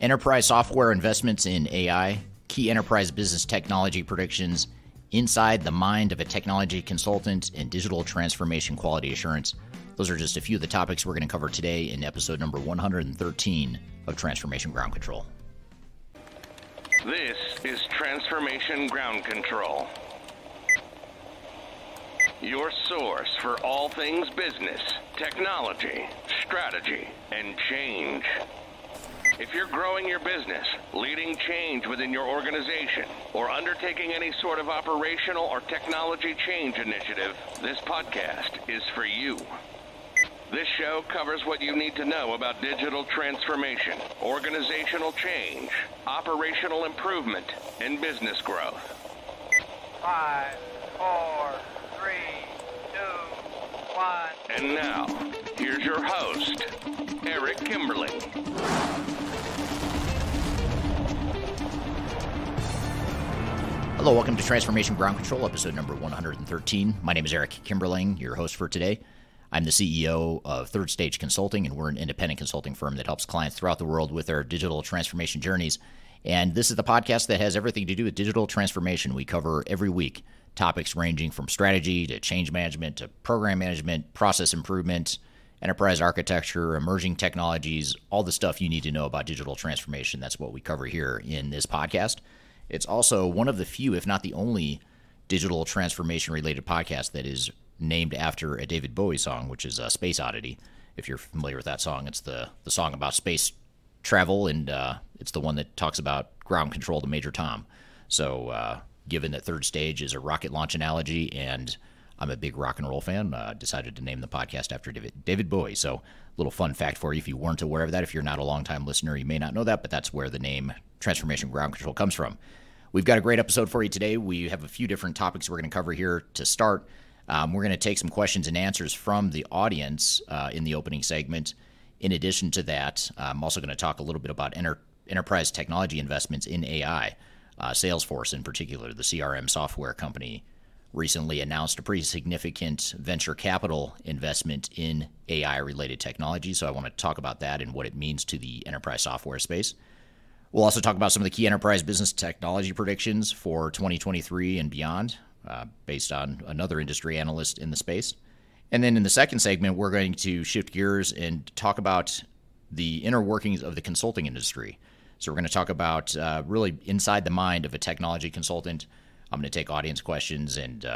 Enterprise software investments in AI, key enterprise business technology predictions, inside the mind of a technology consultant, and digital transformation quality assurance. Those are just a few of the topics we're going to cover today in episode number 113 of Transformation Ground Control. This is Transformation Ground Control, your source for all things business, technology, strategy, and change. If you're growing your business, leading change within your organization, or undertaking any sort of operational or technology change initiative, this podcast is for you. This show covers what you need to know about digital transformation, organizational change, operational improvement, and business growth. 5, 4, 3, 2, 1. And now, here's your host, Eric Kimberling. Hello, welcome to Transformation Ground Control, episode number 113. My name is Eric Kimberling, your host for today. I'm the CEO of Third Stage Consulting, and we're an independent consulting firm that helps clients throughout the world with their digital transformation journeys. And this is the podcast that has everything to do with digital transformation. We cover every week topics ranging from strategy to change management to program management, process improvement, enterprise architecture, emerging technologies, all the stuff you need to know about digital transformation. That's what we cover here in this podcast. It's also one of the few, if not the only, digital transformation-related podcast that is named after a David Bowie song, which is Space Oddity. If you're familiar with that song, it's the song about space travel, and it's the one that talks about ground control to Major Tom. So given that Third Stage is a rocket launch analogy, and I'm a big rock and roll fan, decided to name the podcast after David Bowie. So a little fun fact for you if you weren't aware of that. If you're not a longtime listener, you may not know that, but that's where the name Transformation Ground Control comes from. We've got a great episode for you today. We have a few different topics we're going to cover here to start. We're going to take some questions and answers from the audience in the opening segment. In addition to that, I'm also going to talk a little bit about enterprise technology investments in AI. Salesforce, in particular, the CRM software company, recently announced a pretty significant venture capital investment in AI-related technology. So I want to talk about that and what it means to the enterprise software space. We'll also talk about some of the key enterprise business technology predictions for 2023 and beyond, based on another industry analyst in the space. And then in the second segment, we're going to shift gears and talk about the inner workings of the consulting industry. So we're going to talk about really inside the mind of a technology consultant. I'm going to take audience questions and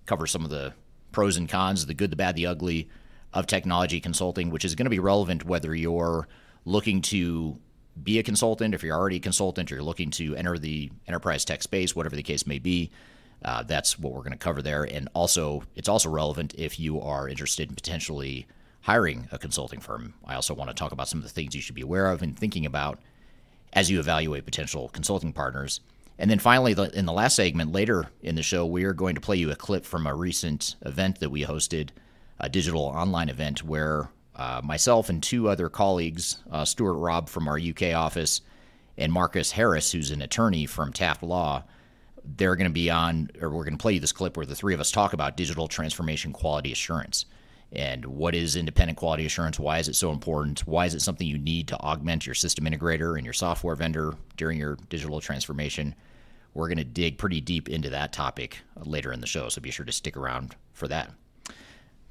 cover some of the pros and cons, the good, the bad, the ugly of technology consulting, which is going to be relevant whether you're looking to be a consultant, if you're already a consultant, or you're looking to enter the enterprise tech space, whatever the case may be. That's what we're going to cover there. And also, it's also relevant if you are interested in potentially hiring a consulting firm. I also want to talk about some of the things you should be aware of and thinking about as you evaluate potential consulting partners. And then finally, in the last segment, later in the show, we are going to play you a clip from a recent event that we hosted, a digital online event where myself and two other colleagues, Stuart, Robb from our UK office, and Marcus Harris, who's an attorney from Taft Law, they're going to be on, or we're going to play you this clip where the three of us talk about digital transformation quality assurance. And what is independent quality assurance? Why is it so important? Why is it something you need to augment your system integrator and your software vendor during your digital transformation? We're going to dig pretty deep into that topic later in the show, so be sure to stick around for that.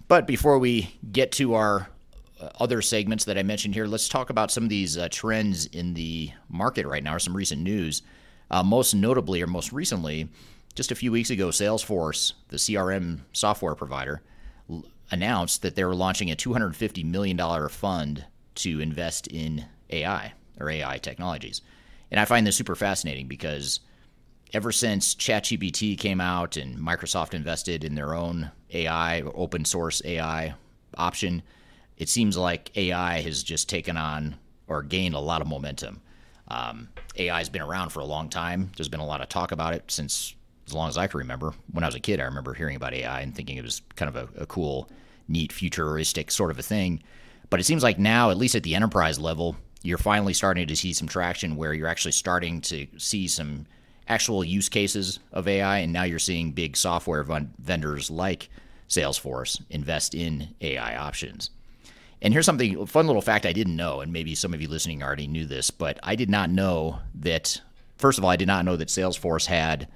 But before we get to our other segments that I mentioned here, let's talk about some of these trends in the market right now, or some recent news. Most notably, or most recently, just a few weeks ago, Salesforce, the CRM software provider, announced that they were launching a $250 million fund to invest in AI, or AI technologies. And I find this super fascinating because ever since ChatGPT came out and Microsoft invested in their own AI, or open source AI option, it seems like AI has just taken on or gained a lot of momentum. AI has been around for a long time. There's been a lot of talk about it since as long as I can remember. When I was a kid, I remember hearing about AI and thinking it was kind of a cool, neat, futuristic sort of a thing. But it seems like now, at least at the enterprise level, you're finally starting to see some traction where you're actually starting to see some actual use cases of AI, and now you're seeing big software vendors like Salesforce invest in AI options. And here's something, a fun little fact I didn't know, and maybe some of you listening already knew this, but I did not know that, first of all, I did not know that Salesforce had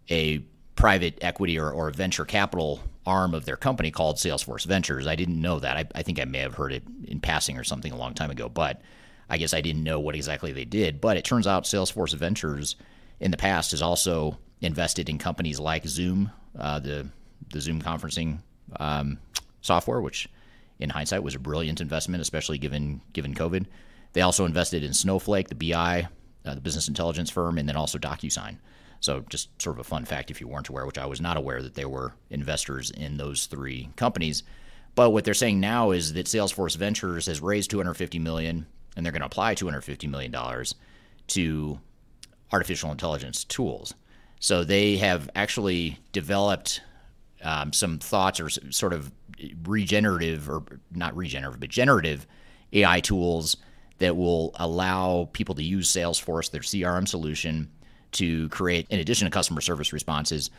a private equity or venture capital arm of their company called Salesforce Ventures. I didn't know that. I think I may have heard it in passing or something a long time ago, but I guess I didn't know what exactly they did. But it turns out Salesforce Ventures in the past has also invested in companies like Zoom, the Zoom conferencing software, which in hindsight was a brilliant investment, especially given COVID. They also invested in Snowflake, the BI, the business intelligence firm, and then also DocuSign. So just sort of a fun fact if you weren't aware, which I was not aware that they were investors in those three companies. But what they're saying now is that Salesforce Ventures has raised $250 million, and they're going to apply $250 million to artificial intelligence tools. So they have actually developed some thoughts or sort of regenerative, or not regenerative, but generative AI tools that will allow people to use Salesforce, their CRM solution, to create, in addition to customer service responses,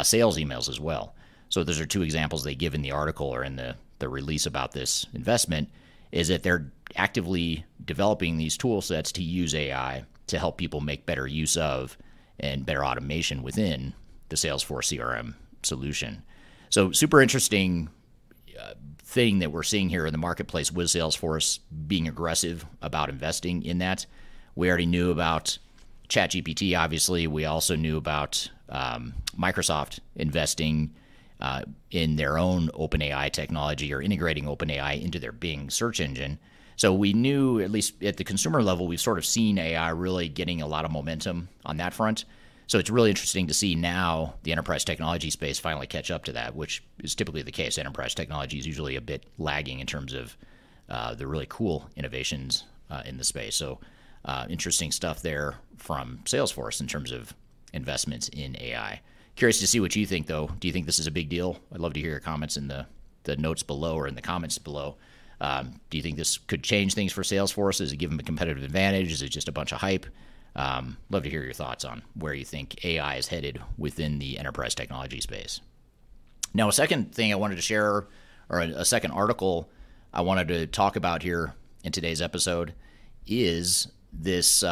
sales emails as well. So those are two examples they give in the article or in the release about this investment, is that they're actively developing these tool sets to use AI to help people make better use of and better automation within the Salesforce CRM solution. So super interesting thing that we're seeing here in the marketplace with Salesforce being aggressive about investing in that. We already knew about ChatGPT, obviously. We also knew about Microsoft investing in their own OpenAI technology or integrating OpenAI into their Bing search engine. So we knew, at least at the consumer level, we've sort of seen AI really getting a lot of momentum on that front. So it's really interesting to see now the enterprise technology space finally catch up to that, which is typically the case. Enterprise technology is usually a bit lagging in terms of the really cool innovations in the space. So interesting stuff there from Salesforce in terms of investments in AI. Curious to see what you think, though. Do you think this is a big deal? I'd love to hear your comments in the notes below or in the comments below. Do you think this could change things for Salesforce? Does it give them a competitive advantage? Is it just a bunch of hype? Love to hear your thoughts on where you think AI is headed within the enterprise technology space. Now, a second thing I wanted to share, or a second article I wanted to talk about here in today's episode, is this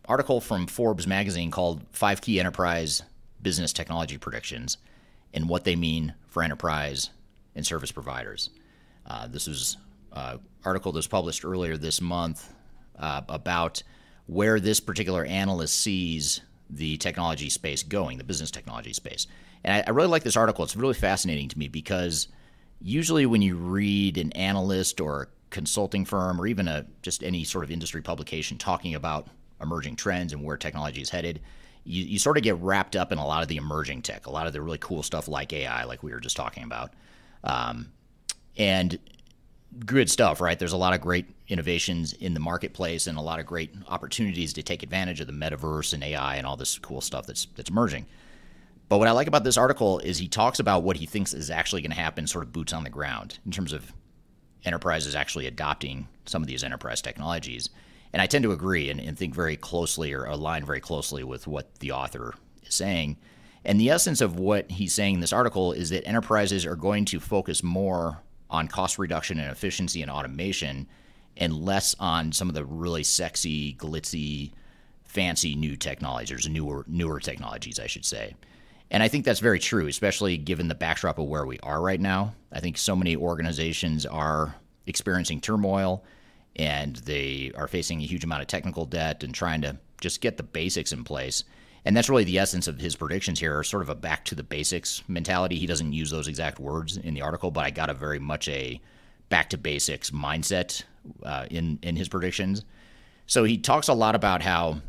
article from Forbes magazine called 5 Key Enterprise Business Technology Predictions and What They Mean for Enterprise and Service Providers. This was an article that was published earlier this month about where this particular analyst sees the technology space going, the business technology space. And I really like this article. It's really fascinating to me because usually when you read an analyst or a consulting firm or even just any sort of industry publication talking about emerging trends and where technology is headed, you sort of get wrapped up in a lot of the emerging tech, a lot of the really cool stuff like AI, like we were just talking about. And good stuff, right? There's a lot of great innovations in the marketplace and a lot of great opportunities to take advantage of the metaverse and AI and all this cool stuff that's emerging. But what I like about this article is he talks about what he thinks is actually going to happen, sort of boots on the ground, in terms of enterprises actually adopting some of these enterprise technologies. And I tend to agree and think very closely or align very closely with what the author is saying. And the essence of what he's saying in this article is that enterprises are going to focus more on cost reduction and efficiency and automation and less on some of the really sexy, glitzy, fancy new technologies, or newer technologies, I should say. And I think that's very true, especially given the backdrop of where we are right now. I think so many organizations are experiencing turmoil and they are facing a huge amount of technical debt and trying to just get the basics in place. And that's really the essence of his predictions here, are sort of a back to the basics mentality. He doesn't use those exact words in the article, but I got a very much a back to basics mindset in his predictions. So he talks a lot about how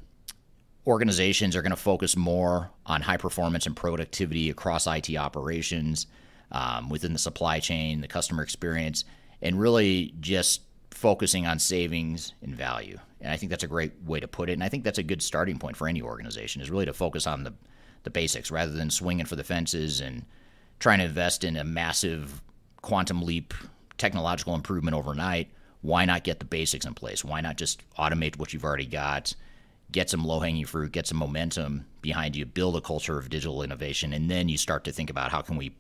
organizations are going to focus more on high performance and productivity across IT operations, within the supply chain, the customer experience, and really just focusing on savings and value. And I think that's a great way to put it. And I think that's a good starting point for any organization, is really to focus on the basics rather than swinging for the fences and trying to invest in a massive quantum leap technological improvement overnight. Why not get the basics in place? Why not just automate what you've already got, get some low-hanging fruit, get some momentum behind you, build a culture of digital innovation, and then you start to think about how can we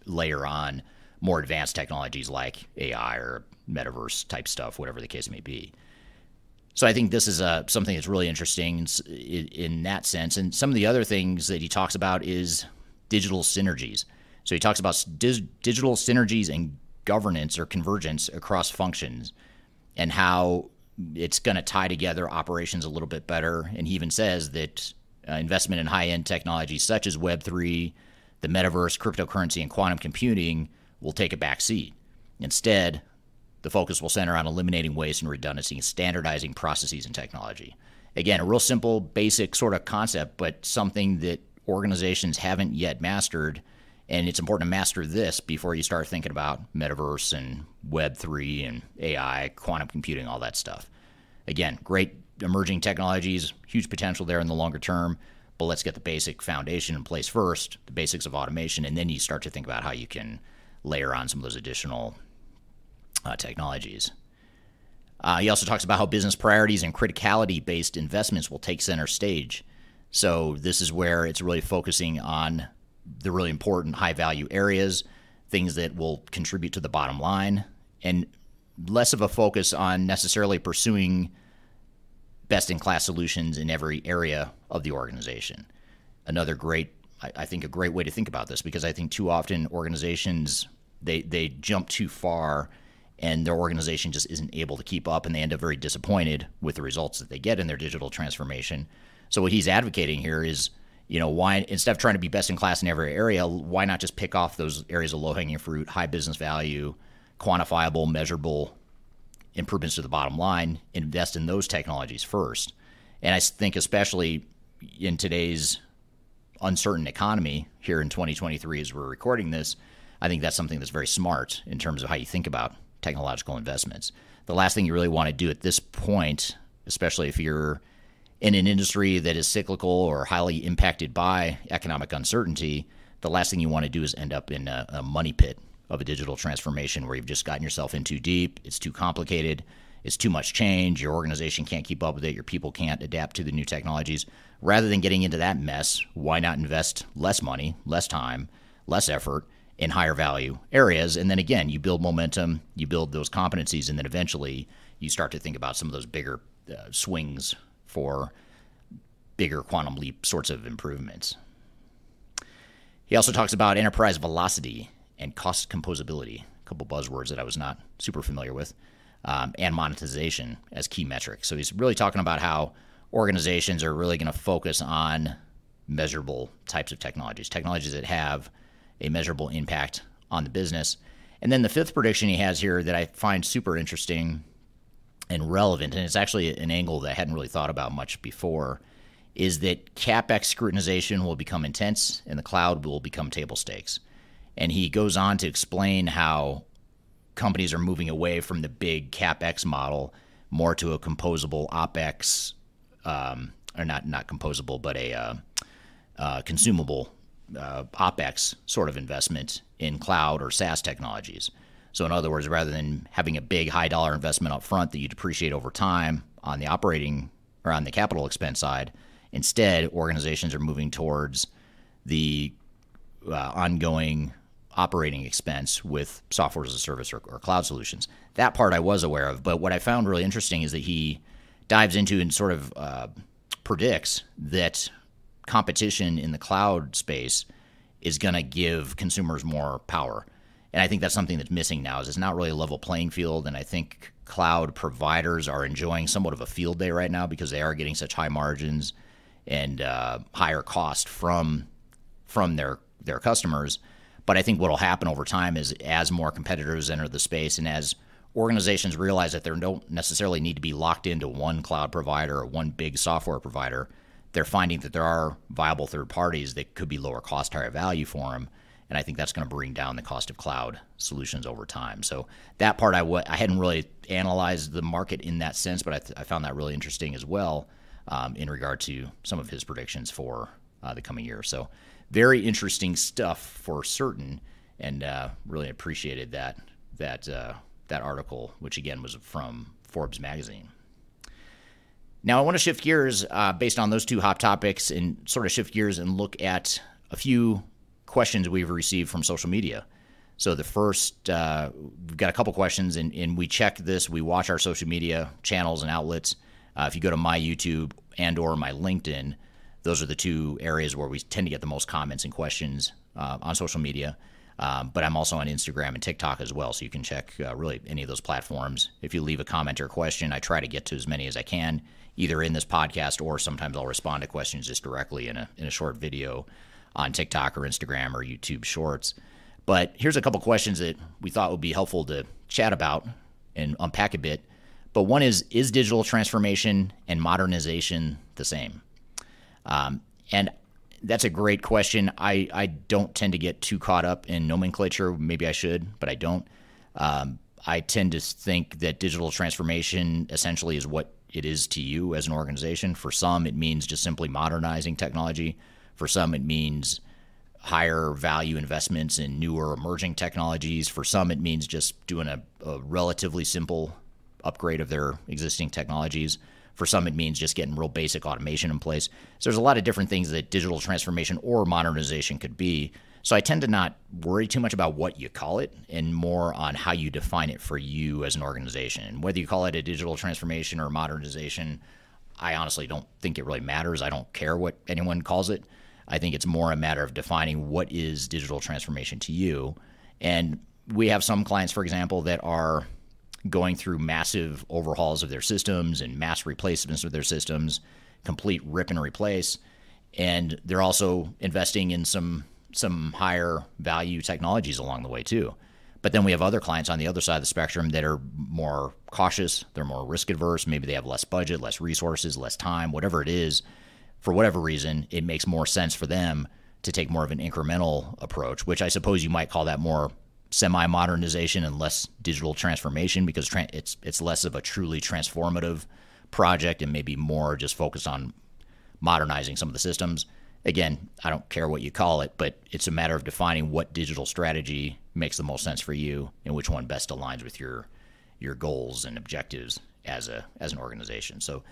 layer on more advanced technologies like AI or metaverse type stuff, whatever the case may be. So I think this is something that's really interesting in that sense. And some of the other things that he talks about is digital synergies. So he talks about digital synergies and governance or convergence across functions and how it's going to tie together operations a little bit better. And he even says that investment in high-end technologies such as Web3, the metaverse, cryptocurrency, and quantum computing will take a back seat. Instead, the focus will center on eliminating waste and redundancy and standardizing processes and technology. Again, a real simple, basic sort of concept, but something that organizations haven't yet mastered. And it's important to master this before you start thinking about metaverse and Web3 and AI, quantum computing, all that stuff. Again, great emerging technologies, huge potential there in the longer term, but let's get the basic foundation in place first, the basics of automation, and then you start to think about how you can layer on some of those additional technologies. He also talks about how business priorities and criticality-based investments will take center stage. So this is where it's really focusing on the really important high-value areas, things that will contribute to the bottom line, and less of a focus on necessarily pursuing best-in-class solutions in every area of the organization. Another great, I think, a great way to think about this, because I think too often organizations, they jump too far and their organization just isn't able to keep up, and they end up very disappointed with the results that they get in their digital transformation. So what he's advocating here is, why, instead of trying to be best in class in every area, why not just pick off those areas of low-hanging fruit, high business value, quantifiable, measurable improvements to the bottom line, invest in those technologies first. And I think especially in today's uncertain economy here in 2023 as we're recording this, I think that's something that's very smart in terms of how you think about technological investments. The last thing you really want to do at this point, especially if you're in an industry that is cyclical or highly impacted by economic uncertainty, the last thing you want to do is end up in a money pit of a digital transformation where you've just gotten yourself in too deep, it's too complicated, it's too much change, your organization can't keep up with it, your people can't adapt to the new technologies. Rather than getting into that mess, why not invest less money, less time, less effort in higher value areas? And then again, you build momentum, you build those competencies, and then eventually you start to think about some of those bigger swings for bigger quantum leap sorts of improvements. He also talks about enterprise velocity and cost composability, a couple buzzwords that I was not super familiar with, and monetization as key metrics. So he's really talking about how organizations are really going to focus on measurable types of technologies that have a measurable impact on the business. And then the fifth prediction he has here that I find super interesting and relevant, and it's actually an angle that I hadn't really thought about much before, is that CapEx scrutinization will become intense and the cloud will become table stakes. And he goes on to explain how companies are moving away from the big CapEx model more to a composable OpEx, or not composable, but a consumable OpEx sort of investment in cloud or SaaS technologies. So in other words, rather than having a big high dollar investment up front that you depreciate over time on the operating or on the capital expense side, instead organizations are moving towards the ongoing operating expense with software as a service or cloud solutions. That part I was aware of, but what I found really interesting is that he dives into and sort of predicts that competition in the cloud space is going to give consumers more power. And I think that's something that's missing now, is it's not really a level playing field, and I think cloud providers are enjoying somewhat of a field day right now because they are getting such high margins and higher cost from their customers. But I think what will happen over time is as more competitors enter the space and as organizations realize that they don't necessarily need to be locked into one cloud provider or one big software provider, they're finding that there are viable third parties that could be lower cost, higher value for them. And I think that's going to bring down the cost of cloud solutions over time. So that part I hadn't really analyzed the market in that sense, but I found that really interesting as well in regard to some of his predictions for the coming year. So very interesting stuff for certain, and really appreciated that article, which again was from Forbes magazine. Now I want to shift gears based on those two hot topics and sort of shift gears and look at a few questions we've received from social media. So the first, we've got a couple questions, and we check this. We watch our social media channels and outlets. If you go to my YouTube and or my LinkedIn, those are the two areas where we tend to get the most comments and questions on social media. But I'm also on Instagram and TikTok as well, so you can check really any of those platforms. If you leave a comment or question, I try to get to as many as I can, either in this podcast or sometimes I'll respond to questions just directly in a short video on TikTok or Instagram or YouTube Shorts. But here's a couple questions that we thought would be helpful to chat about and unpack a bit. But one is digital transformation and modernization the same? And that's a great question. I don't tend to get too caught up in nomenclature. Maybe I should, but I don't. I tend to think that digital transformation essentially is what it is to you as an organization. For some, it means just simply modernizing technology. For some, it means higher value investments in newer emerging technologies. For some, it means just doing a relatively simple upgrade of their existing technologies. For some, it means just getting real basic automation in place. So there's a lot of different things that digital transformation or modernization could be. So I tend to not worry too much about what you call it and more on how you define it for you as an organization. And whether you call it a digital transformation or modernization, I honestly don't think it really matters. I don't care what anyone calls it. I think it's more a matter of defining what is digital transformation to you. And we have some clients, for example, that are going through massive overhauls of their systems and mass replacements of their systems, complete rip and replace. And they're also investing in some higher value technologies along the way too. But then we have other clients on the other side of the spectrum that are more cautious, they're more risk adverse, maybe they have less budget, less resources, less time, whatever it is. For whatever reason, it makes more sense for them to take more of an incremental approach, which I suppose you might call that more semi-modernization and less digital transformation, because it's less of a truly transformative project and maybe more just focused on modernizing some of the systems. Again, I don't care what you call it, but it's a matter of defining what digital strategy makes the most sense for you and which one best aligns with your goals and objectives as an organization. So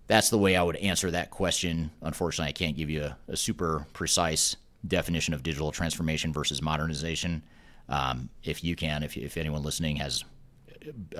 that's the way I would answer that question. Unfortunately, I can't give you a super precise definition of digital transformation versus modernization. If you can, if anyone listening has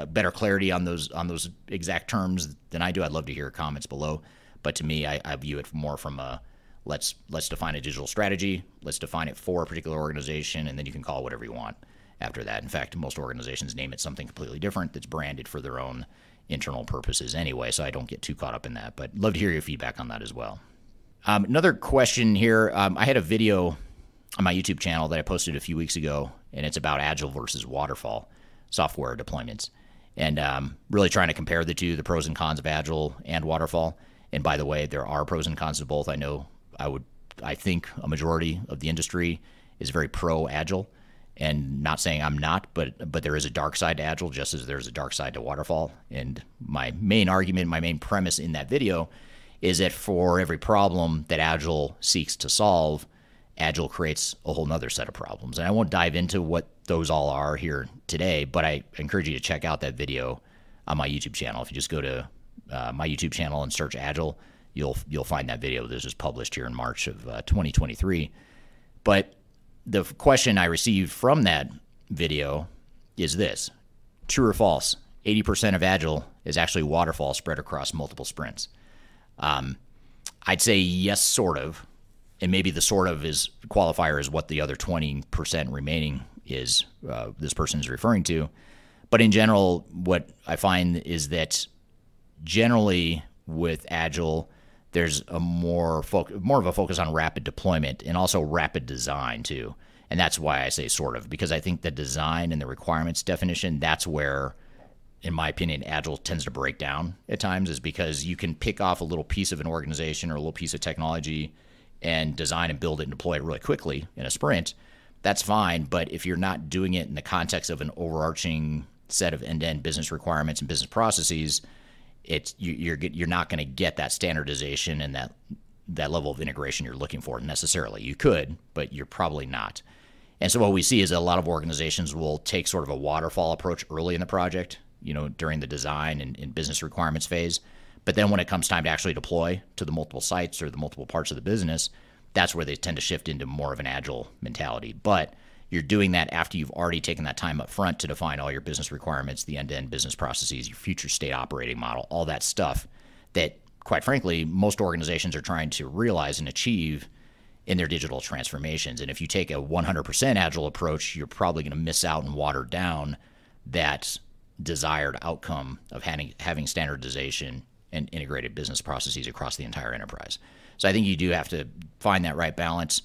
better clarity on those exact terms than I do, I'd love to hear comments below. But to me, I view it more from a let's define a digital strategy, let's define it for a particular organization, and then you can call it whatever you want after that. In fact, most organizations name it something completely different that's branded for their own internal purposes anyway, so I don't get too caught up in that. But love to hear your feedback on that as well. Another question here. I had a video on my YouTube channel that I posted a few weeks ago, and it's about Agile versus Waterfall software deployments, and really trying to compare the two, the pros and cons of Agile and Waterfall. And by the way, there are pros and cons to both. I think a majority of the industry is very pro Agile, and not saying I'm not, but there is a dark side to Agile, just as there's a dark side to Waterfall. And my main argument, my main premise in that video is that for every problem that Agile seeks to solve, Agile creates a whole nother set of problems. And I won't dive into what those all are here today, but I encourage you to check out that video on my YouTube channel. If you just go to my YouTube channel and search Agile, you'll find that video. This was published here in March of 2023. But the question I received from that video is this: true or false? 80% of Agile is actually Waterfall spread across multiple sprints. I'd say yes, sort of. And maybe the sort of is qualifier is what the other 20% remaining is this person is referring to. But in general, what I find is that generally with Agile, there's a more of a focus on rapid deployment and also rapid design too. And that's why I say sort of, because I think the design and the requirements definition, that's where, in my opinion, Agile tends to break down at times, is because you can pick off a little piece of an organization or a little piece of technology and design and build it and deploy it really quickly in a sprint. That's fine, but if you're not doing it in the context of an overarching set of end-to-end business requirements and business processes, you're not going to get that standardization and that level of integration you're looking for necessarily. You could, but you're probably not. And so what we see is that a lot of organizations will take sort of a waterfall approach early in the project, during the design and business requirements phase. But then when it comes time to actually deploy to the multiple sites or the multiple parts of the business, that's where they tend to shift into more of an Agile mentality. But you're doing that after you've already taken that time up front to define all your business requirements, the end-to-end business processes, your future state operating model, all that stuff that, quite frankly, most organizations are trying to realize and achieve in their digital transformations. And if you take a 100% Agile approach, you're probably going to miss out and water down that desired outcome of having standardization and integrated business processes across the entire enterprise. So I think you do have to find that right balance.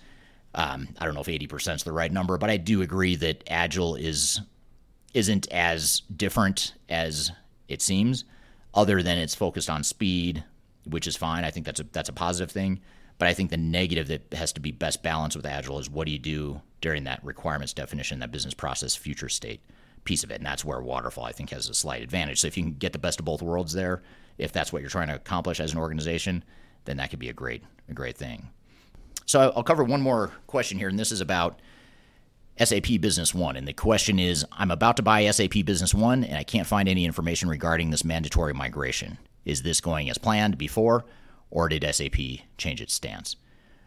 I don't know if 80% is the right number, but I do agree that Agile isn't as different as it seems, other than it's focused on speed, which is fine. I think that's a positive thing. But I think the negative that has to be best balanced with Agile is what do you do during that requirements definition, that business process future state piece of it. And that's where Waterfall, I think, has a slight advantage. So if you can get the best of both worlds there, if that's what you're trying to accomplish as an organization, then that could be a great thing. So I'll cover one more question here, and this is about SAP Business One. And the question is, I'm about to buy SAP Business One, and I can't find any information regarding this mandatory migration. Is this going as planned before, or did SAP change its stance?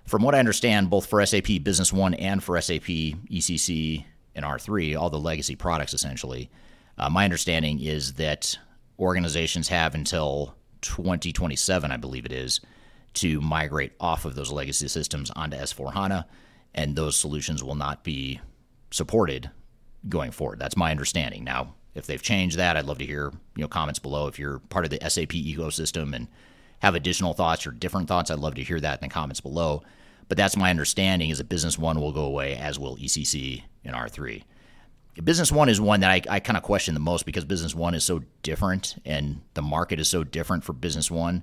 From what I understand, both for SAP Business One and for SAP ECC and R3, all the legacy products essentially, my understanding is that organizations have until 2027, I believe it is, to migrate off of those legacy systems onto S4HANA, and those solutions will not be supported going forward. That's my understanding. Now, if they've changed that, I'd love to hear comments below. If you're part of the SAP ecosystem and have additional thoughts or different thoughts, I'd love to hear that in the comments below. But that's my understanding, is that Business One will go away, as will ECC and R3. Business One is one that I kind of question the most, because Business One is so different and the market is so different for Business One,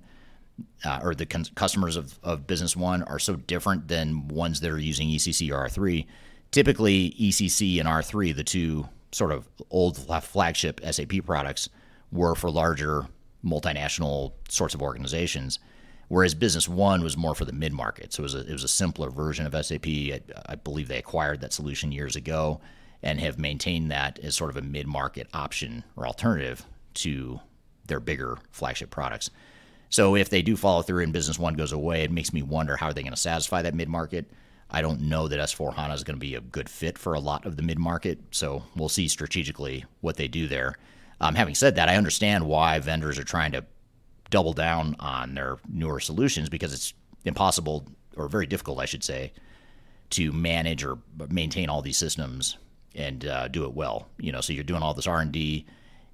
or the customers of Business One are so different than ones that are using ECC or R3. Typically, ECC and R3, the two sort of old flagship SAP products, were for larger multinational sorts of organizations, whereas Business One was more for the mid-market. So it was a simpler version of SAP. I believe they acquired that solution years ago and have maintained that as sort of a mid-market option or alternative to their bigger flagship products. So if they do follow through and Business One goes away, it makes me wonder how are they going to satisfy that mid-market. I don't know that S4HANA is going to be a good fit for a lot of the mid-market, so we'll see strategically what they do there. Having said that, I understand why vendors are trying to double down on their newer solutions, because it's impossible, or very difficult, I should say, to manage or maintain all these systems and do it well. So you're doing all this R&D,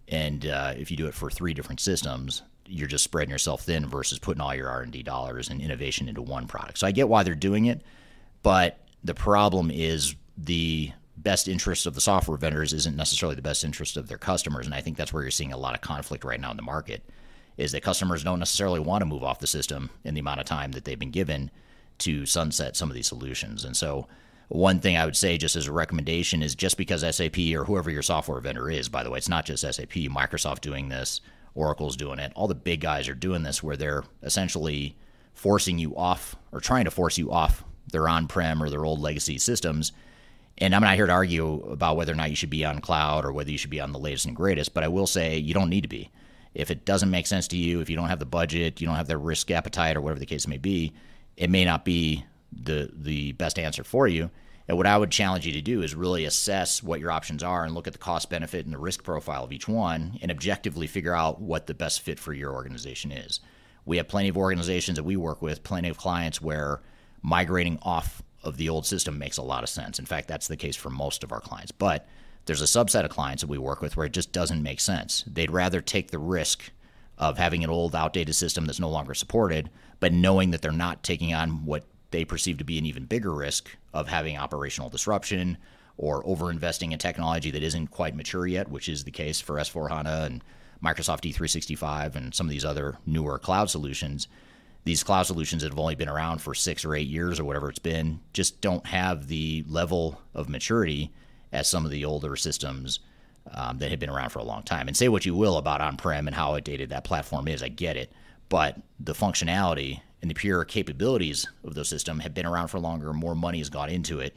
and if you do it for 3 different systems, you're just spreading yourself thin versus putting all your R&D dollars and innovation into one product. So I get why they're doing it, but the problem is the best interest of the software vendors isn't necessarily the best interest of their customers. And I think that's where you're seeing a lot of conflict right now in the market, is that customers don't necessarily want to move off the system in the amount of time that they've been given to sunset some of these solutions. And so one thing I would say, just as a recommendation, is just because SAP or whoever your software vendor is, by the way, it's not just SAP, Microsoft doing this, Oracle's doing it, all the big guys are doing this, where they're essentially forcing you off, or trying to force you off their on-prem or their old legacy systems. And I'm not here to argue about whether or not you should be on cloud or whether you should be on the latest and greatest, but I will say you don't need to be. If it doesn't make sense to you, if you don't have the budget, you don't have the risk appetite, or whatever the case may be, it may not be the best answer for you. And what I would challenge you to do is really assess what your options are and look at the cost benefit and the risk profile of each one, and objectively figure out what the best fit for your organization is. We have plenty of organizations that we work with, plenty of clients where migrating off of the old system makes a lot of sense. In fact, that's the case for most of our clients. But there's a subset of clients that we work with where it just doesn't make sense. They'd rather take the risk of having an old, outdated system that's no longer supported, but knowing that they're not taking on what they perceive to be an even bigger risk of having operational disruption or over-investing in technology that isn't quite mature yet, which is the case for S4HANA and Microsoft E365 and some of these other newer cloud solutions. These cloud solutions that have only been around for 6 or 8 years or whatever it's been just don't have the level of maturity as some of the older systems that have been around for a long time. And say what you will about on-prem and how outdated that platform is, I get it. But the functionality and the pure capabilities of those systems have been around for longer, more money has gone into it,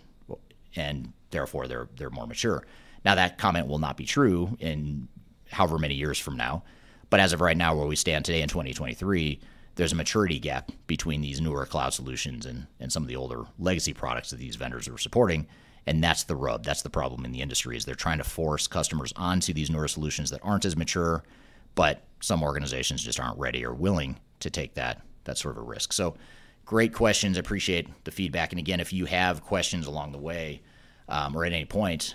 and therefore they're more mature. Now, that comment will not be true in however many years from now, but as of right now, where we stand today in 2023, there's a maturity gap between these newer cloud solutions and some of the older legacy products that these vendors are supporting. And that's the rub. That's the problem in the industry, is they're trying to force customers onto these newer solutions that aren't as mature, but some organizations just aren't ready or willing to take that sort of a risk. So great questions. Appreciate the feedback. And again, if you have questions along the way or at any point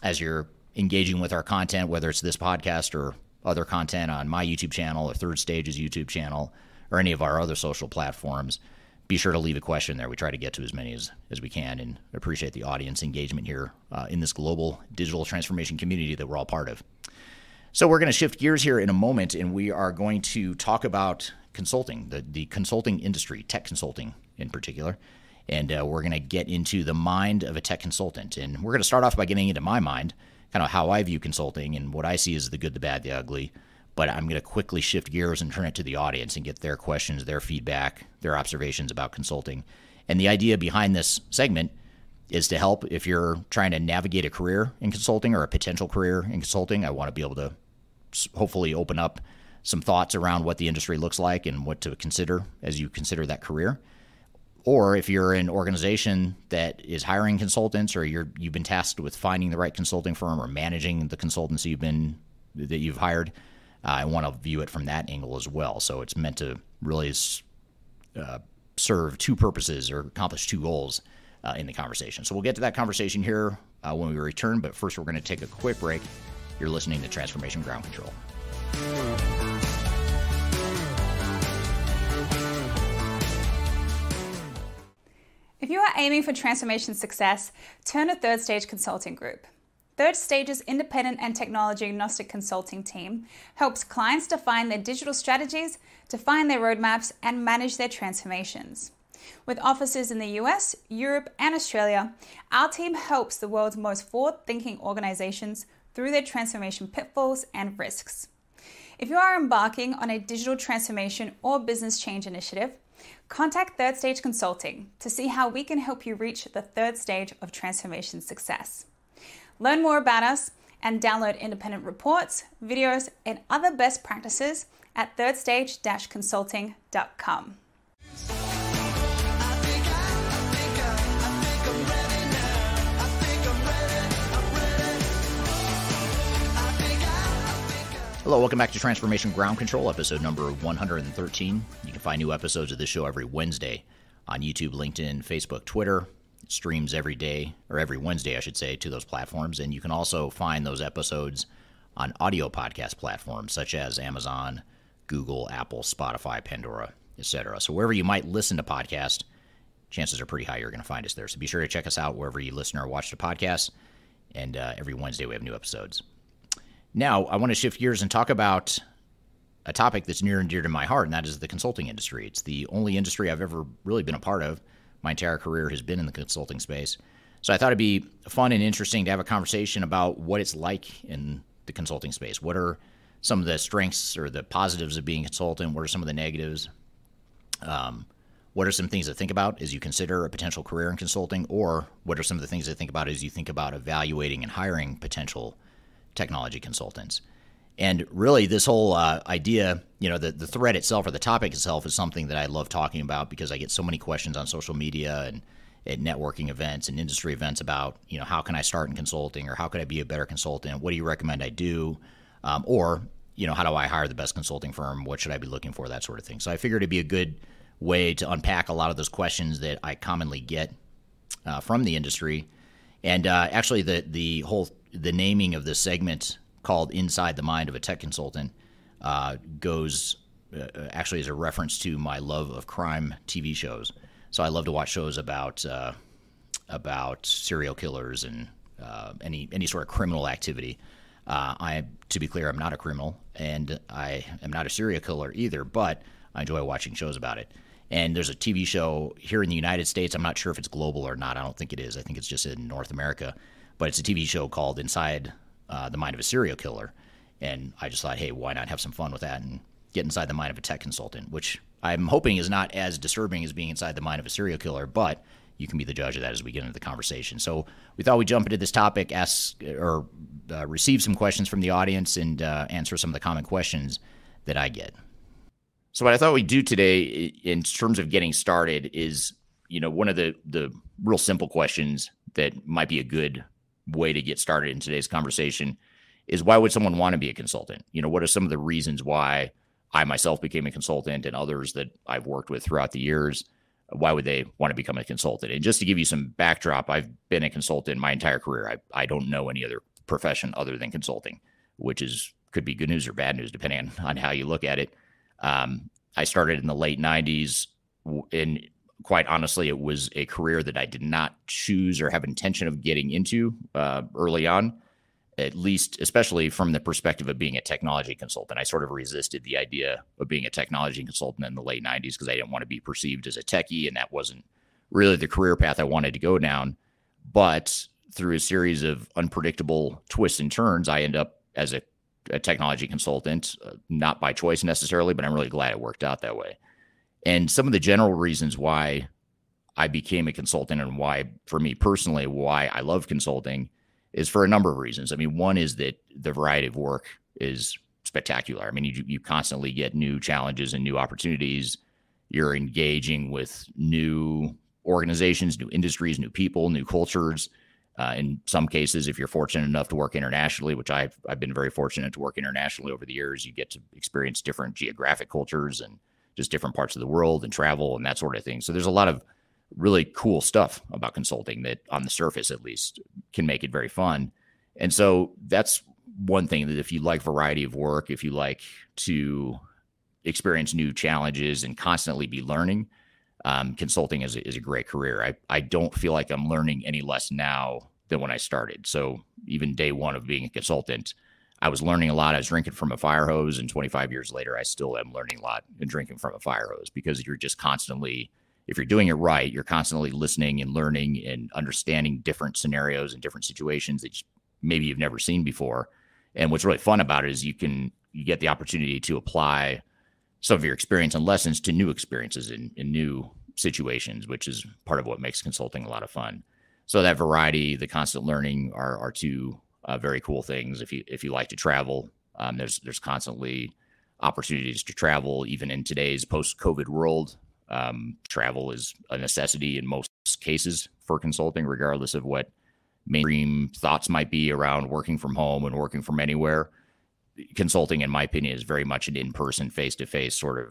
as you're engaging with our content, whether it's this podcast or other content on my YouTube channel or Third Stage's YouTube channel or any of our other social platforms, be sure to leave a question there. We try to get to as many as we can, and appreciate the audience engagement here in this global digital transformation community that we're all part of. So we're going to shift gears here in a moment, and we are going to talk about consulting, the consulting industry, tech consulting in particular. And we're going to get into the mind of a tech consultant. And we're going to start off by getting into my mind, kind of how I view consulting and what I see as the good, the bad, the ugly. But I'm going to quickly shift gears and turn it to the audience and get their questions, their feedback, their observations about consulting. And the idea behind this segment is to help if you're trying to navigate a career in consulting or a potential career in consulting. I want to be able to hopefully open up some thoughts around what the industry looks like and what to consider as you consider that career. Or if you're an organization that is hiring consultants, or you've been tasked with finding the right consulting firm or managing the consultants that you've hired, I want to view it from that angle as well. So it's meant to really serve two purposes or accomplish two goals in the conversation. So we'll get to that conversation here when we return, but first we're going to take a quick break. You're listening to Transformation Ground Control. If you are aiming for transformation success, turn to Third Stage Consulting Group. Third Stage's independent and technology-agnostic consulting team helps clients define their digital strategies, define their roadmaps, and manage their transformations. With offices in the US, Europe, and Australia, our team helps the world's most forward-thinking organizations through their transformation pitfalls and risks. If you are embarking on a digital transformation or business change initiative, contact Third Stage Consulting to see how we can help you reach the third stage of transformation success. Learn more about us and download independent reports, videos, and other best practices at thirdstage-consulting.com. Hello, welcome back to Transformation Ground Control, episode number 113. You can find new episodes of this show every Wednesday on YouTube, LinkedIn, Facebook, Twitter. It streams every day, or every Wednesday, I should say, to those platforms. And you can also find those episodes on audio podcast platforms such as Amazon, Google, Apple, Spotify, Pandora, etc. So wherever you might listen to podcasts, chances are pretty high you're going to find us there. So be sure to check us out wherever you listen or watch the podcast. And every Wednesday we have new episodes. Now, I want to shift gears and talk about a topic that's near and dear to my heart, and that is the consulting industry. It's the only industry I've ever really been a part of. My entire career has been in the consulting space. So I thought it'd be fun and interesting to have a conversation about what it's like in the consulting space. What are some of the strengths or the positives of being a consultant? What are some of the negatives? What are some things to think about as you consider a potential career in consulting? Or what are some of the things to think about as you think about evaluating and hiring potential technology consultants? And really this whole idea, the thread itself or the topic itself is something that I love talking about because I get so many questions on social media and at networking events and industry events about, how can I start in consulting, or how could I be a better consultant? What do you recommend I do? Or how do I hire the best consulting firm? What should I be looking for? That sort of thing. So I figured it'd be a good way to unpack a lot of those questions that I commonly get from the industry. And actually the naming of this segment called Inside the Mind of a Tech Consultant goes actually as a reference to my love of crime TV shows. So I love to watch shows about serial killers and any sort of criminal activity. To be clear, I'm not a criminal, and I am not a serial killer either, but I enjoy watching shows about it. And there's a TV show here in the United States. I'm not sure if it's global or not. I don't think it is. I think it's just in North America. But it's a TV show called Inside the Mind of a Serial Killer. And I just thought, hey, why not have some fun with that and get inside the mind of a tech consultant, which I'm hoping is not as disturbing as being inside the mind of a serial killer, but you can be the judge of that as we get into the conversation. So we thought we'd jump into this topic, receive some questions from the audience, and answer some of the common questions that I get. So what I thought we'd do today in terms of getting started is, one of the real simple questions that might be a good way to get started in today's conversation is, why would someone want to be a consultant? What are some of the reasons why I myself became a consultant, and others that I've worked with throughout the years? Why would they want to become a consultant? And just to give you some backdrop, I've been a consultant my entire career. I don't know any other profession other than consulting, which could be good news or bad news, depending on how you look at it. I started in the late 90s, and quite honestly, it was a career that I did not choose or have intention of getting into early on, at least, especially from the perspective of being a technology consultant. I sort of resisted the idea of being a technology consultant in the late 90s because I didn't want to be perceived as a techie, and that wasn't really the career path I wanted to go down. But through a series of unpredictable twists and turns, I end up as a technology consultant, not by choice necessarily, but I'm really glad it worked out that way. And some of the general reasons why I became a consultant, and why, for me personally, why I love consulting, is for a number of reasons. I mean, one is that the variety of work is spectacular. I mean, you constantly get new challenges and new opportunities. You're engaging with new organizations, new industries, new people, new cultures. In some cases, if you're fortunate enough to work internationally, which I've been very fortunate to work internationally over the years, you get to experience different geographic cultures and just different parts of the world, and travel and that sort of thing. So there's a lot of really cool stuff about consulting that, on the surface at least, can make it very fun. And so that's one thing, that if you like variety of work, if you like to experience new challenges and constantly be learning, consulting is a great career. I don't feel like I'm learning any less now than when I started. So even day one of being a consultant, I was learning a lot. I was drinking from a fire hose, and 25 years later, I still am learning a lot and drinking from a fire hose, because you're just constantly, if you're doing it right, you're constantly listening and learning and understanding different scenarios and different situations that maybe you've never seen before. And what's really fun about it is you get the opportunity to apply some of your experience and lessons to new experiences in new situations, which is part of what makes consulting a lot of fun. So that variety, the constant learning are two very cool things. If you like to travel, there's constantly opportunities to travel, even in today's post-COVID world. Travel is a necessity in most cases for consulting, regardless of what mainstream thoughts might be around working from home and working from anywhere. Consulting, in my opinion, is very much an in-person, face-to-face sort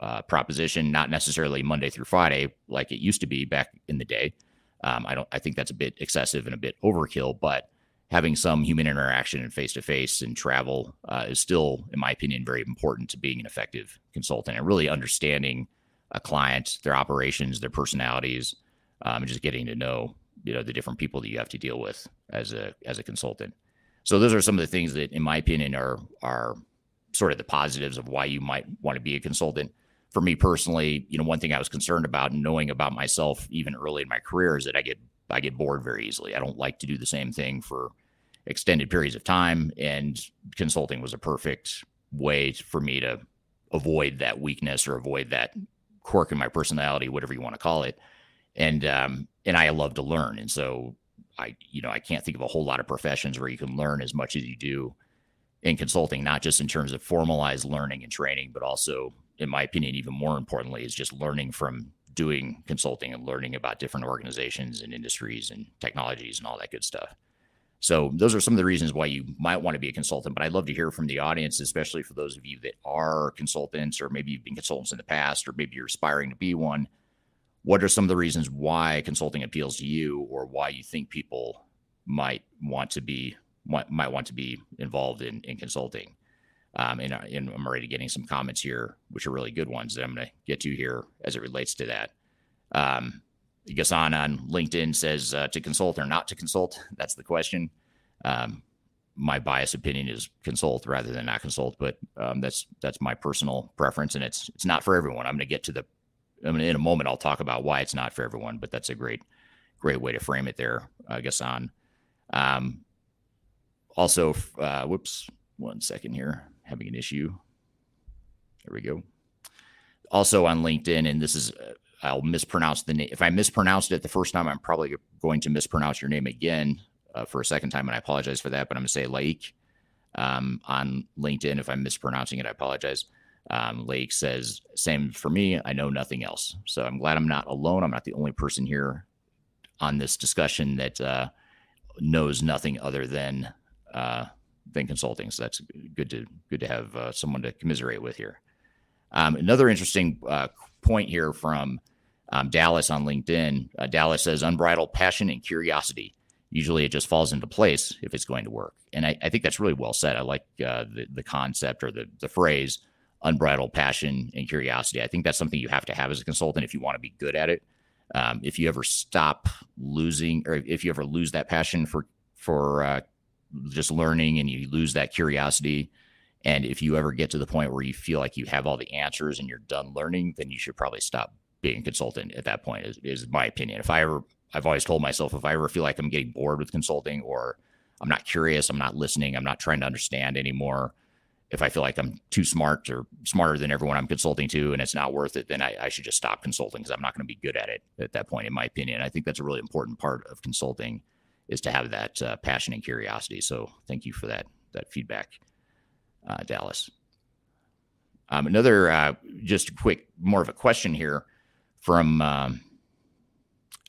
of proposition, not necessarily Monday through Friday like it used to be back in the day. I think that's a bit excessive and a bit overkill, but having some human interaction and face-to-face and travel is still, in my opinion, very important to being an effective consultant, and really understanding a client, their operations, their personalities, and just getting to know, the different people that you have to deal with as a consultant. So those are some of the things that, in my opinion, are sort of the positives of why you might want to be a consultant. For me personally, one thing I was concerned about, and knowing about myself even early in my career, is that I get bored very easily. I don't like to do the same thing for extended periods of time, and consulting was a perfect way for me to avoid that weakness, or avoid that quirk in my personality, whatever you want to call it. And I love to learn. And so I can't think of a whole lot of professions where you can learn as much as you do in consulting, not just in terms of formalized learning and training, but also, in my opinion, even more importantly, is just learning from doing consulting and learning about different organizations and industries and technologies and all that good stuff. So those are some of the reasons why you might want to be a consultant. But I'd love to hear from the audience, especially for those of you that are consultants, or maybe you've been consultants in the past, or maybe you're aspiring to be one. What are some of the reasons why consulting appeals to you, or why you think people might want to be involved in consulting? And I'm already getting some comments here, which are really good ones that I'm going to get to here as it relates to that. Gassan on LinkedIn says, to consult or not to consult? That's the question. My biased opinion is consult rather than not consult, but that's my personal preference, and it's not for everyone. In a moment, I'll talk about why it's not for everyone, but that's a great way to frame it there, Gassan. Also, whoops, 1 second here, having an issue. There we go. Also on LinkedIn, and this is, I'll mispronounce the name. If I mispronounced it the first time, I'm probably going to mispronounce your name again for a second time, and I apologize for that, but I'm going to say Laik on LinkedIn. If I'm mispronouncing it, I apologize. Lake says, same for me. I know nothing else. So I'm glad I'm not alone. I'm not the only person here on this discussion that knows nothing other than consulting. So that's good to have someone to commiserate with here. Another interesting point here from Dallas on LinkedIn. Dallas says, unbridled passion and curiosity. Usually it just falls into place if it's going to work. And I think that's really well said. I like the concept or the phrase unbridled passion and curiosity. I think that's something you have to have as a consultant if you want to be good at it. If you ever stop losing, or if you ever lose that passion for just learning, and you lose that curiosity, and if you ever get to the point where you feel like you have all the answers and you're done learning, then you should probably stop being a consultant at that point, is my opinion. I've always told myself, if I ever feel like I'm getting bored with consulting, or I'm not curious, I'm not listening, I'm not trying to understand anymore, if I feel like I'm too smart or smarter than everyone I'm consulting to and it's not worth it, then I should just stop consulting, because I'm not going to be good at it at that point, in my opinion. I think that's a really important part of consulting, is to have that passion and curiosity. So thank you for that feedback, Dallas. Another just quick, more of a question here from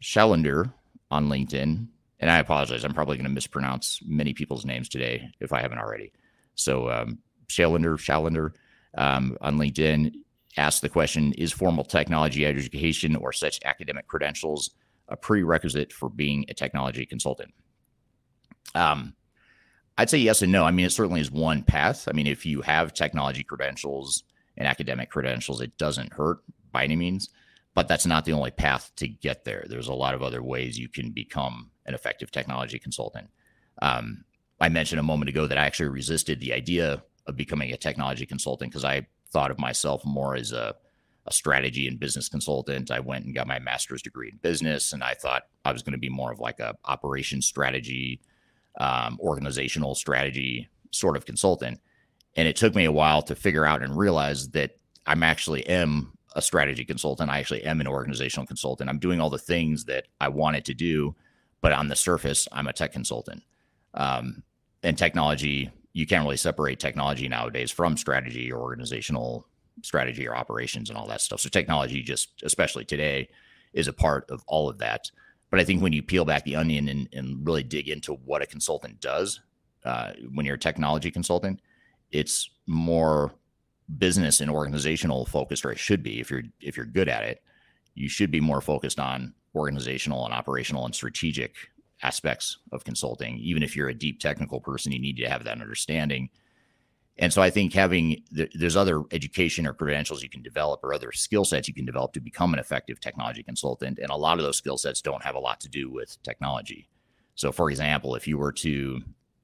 Schellender on LinkedIn. And I apologize, I'm probably going to mispronounce many people's names today if I haven't already. So Schellender on LinkedIn asked the question, is formal technology education or such academic credentials a prerequisite for being a technology consultant? I'd say yes and no. I mean, it certainly is one path. I mean, if you have technology credentials and academic credentials, it doesn't hurt by any means, but that's not the only path to get there. There's a lot of other ways you can become an effective technology consultant. I mentioned a moment ago that I actually resisted the idea of becoming a technology consultant because I thought of myself more as a strategy and business consultant. I went and got my master's degree in business, and I thought I was going to be more of like a operations strategy, organizational strategy sort of consultant. And it took me a while to figure out and realize that I'm actually am a strategy consultant. I actually am an organizational consultant. I'm doing all the things that I wanted to do, but on the surface, I'm a tech consultant. And technology, you can't really separate technology nowadays from strategy or organizational strategy or operations and all that stuff. So technology, just especially today, is a part of all of that. But I think when you peel back the onion and really dig into what a consultant does, when you're a technology consultant, it's more business and organizational focused, or it should be. If you're good at it, you should be more focused on organizational and operational and strategic aspects of consulting. Even if you're a deep technical person, you need to have that understanding. And so I think there's other education or credentials you can develop, or other skill sets you can develop to become an effective technology consultant. And a lot of those skill sets don't have a lot to do with technology. So for example, if you were to,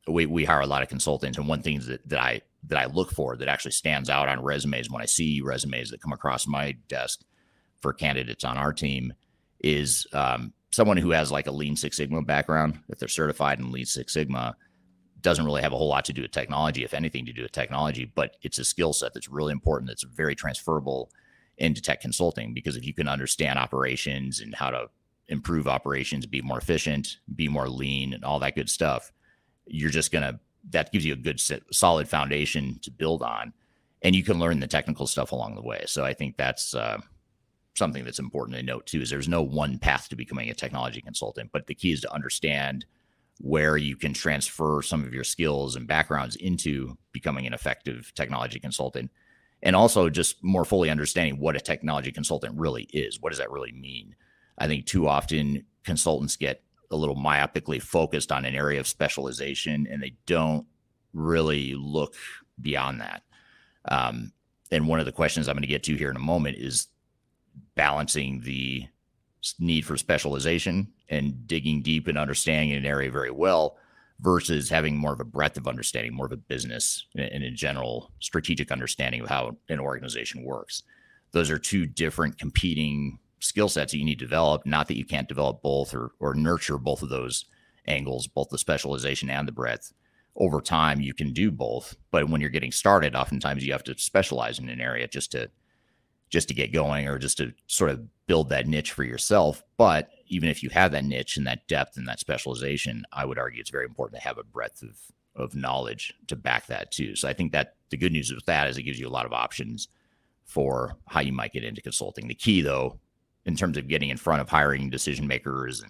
we hire a lot of consultants, and one thing that I look for that actually stands out on resumes when I see resumes that come across my desk for candidates on our team is someone who has like a Lean Six Sigma background. If they're certified in Lean Six Sigma, doesn't really have a whole lot to do with technology, if anything to do with technology, but it's a skill set that's really important, that's very transferable into tech consulting. Because if you can understand operations and how to improve operations, be more efficient, be more lean, and all that good stuff, that gives you a good solid foundation to build on, and you can learn the technical stuff along the way. So I think that's something that's important to note too, is there's no one path to becoming a technology consultant, but the key is to understand where you can transfer some of your skills and backgrounds into becoming an effective technology consultant, and also just more fully understanding what a technology consultant really is. What does that really mean? I think too often consultants get a little myopically focused on an area of specialization, and they don't really look beyond that. And one of the questions I'm going to get to here in a moment is balancing the need for specialization and digging deep and understanding an area very well versus having more of a breadth of understanding, more of a business and a general strategic understanding of how an organization works. Those are two different competing skill sets that you need to develop. Not that you can't develop both or nurture both of those angles, both the specialization and the breadth. Over time, you can do both. But when you're getting started, oftentimes you have to specialize in an area just to get going, or just to sort of build that niche for yourself. But even if you have that niche and that depth and that specialization, I would argue it's very important to have a breadth of knowledge to back that too. So I think that the good news with that is it gives you a lot of options for how you might get into consulting. The key, though, in terms of getting in front of hiring decision makers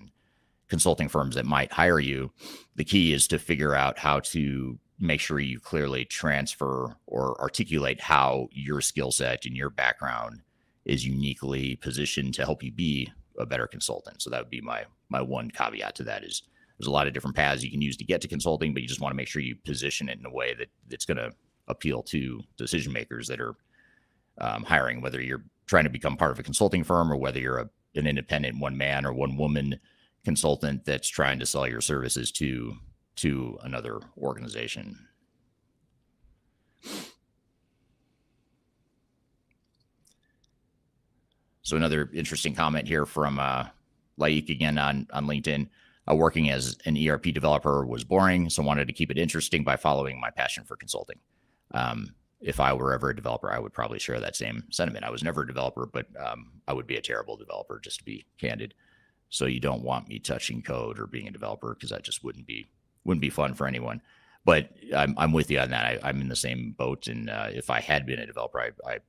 consulting firms that might hire you, the key is to figure out how to make sure you clearly transfer or articulate how your skill set and your background is uniquely positioned to help you be a better consultant. So that would be my one caveat to that is there's a lot of different paths you can use to get to consulting, but you just want to make sure you position it in a way that's going to appeal to decision makers that are hiring, whether you're trying to become part of a consulting firm or whether you're an independent one man or one woman consultant that's trying to sell your services to another organization. So another interesting comment here from Laik again on LinkedIn. Working as an ERP developer was boring, so wanted to keep it interesting by following my passion for consulting. If I were ever a developer, I would probably share that same sentiment. I was never a developer, but I would be a terrible developer, just to be candid. So you don't want me touching code or being a developer because that just wouldn't be fun for anyone. But I'm with you on that. I'm in the same boat. And if I had been a developer, I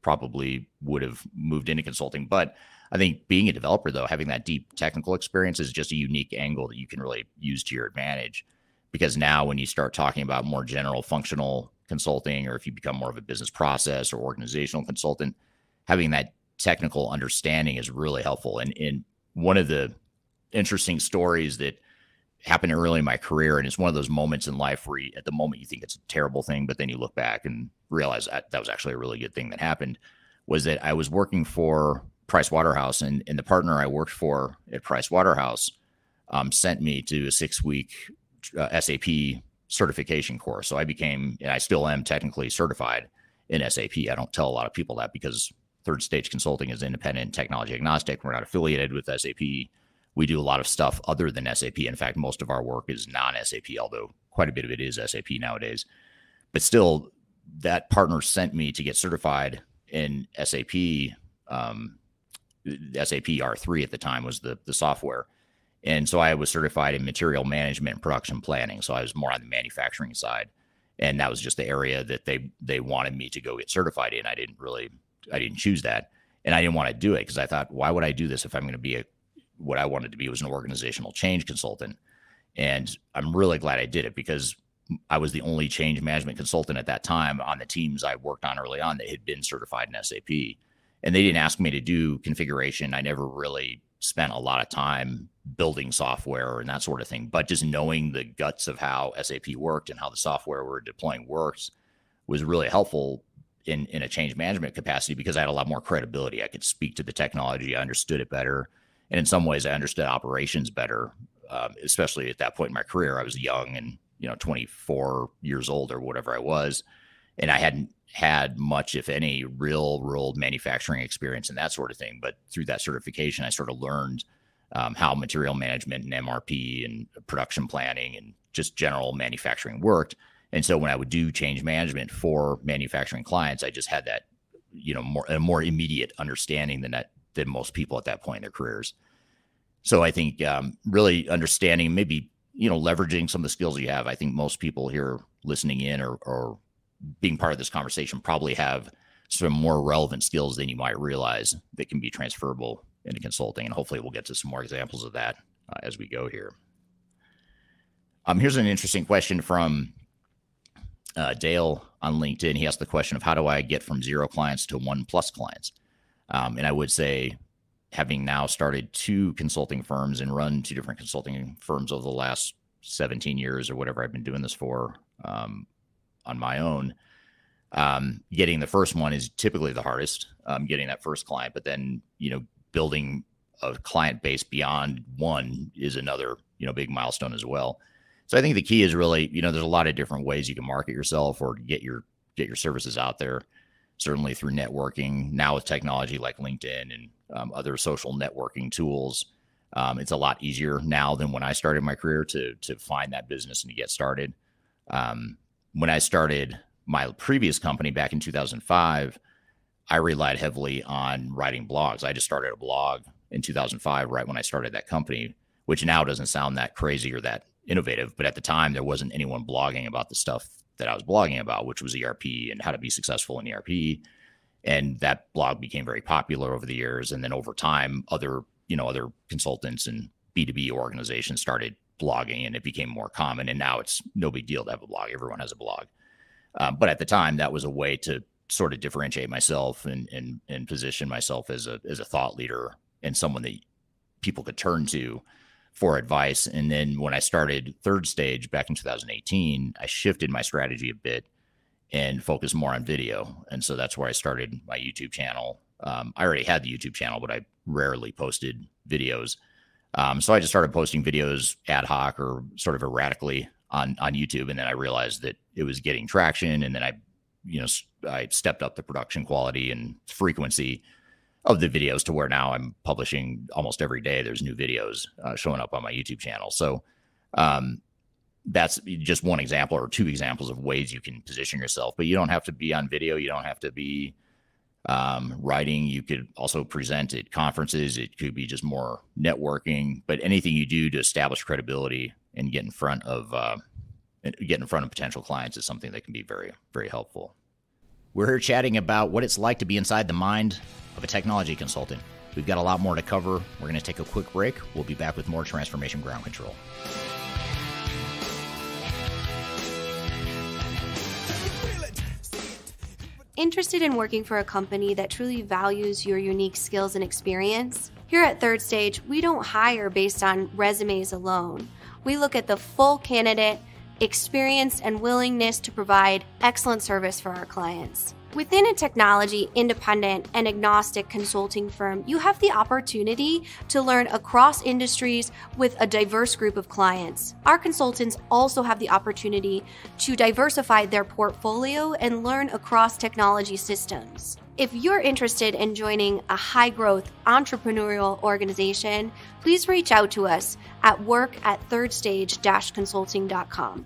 probably would have moved into consulting. But I think being a developer, though, having that deep technical experience is just a unique angle that you can really use to your advantage. Because now when you start talking about more general functional consulting, or if you become more of a business process or organizational consultant, having that technical understanding is really helpful. And one of the interesting stories that happened early in my career, and it's one of those moments in life where at the moment you think it's a terrible thing, but then you look back and realize that was actually a really good thing that happened, was that I was working for Price Waterhouse, and the partner I worked for at Price Waterhouse sent me to a 6-week SAP certification course. So I became, and I still am technically certified in SAP. I don't tell a lot of people that because Third Stage Consulting is independent, technology agnostic. We're not affiliated with SAP. We do a lot of stuff other than SAP. In fact, most of our work is non-SAP, although quite a bit of it is SAP nowadays. But still, that partner sent me to get certified in SAP. SAP R3 at the time was the software. And so I was certified in material management and production planning. So I was more on the manufacturing side. And that was just the area that they wanted me to go get certified in. I didn't choose that. And I didn't want to do it because I thought, why would I do this if I'm going to be what I wanted to be was an organizational change consultant. And I'm really glad I did it because I was the only change management consultant at that time on the teams I worked on early on that had been certified in SAP. And they didn't ask me to do configuration. I never really spent a lot of time building software and that sort of thing. But just knowing the guts of how SAP worked and how the software we're deploying works was really helpful in a change management capacity because I had a lot more credibility. I could speak to the technology. I understood it better. And in some ways, I understood operations better, especially at that point in my career. I was young and 24 years old or whatever I was. And I hadn't had much, if any, real world manufacturing experience and that sort of thing. But through that certification, I sort of learned how material management and MRP and production planning and just general manufacturing worked. And so when I would do change management for manufacturing clients, I just had that, a more immediate understanding than most people at that point in their careers. So I think really understanding, maybe, leveraging some of the skills you have. I think most people here listening in or being part of this conversation probably have some more relevant skills than you might realize that can be transferable into consulting. And hopefully we'll get to some more examples of that as we go here. Here's an interesting question from Dale on LinkedIn. He asked the question of how do I get from 0 clients to 1+ clients? And I would say, having now started 2 consulting firms and run 2 different consulting firms over the last 17 years or whatever I've been doing this for on my own, getting the first one is typically the hardest, getting that first client. But then, building a client base beyond 1 is another, big milestone as well. So I think the key is really, there's a lot of different ways you can market yourself or get your services out there. Certainly through networking now with technology like LinkedIn and other social networking tools. It's a lot easier now than when I started my career to find that business and to get started. When I started my previous company back in 2005, I relied heavily on writing blogs. I just started a blog in 2005, right when I started that company, which now doesn't sound that crazy or that innovative. But at the time, there wasn't anyone blogging about the stuff that I was blogging about, which was ERP and how to be successful in ERP. And that blog became very popular over the years. And then over time, other consultants and B2B organizations started blogging and it became more common. And now it's no big deal to have a blog. Everyone has a blog. But at the time, that was a way to sort of differentiate myself and position myself as a thought leader and someone that people could turn to for advice. And then when I started Third Stage back in 2018, I shifted my strategy a bit and focused more on video. And so that's where I started my YouTube channel. I already had the YouTube channel, but I rarely posted videos. So I just started posting videos ad hoc or sort of erratically on YouTube. And then I realized that it was getting traction. And then I stepped up the production quality and frequency of the videos to where now I'm publishing almost every day. There's new videos showing up on my YouTube channel. So that's just one example or two examples of ways you can position yourself. But you don't have to be on video. You don't have to be writing. You could also present at conferences. It could be just more networking. But anything you do to establish credibility and get in front of potential clients is something that can be very, very helpful. We're here chatting about what it's like to be inside the mind of a technology consultant. We've got a lot more to cover. We're going to take a quick break. We'll be back with more Transformation Ground Control. Interested in working for a company that truly values your unique skills and experience? Here at Third Stage, we don't hire based on resumes alone. We look at the full candidate, experience, and willingness to provide excellent service for our clients. Within a technology, independent, and agnostic consulting firm, you have the opportunity to learn across industries with a diverse group of clients. Our consultants also have the opportunity to diversify their portfolio and learn across technology systems. If you're interested in joining a high-growth entrepreneurial organization, please reach out to us at work@thirdstage-consulting.com.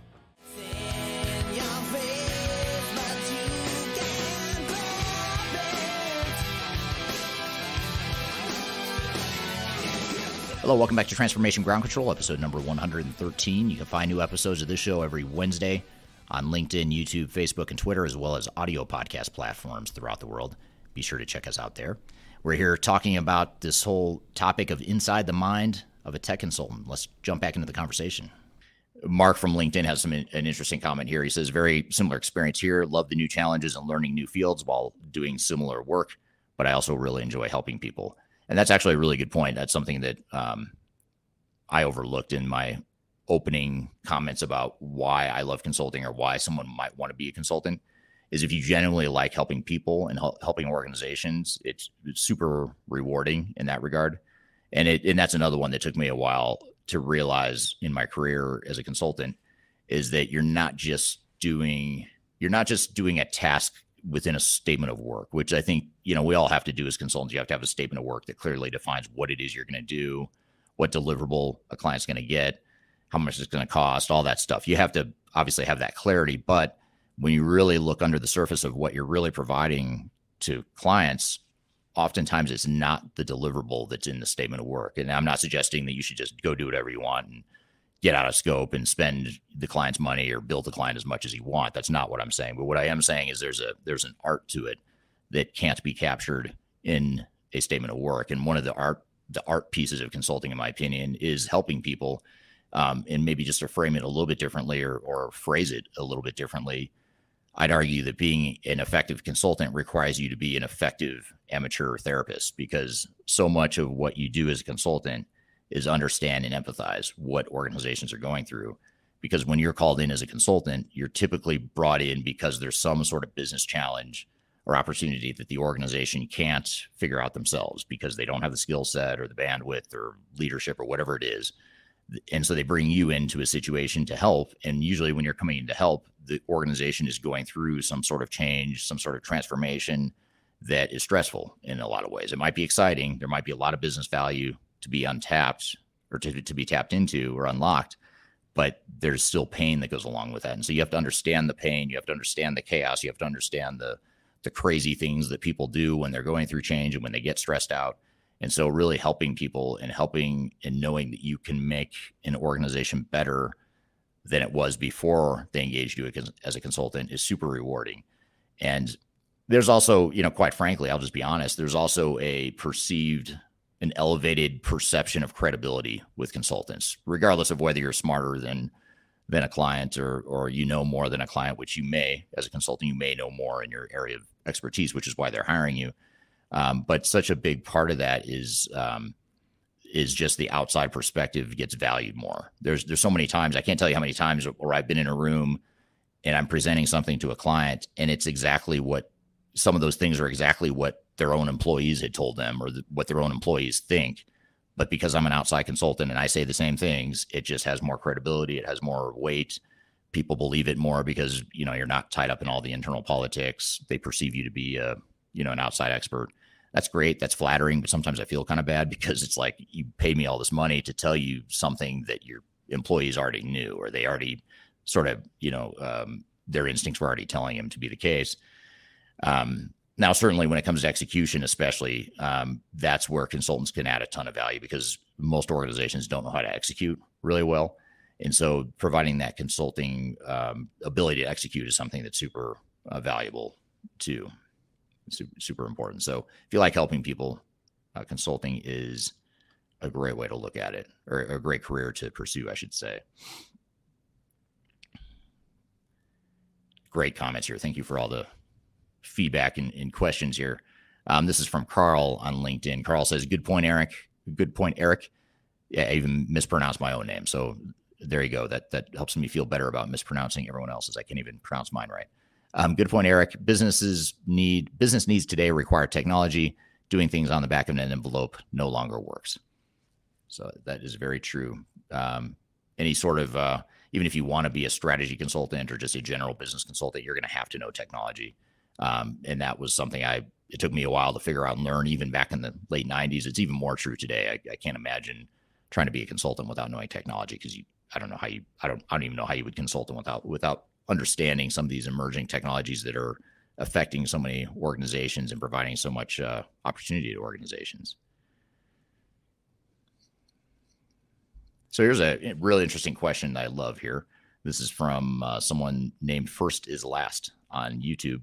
Hello, welcome back to Transformation Ground Control, episode number 113. You can find new episodes of this show every Wednesday on LinkedIn, YouTube, Facebook, and Twitter, as well as audio podcast platforms throughout the world. Be sure to check us out there. We're here talking about this whole topic of inside the mind of a tech consultant. Let's jump back into the conversation. Mark from LinkedIn has an interesting comment here. He says, very similar experience here. Love the new challenges and learning new fields while doing similar work, but I also really enjoy helping people. And that's actually a really good point. That's something that I overlooked in my opening comments about why I love consulting or why someone might want to be a consultant, is if you genuinely like helping people and helping organizations, it's super rewarding in that regard. And that's another one that took me a while to realize in my career as a consultant, is that you're not just doing a task within a statement of work, which I think, we all have to do as consultants. You have to have a statement of work that clearly defines what it is you're going to do, what deliverable a client's going to get, how much it's going to cost, all that stuff. You have to obviously have that clarity. But when you really look under the surface of what you're really providing to clients, oftentimes it's not the deliverable that's in the statement of work. And I'm not suggesting that you should just go do whatever you want and get out of scope and spend the client's money or bill the client as much as you want. That's not what I'm saying. But what I am saying is there's an art to it that can't be captured in a statement of work. And one of the art pieces of consulting, in my opinion, is helping people, and maybe just to frame it a little bit differently or phrase it a little bit differently. I'd argue that being an effective consultant requires you to be an effective amateur therapist, because so much of what you do as a consultant is understand and empathize what organizations are going through. Because when you're called in as a consultant, you're typically brought in because there's some sort of business challenge or opportunity that the organization can't figure out themselves because they don't have the skill set or the bandwidth or leadership or whatever it is. And so they bring you into a situation to help. And usually when you're coming in to help, the organization is going through some sort of change, some sort of transformation that is stressful in a lot of ways. It might be exciting. There might be a lot of business value to be untapped or to be tapped into or unlocked, but there's still pain that goes along with that. And so you have to understand the pain. You have to understand the chaos. You have to understand the crazy things that people do when they're going through change and when they get stressed out. And so really helping people and helping and knowing that you can make an organization better than it was before they engaged you as a consultant is super rewarding. And there's also, quite frankly, I'll just be honest, there's also a perceived an elevated perception of credibility with consultants, regardless of whether you're smarter than a client or you know more than a client, which you may, as a consultant, you may know more in your area of expertise, which is why they're hiring you. But such a big part of that is just the outside perspective gets valued more. There's so many times, I can't tell you how many times where I've been in a room and I'm presenting something to a client and it's exactly what some of those things are exactly what their own employees had told them or what their own employees think. But because I'm an outside consultant and I say the same things, it just has more credibility. It has more weight. People believe it more because, you're not tied up in all the internal politics. They perceive you to be an outside expert. That's great. That's flattering. But sometimes I feel kind of bad because it's like you paid me all this money to tell you something that your employees already knew, or they already sort of, their instincts were already telling them to be the case. Now, certainly when it comes to execution, especially, that's where consultants can add a ton of value because most organizations don't know how to execute really well. And so providing that consulting ability to execute is something that's super valuable too. Super important. So if you like helping people, consulting is a great way to look at it, or a great career to pursue, I should say. Great comments here. Thank you for all the feedback and questions here. This is from Carl on LinkedIn. Carl says, good point, Eric. Good point, Eric. Yeah, I even mispronounced my own name. So there you go. That helps me feel better about mispronouncing everyone else's. I can't even pronounce mine right. Good point, Eric. Business needs today require technology. Doing things on the back of an envelope no longer works. So that is very true. Any sort of, even if you want to be a strategy consultant or just a general business consultant, you're going to have to know technology. And that was something it took me a while to figure out and learn, even back in the late 90s. It's even more true today. I can't imagine trying to be a consultant without knowing technology because I don't even know how you would consult them without understanding some of these emerging technologies that are affecting so many organizations and providing so much opportunity to organizations. So here's a really interesting question that I love here. This is from someone named First is Last on YouTube.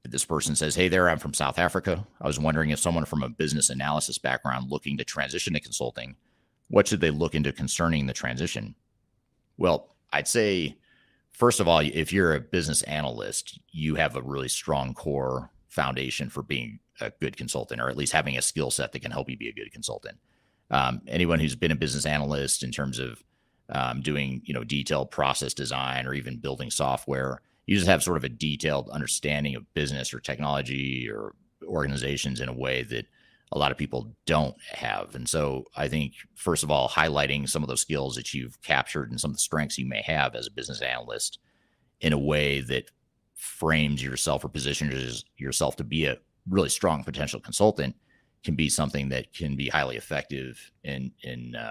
This person says, hey there, I'm from South Africa. I was wondering if someone from a business analysis background looking to transition to consulting, what should they look into concerning the transition? Well, I'd say, first of all, if you're a business analyst, you have a really strong core foundation for being a good consultant, or at least having a skill set that can help you be a good consultant. Anyone who's been a business analyst in terms of doing, detailed process design or even building software, you just have sort of a detailed understanding of business or technology or organizations in a way that a lot of people don't have. And so I think, first of all, highlighting some of those skills that you've captured and some of the strengths you may have as a business analyst in a way that frames yourself or positions yourself to be a really strong potential consultant can be something that can be highly effective in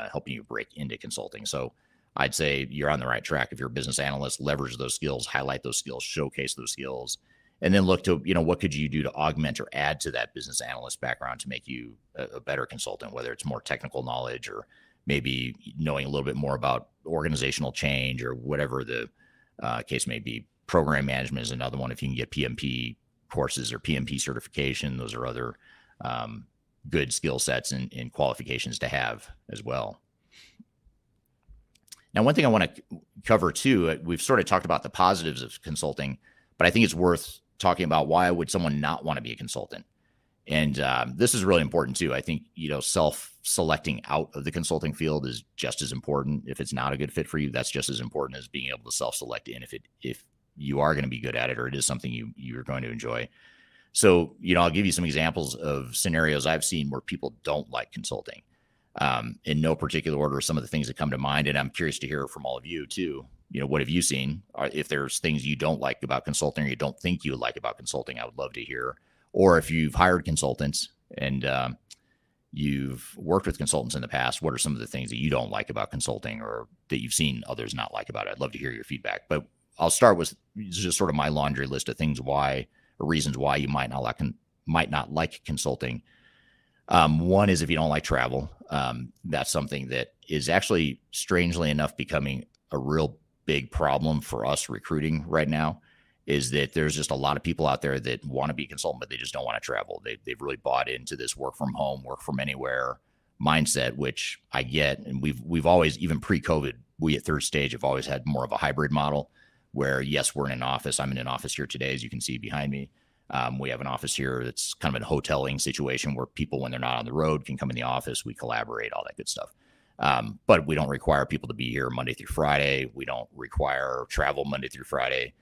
helping you break into consulting. So I'd say you're on the right track. If you're a business analyst, leverage those skills, highlight those skills, showcase those skills, and then look to, what could you do to augment or add to that business analyst background to make you a better consultant, whether it's more technical knowledge or maybe knowing a little bit more about organizational change or whatever the case may be. Program management is another one. If you can get PMP courses or PMP certification, those are other good skill sets and qualifications to have as well. Now, one thing I want to cover too, we've sort of talked about the positives of consulting, but I think it's worth talking about why would someone not want to be a consultant. And this is really important too. I think, self-selecting out of the consulting field is just as important. If it's not a good fit for you, that's just as important as being able to self-select in if you are going to be good at it or it is something you're going to enjoy. So, I'll give you some examples of scenarios I've seen where people don't like consulting. In no particular order, some of the things that come to mind, and I'm curious to hear from all of you too. What have you seen? If there's things you don't like about consulting or you don't think you like about consulting, I would love to hear. Or if you've hired consultants and you've worked with consultants in the past, what are some of the things that you don't like about consulting or that you've seen others not like about it? I'd love to hear your feedback. But I'll start with just sort of my laundry list of things or reasons why you might not like consulting. One is if you don't like travel. That's something that is actually, strangely enough, becoming a real big problem for us recruiting right now. is that there's just a lot of people out there that want to be a consultant, but they just don't want to travel. They've really bought into this work from home, work from anywhere mindset, which I get. And we've always, even pre-COVID, we at Third Stage have always had more of a hybrid model where, yes, we're in an office. I'm in an office here today, as you can see behind me. We have an office here that's kind of a hoteling situation where people, when they're not on the road, can come in the office. We collaborate, all that good stuff. But we don't require people to be here Monday through Friday. We don't require travel Monday through Friday.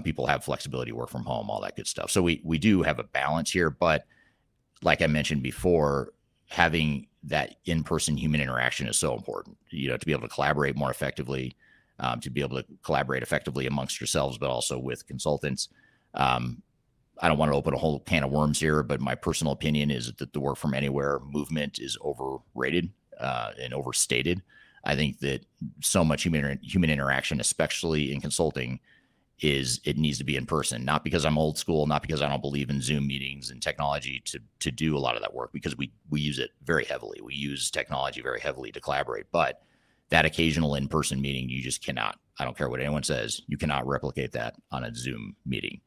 People have flexibility, work from home, all that good stuff. So we do have a balance here. But like I mentioned before, having that in-person human interaction is so important, to be able to collaborate more effectively, to be able to collaborate effectively amongst yourselves, but also with consultants. I don't want to open a whole can of worms here, but my personal opinion is that the work from anywhere movement is overrated and overstated. I think that so much human interaction, especially in consulting, it needs to be in person, not because I'm old school, not because I don't believe in Zoom meetings and technology to do a lot of that work, because we use it very heavily. We use technology very heavily to collaborate, but that occasional in-person meeting, you just cannot, I don't care what anyone says, you cannot replicate that on a Zoom meeting.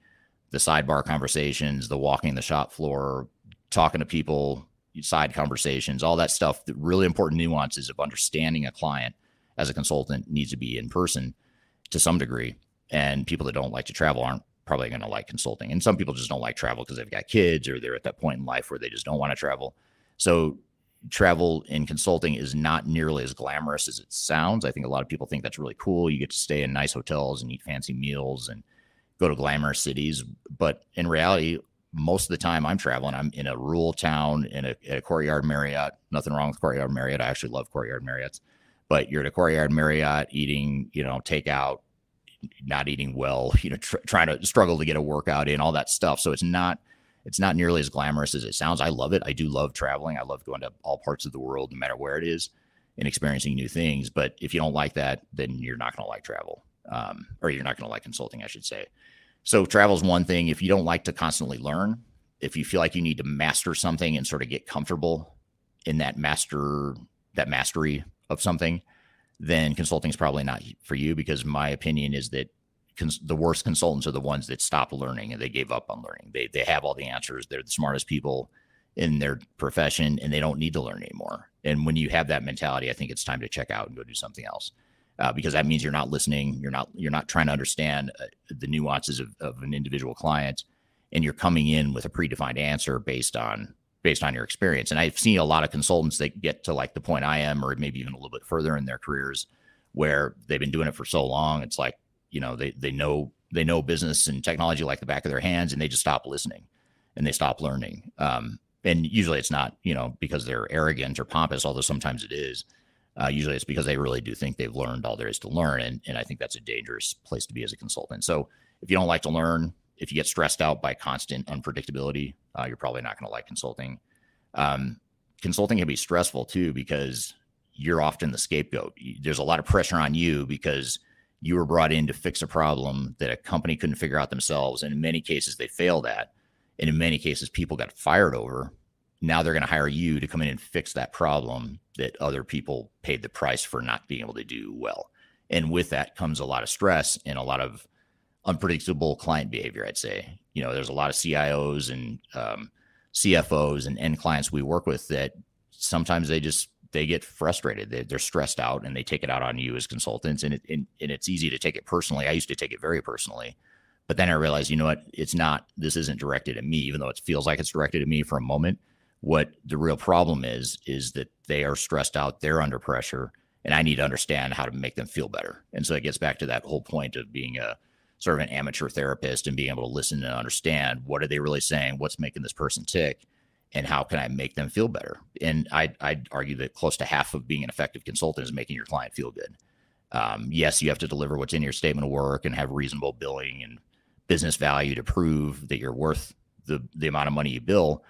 The sidebar conversations, the walking the shop floor, talking to people, side conversations, all that stuff, the really important nuances of understanding a client as a consultant needs to be in person to some degree. And people that don't like to travel aren't probably going to like consulting. And some people just don't like travel because they've got kids or they're at that point in life where they just don't want to travel. So travel in consulting is not nearly as glamorous as it sounds. I think a lot of people think that's really cool. You get to stay in nice hotels and eat fancy meals and go to glamorous cities. But in reality, most of the time I'm traveling, I'm in a rural town in a Courtyard Marriott. Nothing wrong with Courtyard Marriott. I actually love Courtyard Marriotts. But you're at a Courtyard Marriott eating, takeout, not eating well, trying to struggle to get a workout in, all that stuff. So it's not nearly as glamorous as it sounds. I love it. I do love traveling. I love going to all parts of the world, no matter where it is, and experiencing new things. But if you don't like that, then you're not going to like travel, or you're not going to like consulting, I should say. So travel is one thing. If you don't like to constantly learn, if you feel like you need to master something and sort of get comfortable in that mastery of something, then consulting is probably not for you, because my opinion is that the worst consultants are the ones that stop learning and they gave up on learning. They have all the answers. They're the smartest people in their profession and they don't need to learn anymore. And when you have that mentality, I think it's time to check out and go do something else, because that means you're not listening. You're not trying to understand the nuances of an individual client, and you're coming in with a predefined answer based on your experience. And I've seen a lot of consultants that get to like the point I am, or maybe even a little bit further in their careers, where they've been doing it for so long. It's like, they know business and technology like the back of their hands, and they just stop listening and they stop learning. And usually it's not, because they're arrogant or pompous, although sometimes it is. Usually it's because they really do think they've learned all there is to learn. And I think that's a dangerous place to be as a consultant. So if you don't like to learn, if you get stressed out by constant unpredictability, you're probably not going to like consulting. Consulting can be stressful too, because you're often the scapegoat. There's a lot of pressure on you because you were brought in to fix a problem that a company couldn't figure out themselves. And in many cases, they failed at. And in many cases, people got fired over. Now they're going to hire you to come in and fix that problem that other people paid the price for not being able to do well. And with that comes a lot of stress and a lot of unpredictable client behavior, I'd say. There's a lot of CIOs and CFOs and end clients we work with that sometimes they get frustrated. They're stressed out and they take it out on you as consultants. And it's easy to take it personally. I used to take it very personally, but then I realized, this isn't directed at me, even though it feels like it's directed at me for a moment. What the real problem is that they are stressed out, they're under pressure, and I need to understand how to make them feel better. And so it gets back to that whole point of being a sort of an amateur therapist and being able to listen and understand, what are they really saying? What's making this person tick? And how can I make them feel better? And I'd argue that close to half of being an effective consultant is making your client feel good. Yes, you have to deliver what's in your statement of work and have reasonable billing and business value to prove that you're worth the amount of money you bill.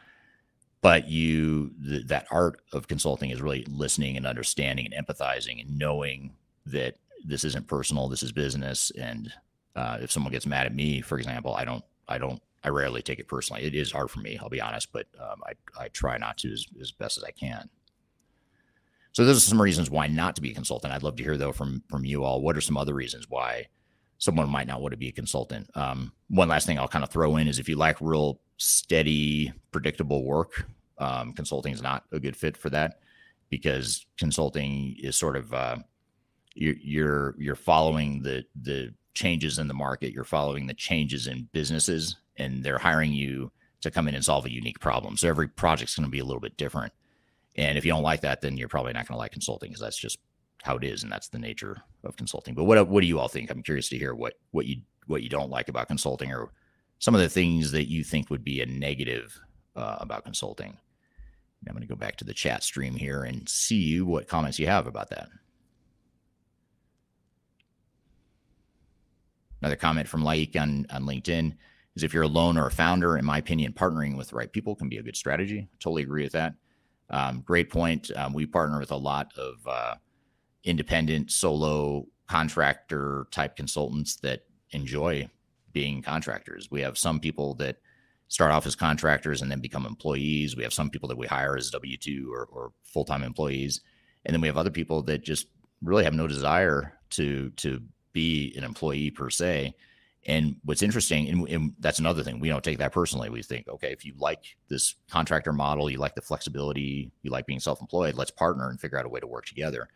But that art of consulting is really listening and understanding and empathizing and knowing that this isn't personal, this is business. And if someone gets mad at me, for example, I rarely take it personally. It is hard for me, I'll be honest, but I try not to as best as I can. So those are some reasons why not to be a consultant. I'd love to hear, though, from you all. What are some other reasons why someone might not want to be a consultant. One last thing I'll kind of throw in is if you like real steady, predictable work, consulting is not a good fit for that, because consulting is sort of you're following the changes in the market, you're following the changes in businesses, and they're hiring you to come in and solve a unique problem. So every project's going to be a little bit different. And if you don't like that, then you're probably not going to like consulting, because that's just how it is, and that's the nature of consulting. But what do you all think? I'm curious to hear what you don't like about consulting, or some of the things that you think would be a negative about consulting. I'm going to go back to the chat stream here and see what comments you have about that. Another comment from Laik on LinkedIn is, if you're alone or a founder, in my opinion, partnering with the right people can be a good strategy. Totally agree with that. Great point. We partner with a lot of independent solo contractor type consultants that enjoy being contractors. We have some people that start off as contractors and then become employees. We have some people that we hire as W-2 or full-time employees. And then we have other people that just really have no desire to be an employee per se. And what's interesting, and that's another thing, we don't take that personally. We think, okay, if you like this contractor model, you like the flexibility, you like being self-employed, let's partner and figure out a way to work together.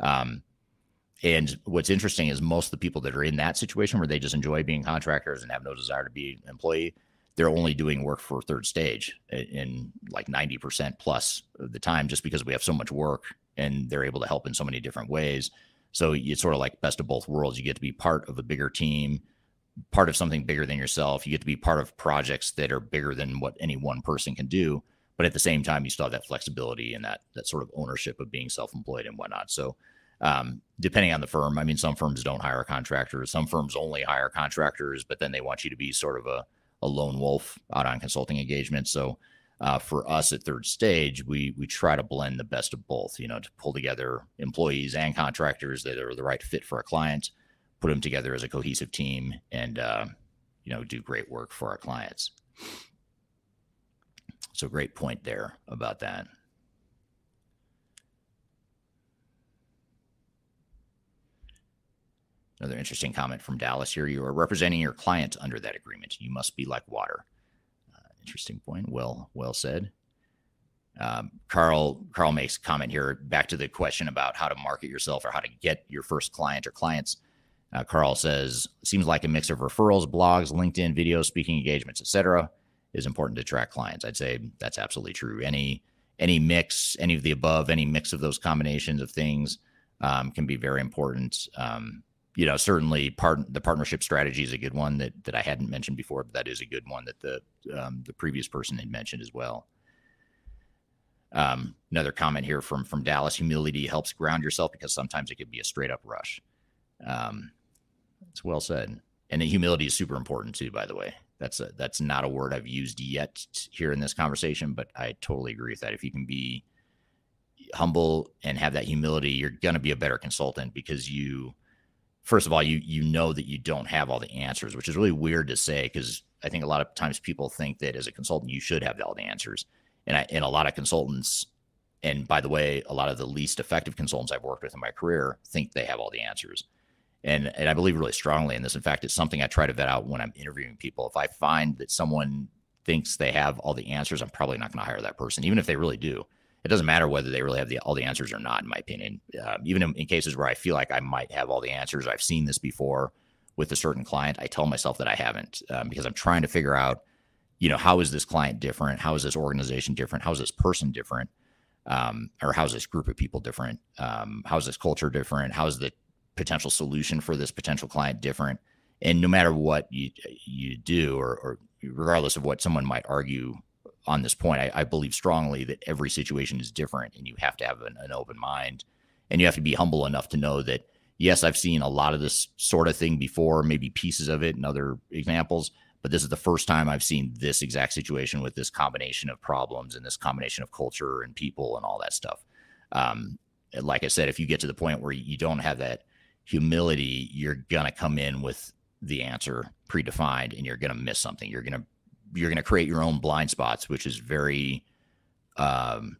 And what's interesting is most of the people that are in that situation where they just enjoy being contractors and have no desire to be an employee, they're only doing work for Third Stage in like 90% plus of the time, just because we have so much work and they're able to help in so many different ways. So it's sort of like best of both worlds. You get to be part of a bigger team, part of something bigger than yourself. You get to be part of projects that are bigger than what any one person can do. But at the same time, you still have that flexibility and that sort of ownership of being self-employed and whatnot. So depending on the firm, I mean, some firms don't hire contractors. Some firms only hire contractors, but then they want you to be sort of a lone wolf out on consulting engagements. So for us at Third Stage, we try to blend the best of both, to pull together employees and contractors that are the right fit for our clients, put them together as a cohesive team, and do great work for our clients. So great point there about that. Another interesting comment from Dallas here. You are representing your client under that agreement. You must be like water. Interesting point. Well said. Carl makes a comment here back to the question about how to market yourself or how to get your first client or clients. Carl says, seems like a mix of referrals, blogs, LinkedIn, videos, speaking engagements, etc. is important to attract clients. I'd say that's absolutely true. Any mix, any of the above, any mix of those combinations of things can be very important. Certainly the partnership strategy is a good one that I hadn't mentioned before, but that is a good one that the previous person had mentioned as well. Another comment here from Dallas: humility helps ground yourself because sometimes it could be a straight up rush. It's well said. And the humility is super important too, by the way. That's not a word I've used yet here in this conversation, but I totally agree with that. If you can be humble and have that humility, you're going to be a better consultant, because first of all, you know that you don't have all the answers, which is really weird to say, because I think a lot of times people think that as a consultant, you should have all the answers. And a lot of consultants, and by the way, a lot of the least effective consultants I've worked with in my career think they have all the answers. And I believe really strongly in this. In fact, it's something I try to vet out when I'm interviewing people. If I find that someone thinks they have all the answers, I'm probably not going to hire that person, even if they really do. It doesn't matter whether they really have all the answers or not, in my opinion. Even in cases where I feel like I might have all the answers, I've seen this before with a certain client, I tell myself that I haven't, because I'm trying to figure out, how is this client different? How is this organization different? How is this person different? Or how is this group of people different? How is this culture different? How is the potential solution for this potential client different? And no matter what you do, or regardless of what someone might argue on this point, I believe strongly that every situation is different, and you have to have an open mind, and you have to be humble enough to know that, yes, I've seen a lot of this sort of thing before, maybe pieces of it and other examples, but this is the first time I've seen this exact situation with this combination of problems and this combination of culture and people and all that stuff. Like I said, if you get to the point where you don't have that humility, you're going to come in with the answer predefined, and you're going to miss something. You're going to create your own blind spots, which is very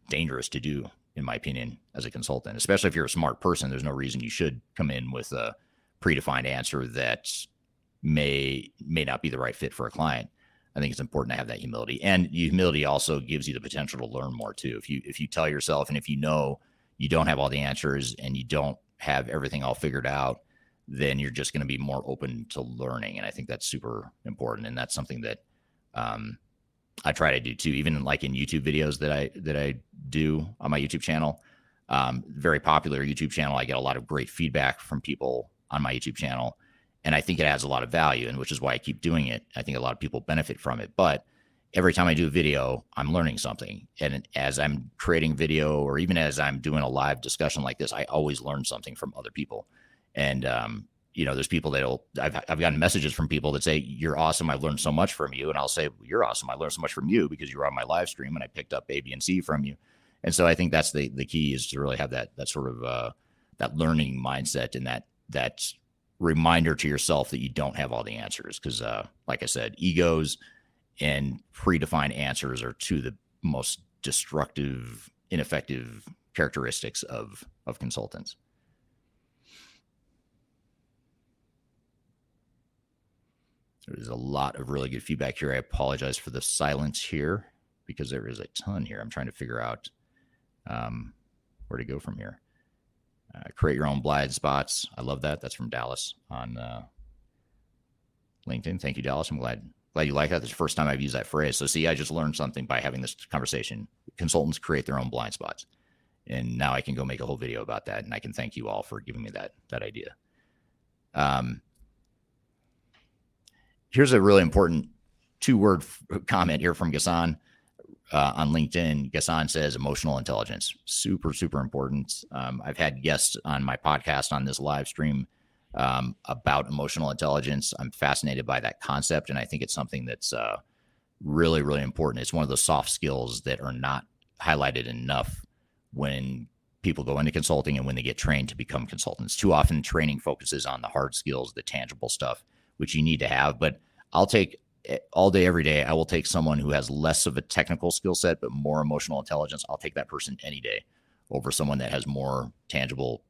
dangerous to do, in my opinion, as a consultant. Especially if you're a smart person, there's no reason you should come in with predefined answer that may not be the right fit for a client. I think it's important to have that humility, and humility also gives you the potential to learn more too. If you tell yourself, and if you know you don't have all the answers and you don't have everything all figured out, then you're just going to be more open to learning. And I think that's super important. And that's something that I try to do too, even like in YouTube videos that I do on my YouTube channel. Very popular YouTube channel. I get a lot of great feedback from people on my YouTube channel. And I think it adds a lot of value, and which is why I keep doing it. I think a lot of people benefit from it. But every time I do a video, I'm learning something. And as I'm creating video, or even as I'm doing a live discussion like this, I always learn something from other people. And, there's people I've gotten messages from people that say, "You're awesome. I've learned so much from you." And I'll say, "You're awesome. I learned so much from you because you were on my live stream and I picked up A, B, and C from you." And so I think that's the key, is to really have that sort of that learning mindset, and that reminder to yourself that you don't have all the answers. Because like I said, egos and predefined answers are two of the most destructive, ineffective characteristics of consultants. There's a lot of really good feedback here. I apologize for the silence here because there is a ton here. I'm trying to figure out where to go from here. Create your own blind spots. I love that. That's from Dallas on LinkedIn. Thank you, Dallas. I'm glad you like that. That's the first time I've used that phrase. So see, I just learned something by having this conversation. Consultants create their own blind spots. And now I can go make a whole video about that. And I can thank you all for giving me that idea. Here's a really important 2-word comment here from Ghassan on LinkedIn. Ghassan says emotional intelligence, super, super important. I've had guests on my podcast on this live stream about emotional intelligence. I'm fascinated by that concept, and I think it's something that's really, really important. It's one of those soft skills that are not highlighted enough when people go into consulting and when they get trained to become consultants. Too often training focuses on the hard skills, the tangible stuff, which you need to have. But I'll take all day, every day, I will take someone who has less of a technical skill set, but more emotional intelligence. I'll take that person any day over someone that has more tangible,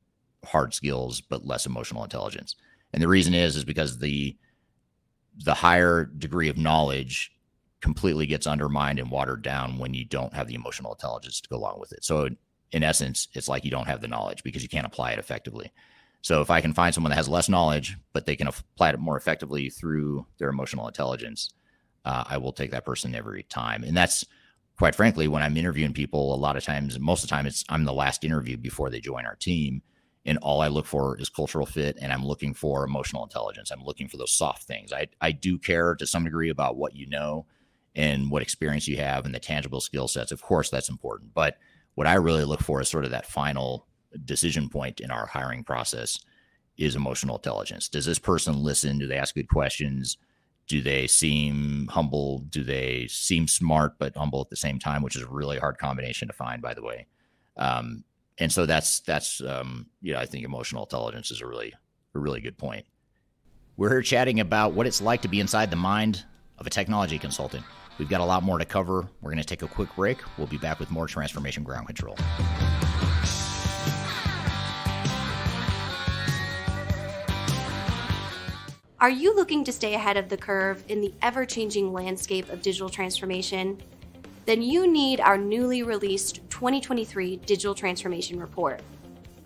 hard skills, but less emotional intelligence. And the reason is because the higher degree of knowledge completely gets undermined and watered down when you don't have the emotional intelligence to go along with it. So in essence, it's like you don't have the knowledge because you can't apply it effectively. So if I can find someone that has less knowledge, but they can apply it more effectively through their emotional intelligence, I will take that person every time. And that's, quite frankly, when I'm interviewing people, a lot of times, most of the time, I'm the last interview before they join our team. And all I look for is cultural fit, and I'm looking for emotional intelligence. I'm looking for those soft things. I do care to some degree about what you know and what experience you have and the tangible skill sets. Of course, that's important. But what I really look for is sort of that final decision point in our hiring process is emotional intelligence. Does this person listen? Do they ask good questions? Do they seem humble? Do they seem smart but humble at the same time, which is a really hard combination to find, by the way. And so that's I think emotional intelligence is a really good point. We're here chatting about what it's like to be inside the mind of a technology consultant. We've got a lot more to cover. We're going to take a quick break. We'll be back with more Transformation Ground Control. Are you looking to stay ahead of the curve in the ever-changing landscape of digital transformation? Then you need our newly released 2023 Digital Transformation Report.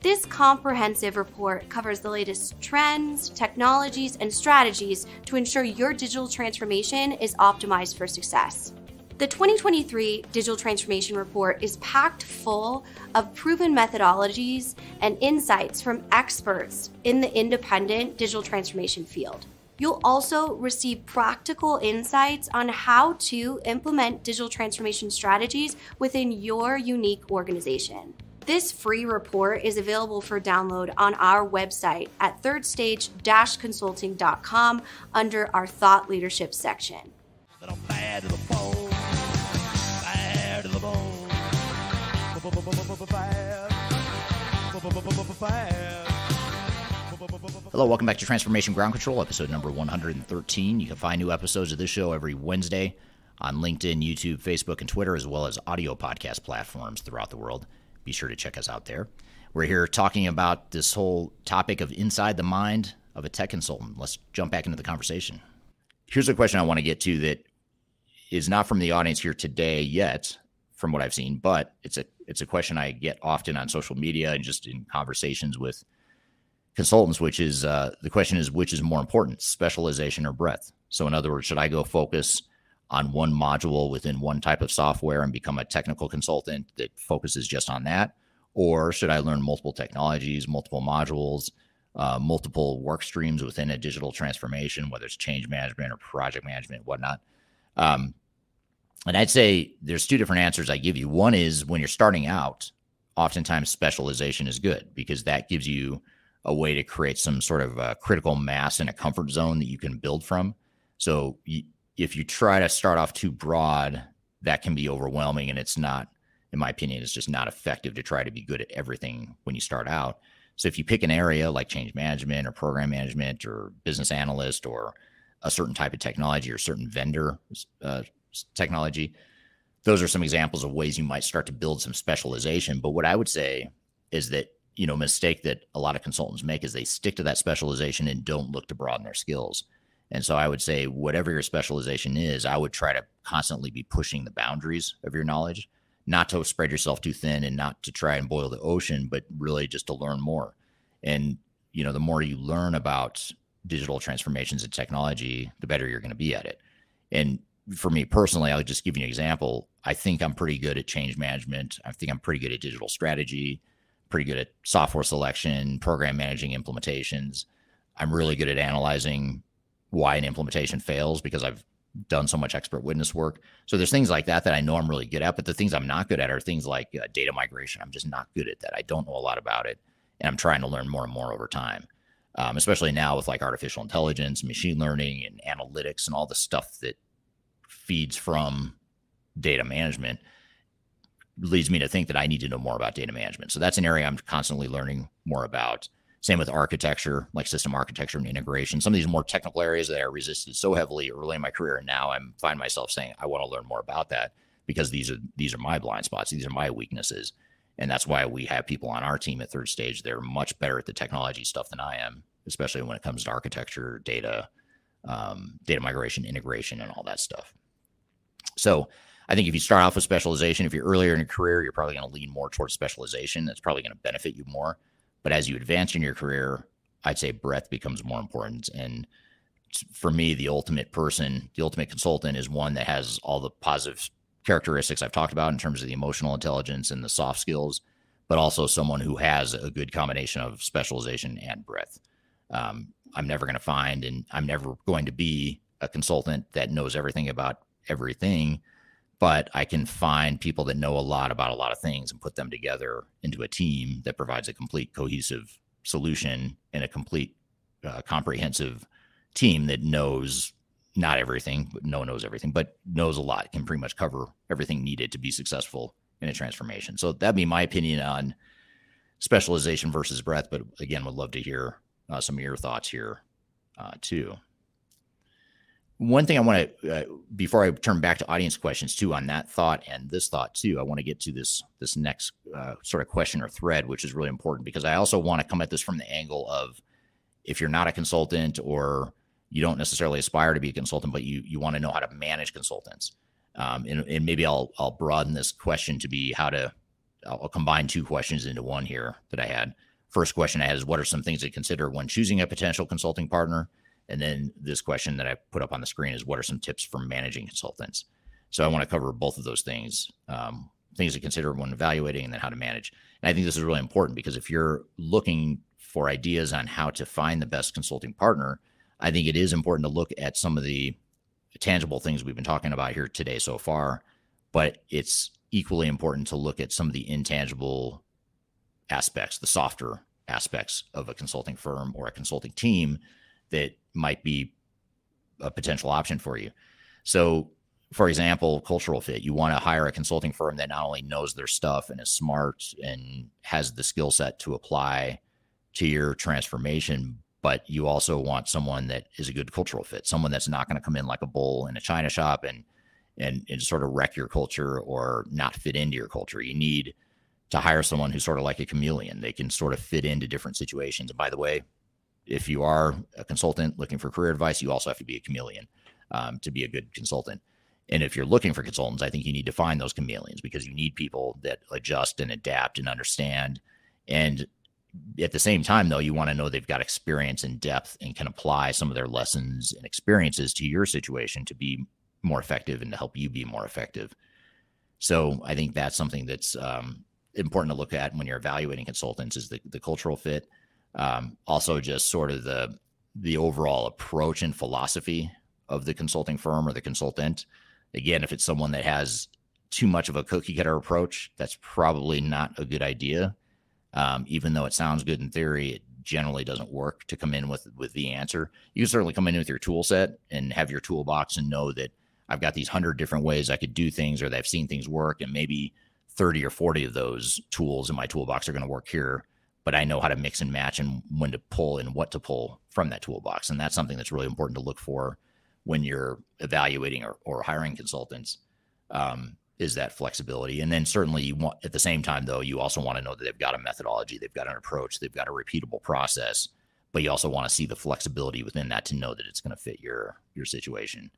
This comprehensive report covers the latest trends, technologies, and strategies to ensure your digital transformation is optimized for success. The 2023 Digital Transformation Report is packed full of proven methodologies and insights from experts in the independent digital transformation field. You'll also receive practical insights on how to implement digital transformation strategies within your unique organization. This free report is available for download on our website at thirdstage-consulting.com under our Thought Leadership section. Bad to the bone, bad to the bone, bad. Hello, welcome back to Transformation Ground Control, episode number 113. You can find new episodes of this show every Wednesday on LinkedIn, YouTube, Facebook, and Twitter, as well as audio podcast platforms throughout the world. Be sure to check us out there. We're here talking about this whole topic of inside the mind of a tech consultant? Let's jump back into the conversation. Here's a question I want to get to that is not from the audience here today yet, from what I've seen, but it's a question I get often on social media and just in conversations with consultants, which is the question is, which is more important, specialization or breadth? So in other words, should I go focus on one module within one type of software and become a technical consultant that focuses just on that? Or should I learn multiple technologies, multiple modules, multiple work streams within a digital transformation, whether it's change management or project management, whatnot? And I'd say there's two different answers I give you. One is when you're starting out, oftentimes specialization is good because that gives you a way to create some sort of critical mass and a comfort zone that you can build from. So if you try to start off too broad, that can be overwhelming, and it's not, in my opinion, it's just not effective to try to be good at everything when you start out. So if you pick an area like change management or program management or business analyst or a certain type of technology or certain vendor technology, those are some examples of ways you might start to build some specialization. But what I would say is that, a mistake that a lot of consultants make is they stick to that specialization and don't look to broaden their skills. And so I would say whatever your specialization is, I would try to constantly be pushing the boundaries of your knowledge, not to spread yourself too thin and not to try and boil the ocean, but really just to learn more. And, the more you learn about digital transformations and technology, the better you're going to be at it. And for me personally, I'll just give you an example. I think I'm pretty good at change management. I think I'm pretty good at digital strategy, pretty good at software selection, program managing implementations. I'm really good at analyzing why an implementation fails because I've done so much expert witness work. So there's things like that I'm really good at, but the things I'm not good at are things like data migration. I'm just not good at that. I don't know a lot about it, and I'm trying to learn more and more over time, especially now with like artificial intelligence, machine learning, and analytics, and all the stuff that feeds from data management leads me to think that I need to know more about data management. So that's an area I'm constantly learning more about. Same with architecture, like system architecture and integration. Some of these more technical areas that I resisted so heavily early in my career, and now I find myself saying I want to learn more about that because these are my blind spots. These are my weaknesses, and that's why we have people on our team at Third Stage. They're much better at the technology stuff than I am, especially when it comes to architecture, data migration, integration, and all that stuff. So I think if you start off with specialization, if you're earlier in your career, you're probably going to lean more towards specialization. That's probably going to benefit you more. But as you advance in your career, I'd say breadth becomes more important. And for me, the ultimate consultant is one that has all the positive characteristics I've talked about in terms of the emotional intelligence and the soft skills, but also someone who has a good combination of specialization and breadth. I'm never going to find, and I'm never going to be a consultant that knows everything about everything, but I can find people that know a lot about a lot of things and put them together into a team that provides a complete cohesive solution and a complete comprehensive team that knows not everything, but knows everything, but knows a lot, can pretty much cover everything needed to be successful in a transformation. So that'd be my opinion on specialization versus breadth. But again, would love to hear some of your thoughts here too. One thing I want to, before I turn back to audience questions too, on that thought and this thought too, I want to get to this next sort of question or thread, which is really important because I also want to come at this from the angle of if you're not a consultant or you don't necessarily aspire to be a consultant, but you want to know how to manage consultants. And maybe I'll broaden this question to be I'll combine two questions into one here that I had. First question I had is, what are some things to consider when choosing a potential consulting partner? And then this question that I put up on the screen is, what are some tips for managing consultants? So I want to cover both of those things, things to consider when evaluating and then how to manage. And I think this is really important because if you're looking for ideas on how to find the best consulting partner, I think it is important to look at some of the tangible things we've been talking about here today so far, but it's equally important to look at some of the intangible aspects, the softer aspects of a consulting firm or a consulting team that might be a potential option for you. So, for example, cultural fit. You want to hire a consulting firm that not only knows their stuff and is smart and has the skill set to apply to your transformation, but you also want someone that is a good cultural fit, someone that's not going to come in like a bull in a china shop and sort of wreck your culture or not fit into your culture. You need to hire someone who's sort of like a chameleon. They can sort of fit into different situations. And by the way, if you are a consultant looking for career advice, you also have to be a chameleon to be a good consultant. And if you're looking for consultants, I think you need to find those chameleons, because you need people that adjust and adapt and understand. And at the same time, though, you want to know they've got experience and depth and can apply some of their lessons and experiences to your situation to be more effective and to help you be more effective. So I think that's something that's important to look at when you're evaluating consultants, is the cultural fit. Also, just sort of the overall approach and philosophy of the consulting firm or the consultant. Again, if it's someone that has too much of a cookie cutter approach, that's probably not a good idea. Even though it sounds good in theory, it generally doesn't work to come in with the answer. You can certainly come in with your tool set and have your toolbox and know that I've got these 100 different ways I could do things, or that I've seen things work, and maybe 30 or 40 of those tools in my toolbox are going to work here, but I know how to mix and match and when to pull and what to pull from that toolbox. And that's something that's really important to look for when you're evaluating or hiring consultants, is that flexibility. And then certainly you want, at the same time, though, you also want to know that they've got a methodology, they've got an approach, they've got a repeatable process, but you also want to see the flexibility within that to know that it's going to fit your situation.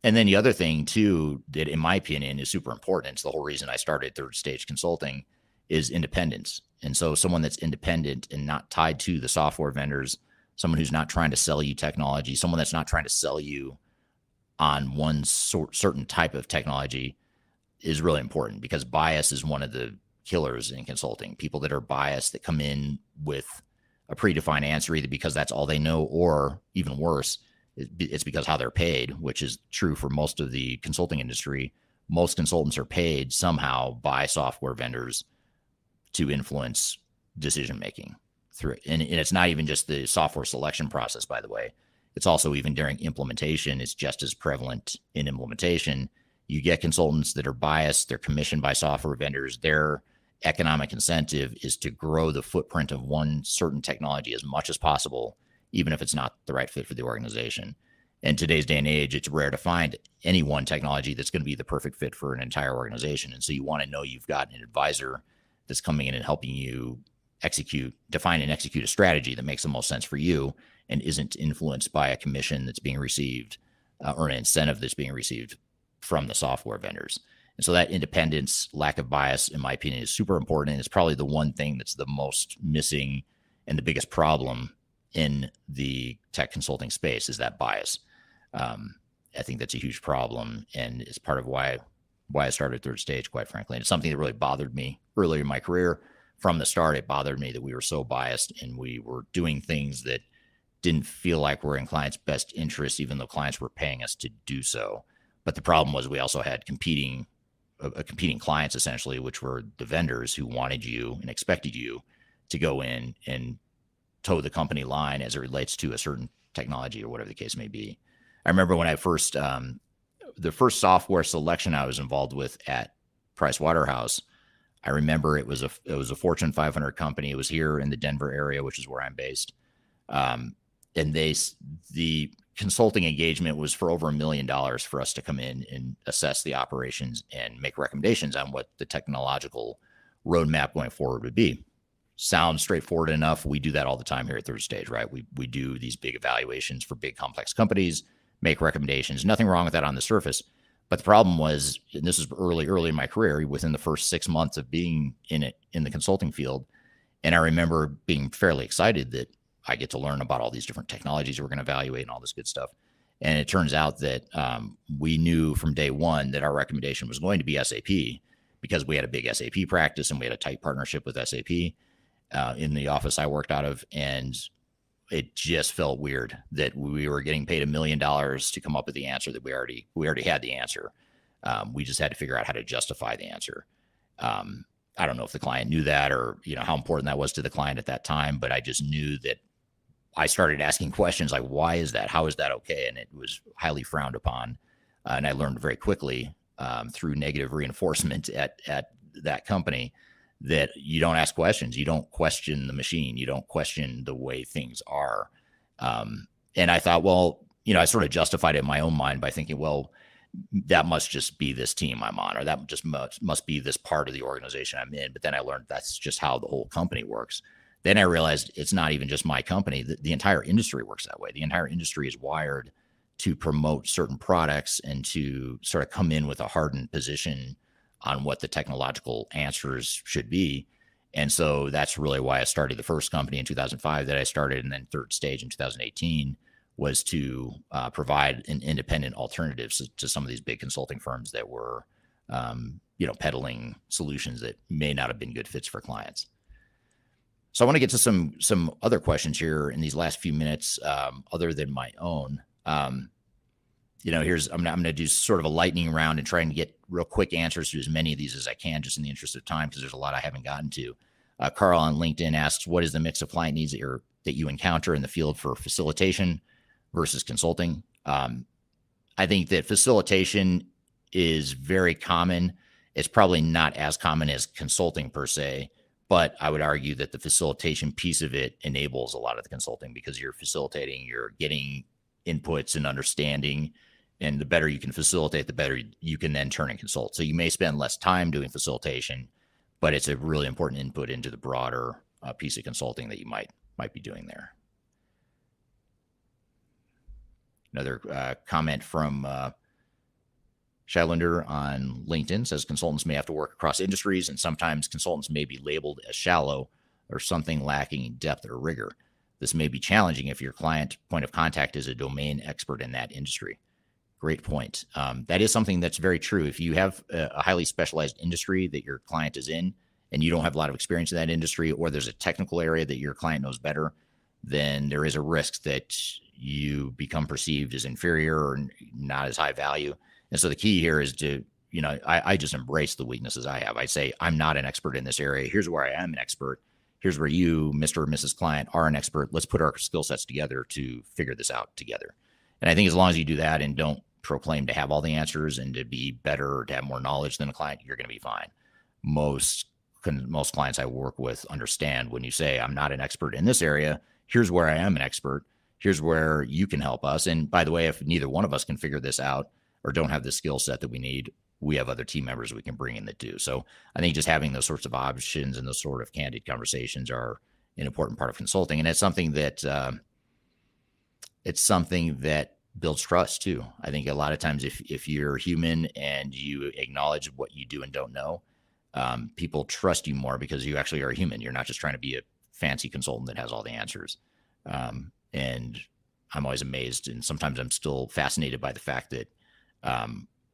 And then the other thing too, that in my opinion is super important, it's the whole reason I started Third Stage Consulting, is independence. And so someone that's independent and not tied to the software vendors, someone who's not trying to sell you technology, someone that's not trying to sell you on one certain type of technology, is really important, because bias is one of the killers in consulting. People that are biased, that come in with a predefined answer, either because that's all they know, or even worse, it's because how they're paid, which is true for most of the consulting industry. Most consultants are paid somehow by software vendors to influence decision-making through it. And it's not even just the software selection process, by the way. It's also even during implementation. It's just as prevalent in implementation. You get consultants that are biased. They're commissioned by software vendors. Their economic incentive is to grow the footprint of one certain technology as much as possible, even if it's not the right fit for the organization. In today's day and age, it's rare to find any one technology that's going to be the perfect fit for an entire organization. And so you want to know you've got an advisor that's coming in and helping you define and execute a strategy that makes the most sense for you and isn't influenced by a commission that's being received or an incentive that's being received from the software vendors. And so that independence, lack of bias, in my opinion, is super important. And it's probably the one thing that's the most missing and the biggest problem in the tech consulting space, is that bias. I think that's a huge problem, and it's part of why I started Third Stage, quite frankly. And it's something that really bothered me earlier in my career. From the start, it bothered me that we were so biased and we were doing things that didn't feel like were in clients' best interest, even though clients were paying us to do so. But the problem was we also had competing clients, essentially, which were the vendors who wanted you and expected you to go in and toe the company line as it relates to a certain technology or whatever the case may be. I remember when I first, the first software selection I was involved with at Price Waterhouse, I remember it was a Fortune 500 company. It was here in the Denver area, which is where I'm based. And the consulting engagement was for over $1 million for us to come in and assess the operations and make recommendations on what the technological roadmap going forward would be. Sounds straightforward enough. We do that all the time here at Third Stage, right? We do these big evaluations for big complex companies, make recommendations. Nothing wrong with that on the surface. But the problem was, and this is early in my career, within the first 6 months of being in the consulting field, and I remember being fairly excited that I get to learn about all these different technologies we're going to evaluate and all this good stuff. And it turns out that we knew from day one that our recommendation was going to be SAP, because we had a big SAP practice and we had a tight partnership with SAP in the office I worked out of. And it just felt weird that we were getting paid $1 million to come up with the answer that we already had the answer. We just had to figure out how to justify the answer. I don't know if the client knew that, or how important that was to the client at that time, but I just knew that I started asking questions like, why is that? How is that okay? And it was highly frowned upon. And I learned very quickly through negative reinforcement at that company that you don't ask questions. You don't question the machine. You don't question the way things are. And I thought, well, I sort of justified it in my own mind by thinking, well, that must just be this team I'm on, or that just must be this part of the organization I'm in. But then I learned that's just how the whole company works. Then I realized it's not even just my company. The entire industry works that way. The entire industry is wired to promote certain products and to sort of come in with a hardened position on what the technological answers should be. And so that's really why I started the first company in 2005 that I started, and then Third Stage in 2018 was to provide an independent alternative to some of these big consulting firms that were, peddling solutions that may not have been good fits for clients. So I want to get to some other questions here in these last few minutes, other than my own. I'm going to do sort of a lightning round and try and get real quick answers to as many of these as I can, just in the interest of time, because there's a lot I haven't gotten to. Carl on LinkedIn asks, what is the mix of client needs that you encounter in the field for facilitation versus consulting? I think that facilitation is very common. It's probably not as common as consulting per se, but I would argue that the facilitation piece of it enables a lot of the consulting, because you're facilitating, you're getting inputs and understanding, and the better you can facilitate, the better you can then turn and consult. So you may spend less time doing facilitation, but it's a really important input into the broader piece of consulting that you might be doing there. Another comment from Shylander on LinkedIn says consultants may have to work across industries, and sometimes consultants may be labeled as shallow or something lacking in depth or rigor. This may be challenging if your client point of contact is a domain expert in that industry. Great point. That is something that's very true. If you have a highly specialized industry that your client is in and you don't have a lot of experience in that industry, or there's a technical area that your client knows better, then there is a risk that you become perceived as inferior or not as high value. And so the key here is to, I just embrace the weaknesses I have. I say, I'm not an expert in this area. Here's where I am an expert. Here's where you, Mr. or Mrs. Client, are an expert. Let's put our skill sets together to figure this out together. And I think as long as you do that and don't proclaim to have all the answers and to be better or to have more knowledge than a client, you're going to be fine. Most clients I work with understand when you say, I'm not an expert in this area. Here's where I am an expert. Here's where you can help us. And by the way, if neither one of us can figure this out or don't have the skill set that we need, we have other team members we can bring in that do. So I think just having those sorts of options and those sort of candid conversations are an important part of consulting. And it's something that builds trust too. I think a lot of times if you're human and you acknowledge what you do and don't know, people trust you more because you actually are a human. You're not just trying to be a fancy consultant that has all the answers. And I'm always amazed, and sometimes I'm still fascinated by the fact that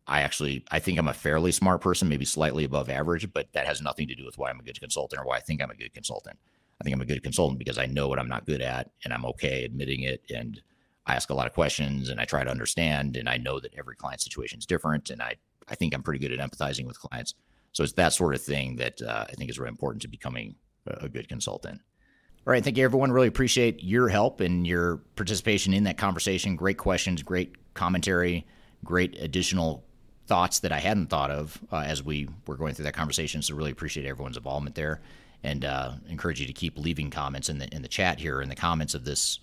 I think I'm a fairly smart person, maybe slightly above average, but that has nothing to do with why I'm a good consultant or why I think I'm a good consultant. I think I'm a good consultant because I know what I'm not good at, and I'm okay admitting it. And I ask a lot of questions and I try to understand, and I know that every client situation is different. And I think I'm pretty good at empathizing with clients. So it's that sort of thing that I think is really important to becoming a good consultant. All right. Thank you, everyone. Really appreciate your help and your participation in that conversation. Great questions, great commentary, great additional thoughts that I hadn't thought of as we were going through that conversation. So really appreciate everyone's involvement there, and encourage you to keep leaving comments in the chat here, in the comments of this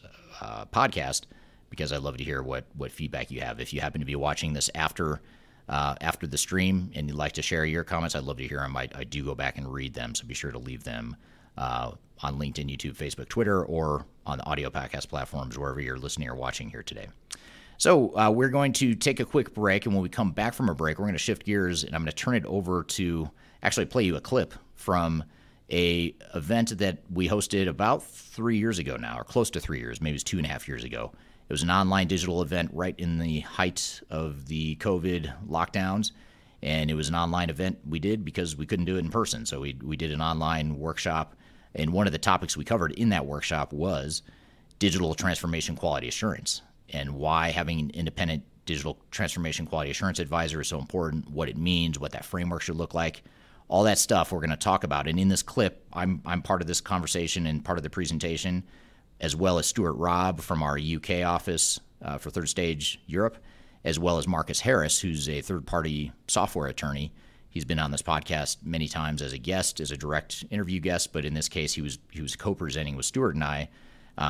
podcast, because I'd love to hear what feedback you have. If you happen to be watching this after the stream and you'd like to share your comments, I'd love to hear them. I do go back and read them, so be sure to leave them on LinkedIn, YouTube, Facebook, Twitter, or on the audio podcast platforms, wherever you're listening or watching here today. So we're going to take a quick break, and when we come back from a break, we're going to shift gears, and I'm going to turn it over to actually play you a clip from a event that we hosted about 3 years ago now, or close to 3 years, maybe it was 2.5 years ago. It was an online digital event right in the height of the COVID lockdowns, and it was an online event we did because we couldn't do it in person. So we did an online workshop, and one of the topics we covered in that workshop was digital transformation quality assurance, and why having an independent digital transformation quality assurance advisor is so important, what it means, what that framework should look like, all that stuff we're going to talk about. And in this clip, I'm part of this conversation and part of the presentation, as well as Stuart Robb from our UK office for Third Stage Europe, as well as Marcus Harris, who's a third-party software attorney. He's been on this podcast many times as a guest, as a direct interview guest, but in this case, he was co-presenting with Stuart and I.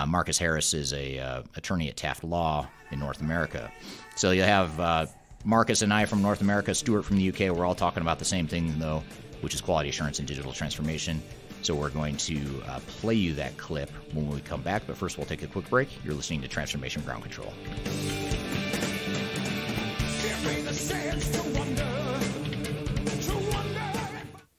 Marcus Harris is a attorney at Taft Law in North America. So you have Marcus and I from North America, Stuart from the UK. We're all talking about the same thing, though, which is quality assurance and digital transformation. So we're going to play you that clip when we come back. But first, we'll take a quick break. You're listening to Transformation Ground Control.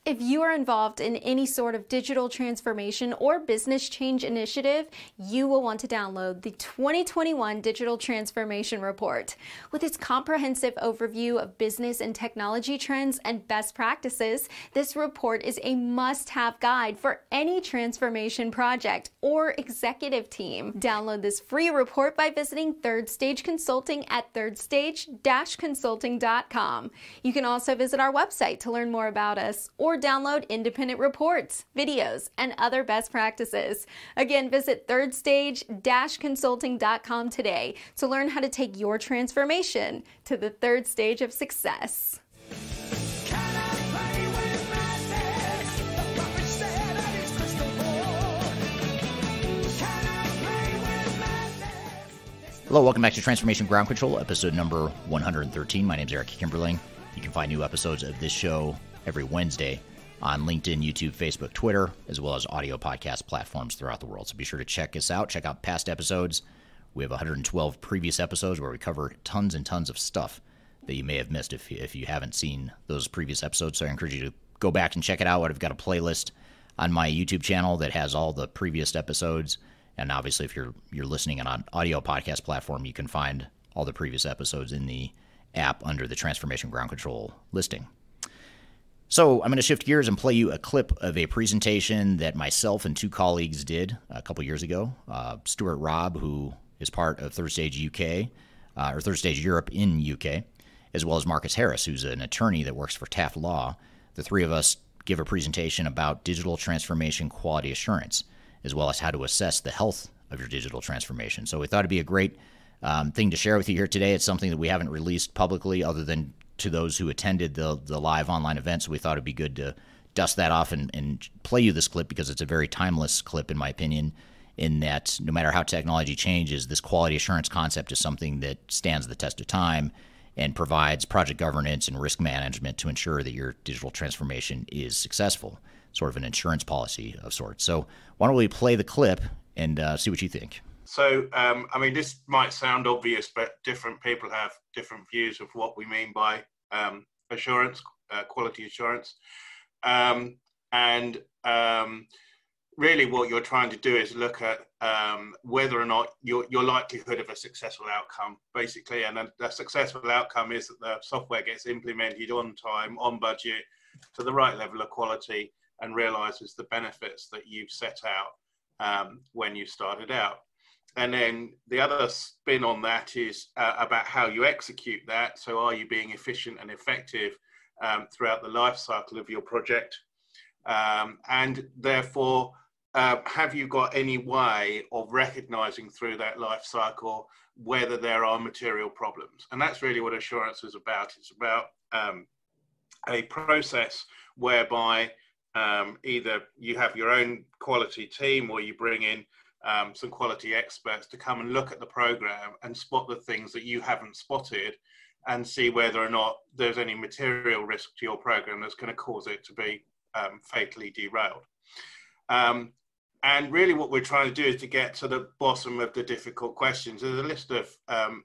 If you are involved in any sort of digital transformation or business change initiative, you will want to download the 2021 Digital Transformation Report. With its comprehensive overview of business and technology trends and best practices, this report is a must-have guide for any transformation project or executive team. Download this free report by visiting Third Stage Consulting at thirdstage-consulting.com. You can also visit our website to learn more about us or download independent reports, videos, and other best practices. Again, visit thirdstage-consulting.com today to learn how to take your transformation to the third stage of success. Hello, welcome back to Transformation Ground Control, episode number 113. My name is Eric Kimberling. You can find new episodes of this show every Wednesday on LinkedIn, YouTube, Facebook, Twitter, as well as audio podcast platforms throughout the world. So be sure to check us out. Check out past episodes. We have 112 previous episodes where we cover tons and tons of stuff that you may have missed if you haven't seen those previous episodes. So I encourage you to go back and check it out. I've got a playlist on my YouTube channel that has all the previous episodes. And obviously, if you're listening on an audio podcast platform, you can find all the previous episodes in the app under the Transformation Ground Control listing. So I'm going to shift gears and play you a clip of a presentation that myself and two colleagues did a couple years ago. Stuart Robb, who is part of Third Stage UK, or Third Stage Europe in UK, as well as Marcus Harris, who's an attorney that works for Taft Law. The three of us give a presentation about digital transformation quality assurance, as well as how to assess the health of your digital transformation. So we thought it'd be a great thing to share with you here today. It's something that we haven't released publicly other than to those who attended the live online event. So we thought it'd be good to dust that off and play you this clip because it's a very timeless clip, in my opinion, in that no matter how technology changes, this quality assurance concept is something that stands the test of time and provides project governance and risk management to ensure that your digital transformation is successful. Sort of an insurance policy of sorts. So why don't we play the clip and see what you think? So, I mean, this might sound obvious, but different people have different views of what we mean by assurance, quality assurance. Really what you're trying to do is look at whether or not your likelihood of a successful outcome, basically. And a successful outcome is that the software gets implemented on time, on budget, to the right level of quality, and realizes the benefits that you've set out when you started out. And then the other spin on that is about how you execute that. So are you being efficient and effective throughout the life cycle of your project? And therefore, have you got any way of recognizing through that life cycle whether there are material problems? And that's really what assurance is about. It's about a process whereby either you have your own quality team or you bring in some quality experts to come and look at the program and spot the things that you haven't spotted and see whether or not there's any material risk to your program that's going to cause it to be fatally derailed. And really what we're trying to do is to get to the bottom of the difficult questions. There's a list of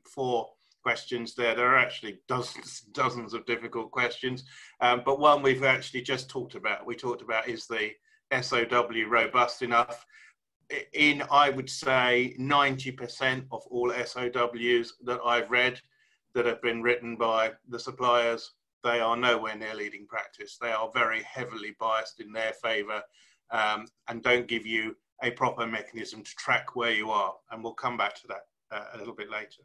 4 questions there. There are actually dozens of difficult questions, but one we've actually just talked about. We talked about, is the SOW robust enough? In, I would say, 90% of all SOWs that I've read that have been written by the suppliers, they are nowhere near leading practice. They are very heavily biased in their favor and don't give you a proper mechanism to track where you are. And we'll come back to that a little bit later.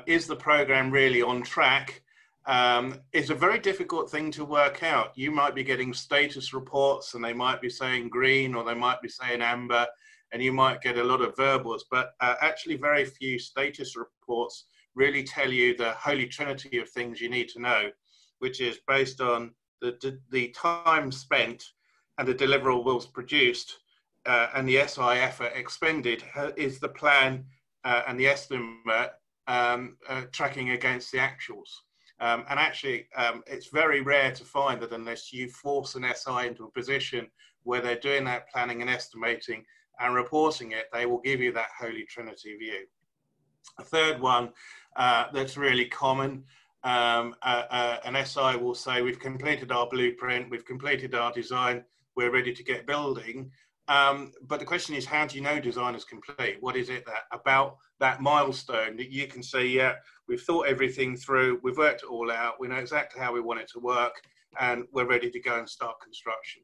Is the program really on track? It's a very difficult thing to work out. You might be getting status reports and they might be saying green or they might be saying amber, and you might get a lot of verbals, but actually very few status reports really tell you the holy trinity of things you need to know, which is based on the time spent and the deliverables produced and the SI effort expended. Is the plan and the estimate tracking against the actuals? And actually, it's very rare to find that unless you force an SI into a position where they're doing that planning and estimating and reporting it, they will give you that holy trinity view. A third one that's really common, an SI will say, we've completed our blueprint, we've completed our design, we're ready to get building. But the question is, how do you know design is complete? What is it about that milestone that you can say, yeah, we've thought everything through, we've worked it all out, we know exactly how we want it to work, and we're ready to go and start construction.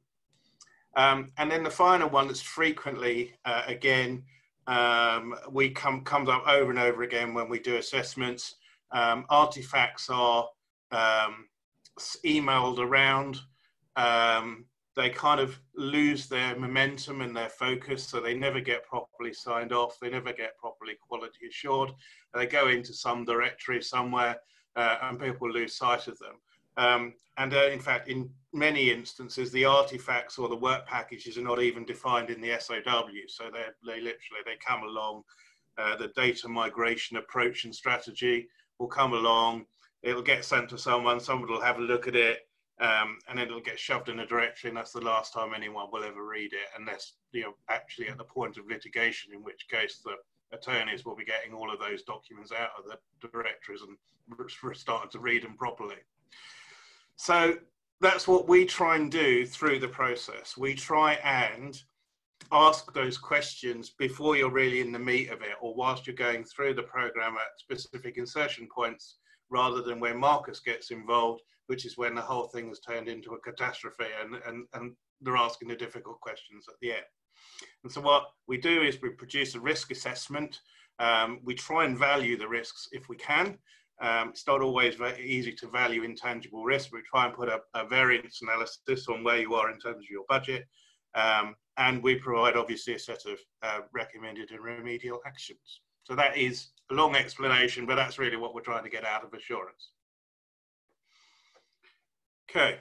And then the final one that's frequently, again, comes up over and over again when we do assessments. Artifacts are emailed around. They kind of lose their momentum and their focus, so they never get properly signed off. They never get properly quality assured. They go into some directory somewhere, and people lose sight of them. In fact, in many instances, the artifacts or the work packages are not even defined in the SOW. So they come along. The data migration approach and strategy will come along. It'll get sent to someone. Someone will have a look at it. And then it'll get shoved in a directory, and that's the last time anyone will ever read it, unless, you know, actually at the point of litigation, in which case the attorneys will be getting all of those documents out of the directories and starting to read them properly. So that's what we try and do through the process. We try and ask those questions before you're really in the meat of it, or whilst you're going through the program at specific insertion points, rather than when Marcus gets involved, which is when the whole thing has turned into a catastrophe and they're asking the difficult questions at the end. And so what we do is we produce a risk assessment. We try and value the risks if we can. It's not always very easy to value intangible risks. We try and put a variance analysis on where you are in terms of your budget. And we provide obviously a set of recommended and remedial actions. So that is a long explanation, but that's really what we're trying to get out of assurance. Okay,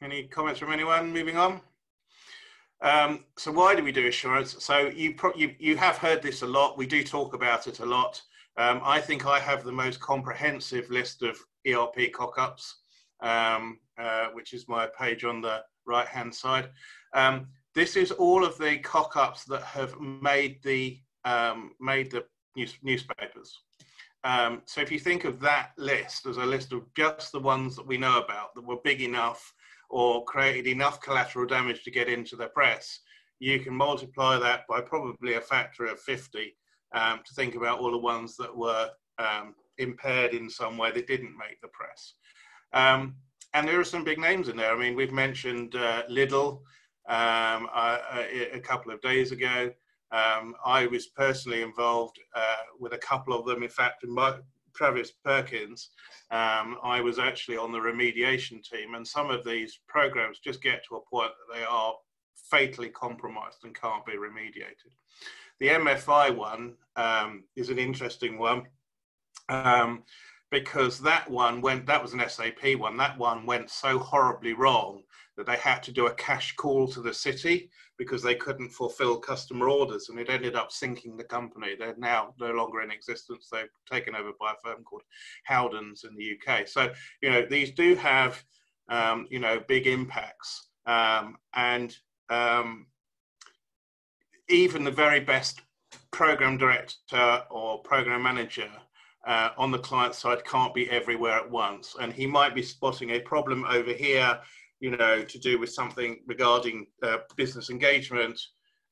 any comments from anyone? Moving on. So why do we do assurance? So you have heard this a lot. We do talk about it a lot. I think I have the most comprehensive list of ERP cock-ups, which is my page on the right-hand side. This is all of the cock-ups that have made the newspapers. So if you think of that list as a list of just the ones that we know about that were big enough or created enough collateral damage to get into the press, you can multiply that by probably a factor of 50 to think about all the ones that were impaired in some way that didn't make the press. And there are some big names in there. I mean, we've mentioned Lidl a couple of days ago. I was personally involved with a couple of them. In fact, in Travis Perkins, I was actually on the remediation team, and some of these programs just get to a point that they are fatally compromised and can't be remediated. The MFI one is an interesting one because that was an SAP one. That one went so horribly wrong that they had to do a cash call to the city because they couldn't fulfill customer orders, and it ended up sinking the company. They're now no longer in existence. They've taken over by a firm called Howdens in the UK. So, you know, these do have, you know, big impacts. Even the very best program director or program manager on the client side can't be everywhere at once. And he might be spotting a problem over here, you know, to do with something regarding business engagement,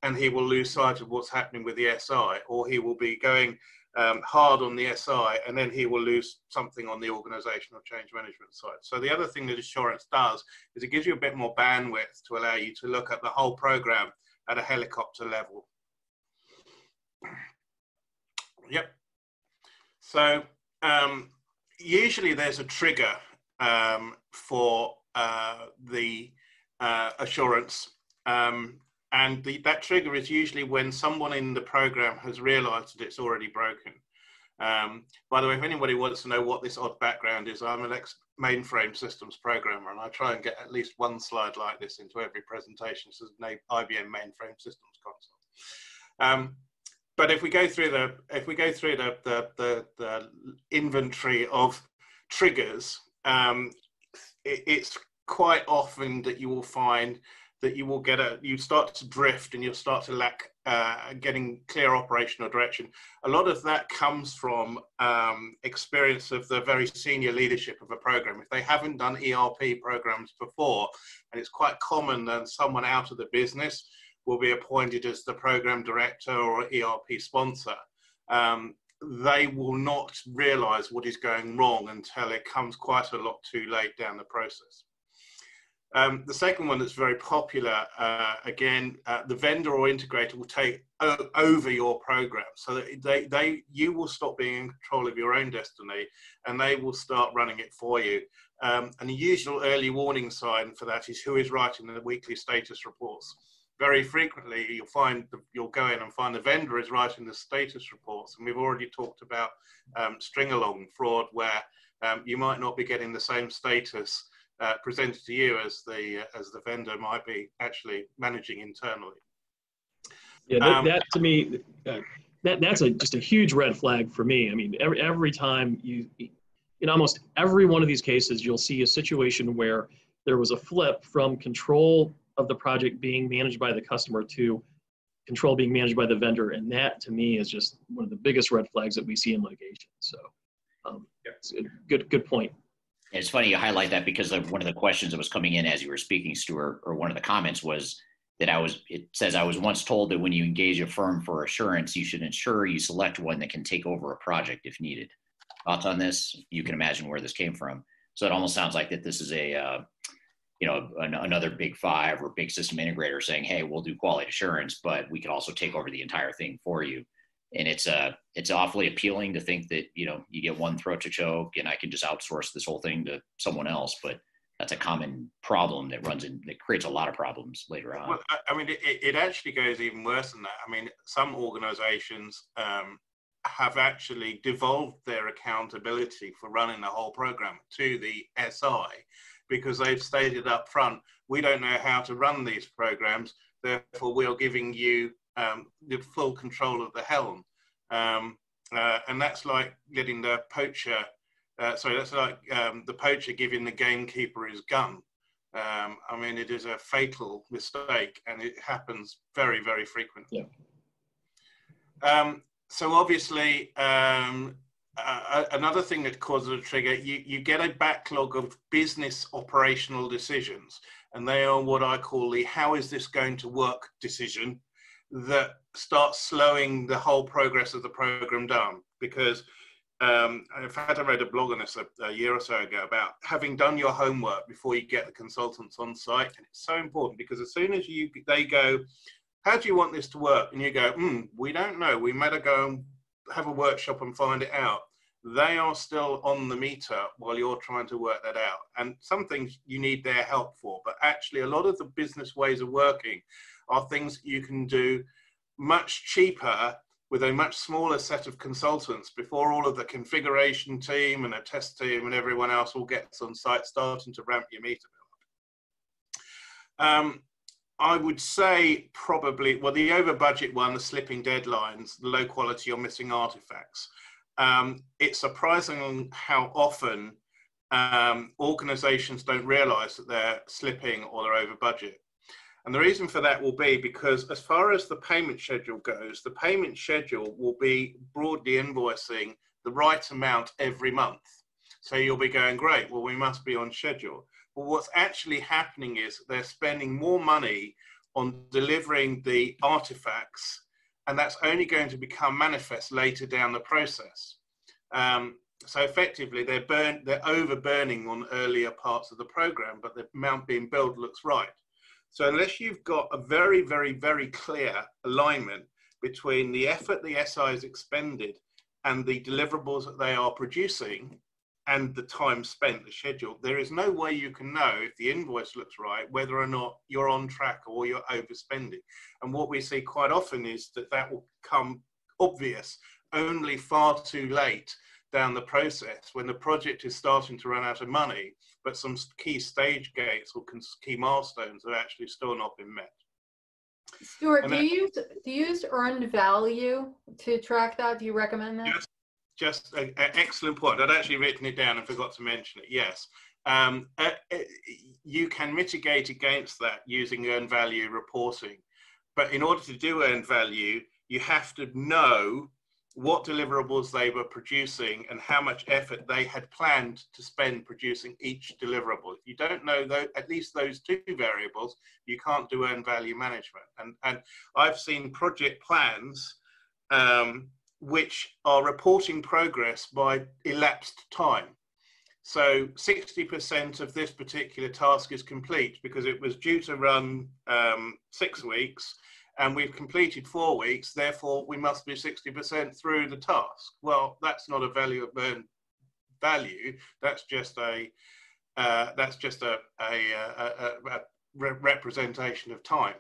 and he will lose sight of what's happening with the SI, or he will be going hard on the SI, and then he will lose something on the organizational change management side. So the other thing that assurance does is it gives you a bit more bandwidth to allow you to look at the whole program at a helicopter level. Yep. So usually there's a trigger for the assurance, and that trigger is usually when someone in the program has realized that it's already broken. By the way, if anybody wants to know what this odd background is, I'm an ex-mainframe systems programmer, and I try and get at least one slide like this into every presentation. So it's an IBM mainframe systems console. But if we go through the inventory of triggers, it's quite often that you will find that you will you start to drift and you'll start to lack getting clear operational direction. A lot of that comes from experience of the very senior leadership of a program. If they haven't done ERP programs before, and it's quite common that someone out of the business will be appointed as the program director or ERP sponsor, they will not realize what is going wrong until it comes quite a lot too late down the process. The second one that's very popular, again, the vendor or integrator will take over your program, so that you will stop being in control of your own destiny, and they will start running it for you. And the usual early warning sign for that is who is writing the weekly status reports. Very frequently, you'll go in and find the vendor is writing the status reports, and we've already talked about string-along fraud, where you might not be getting the same status presented to you as the vendor might be actually managing internally. Yeah, that to me, that's just a huge red flag for me. I mean, every time in almost every one of these cases, you'll see a situation where there was a flip from control of the project being managed by the customer to control being managed by the vendor, and that to me is just one of the biggest red flags that we see in litigation. So, it's a good point. It's funny you highlight that, because one of the questions that was coming in as you were speaking, Stuart, or one of the comments was that it says, I was once told that when you engage a firm for assurance, you should ensure you select one that can take over a project if needed. Thoughts on this? You can imagine where this came from. So it almost sounds like that this is another big five or big system integrator saying, hey, we'll do quality assurance, but we can also take over the entire thing for you. And it's awfully appealing to think that, you get one throat to choke and I can just outsource this whole thing to someone else. But that's a common problem that creates a lot of problems later on. Well, I mean, it actually goes even worse than that. I mean, some organizations have actually devolved their accountability for running the whole program to the SI, because they've stated up front, we don't know how to run these programs, therefore we're giving you the full control of the helm. And that's like getting the poacher, that's like the poacher giving the gamekeeper his gun. I mean, it is a fatal mistake, and it happens very, very frequently. Yeah. So obviously, another thing that causes a trigger, you get a backlog of business operational decisions, and they are what I call the how is this going to work decision, that starts slowing the whole progress of the program down. Because in fact, I read a blog on this a year or so ago about having done your homework before you get the consultants on site. And it's so important, because as soon as they go, how do you want this to work? And you go, we don't know. We better go and have a workshop and find it out. They are still on the meter while you're trying to work that out. And some things you need their help for, but actually a lot of the business ways of working are things you can do much cheaper with a much smaller set of consultants before all of the configuration team and a test team and everyone else all gets on site, starting to ramp your meter bill up. I would say probably, well, the over budget one, the slipping deadlines, the low quality or missing artifacts. It's surprising how often organizations don't realize that they're slipping or they're over budget. And the reason for that will be because as far as the payment schedule goes, the payment schedule will be broadly invoicing the right amount every month. So you'll be going, great, well, we must be on schedule. But what's actually happening is they're spending more money on delivering the artifacts, and that's only going to become manifest later down the process. So effectively, they're over-burning on earlier parts of the program, but the amount being billed looks right. So unless you've got a very, very, very clear alignment between the effort the SI has expended and the deliverables that they are producing and the time spent, the schedule, there is no way you can know if the invoice looks right, whether or not you're on track or you're overspending. And what we see quite often is that will become obvious only far too late down the process, when the project is starting to run out of money, but some key stage gates or key milestones have actually still not been met. Stuart, do you use earned value to track that? Do you recommend that? Yes. just an excellent point. I'd actually written it down and forgot to mention it. Yes. You can mitigate against that using earned value reporting. But in order to do earned value, you have to know what deliverables they were producing and how much effort they had planned to spend producing each deliverable. If you don't know at least those two variables, you can't do earned value management. And I've seen project plans which are reporting progress by elapsed time. So 60% of this particular task is complete because it was due to run 6 weeks, and we've completed 4 weeks, therefore we must be 60% through the task. Well, that's not a value of earned value. That's just a representation of time.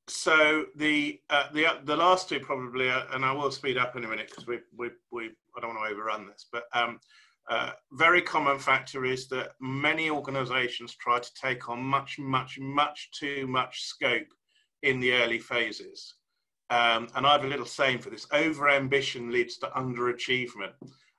So the last two probably, and I will speed up in a minute because I don't want to overrun this, but very common factor is that many organizations try to take on much too much scope in the early phases. And I have a little saying for this: over-ambition leads to underachievement.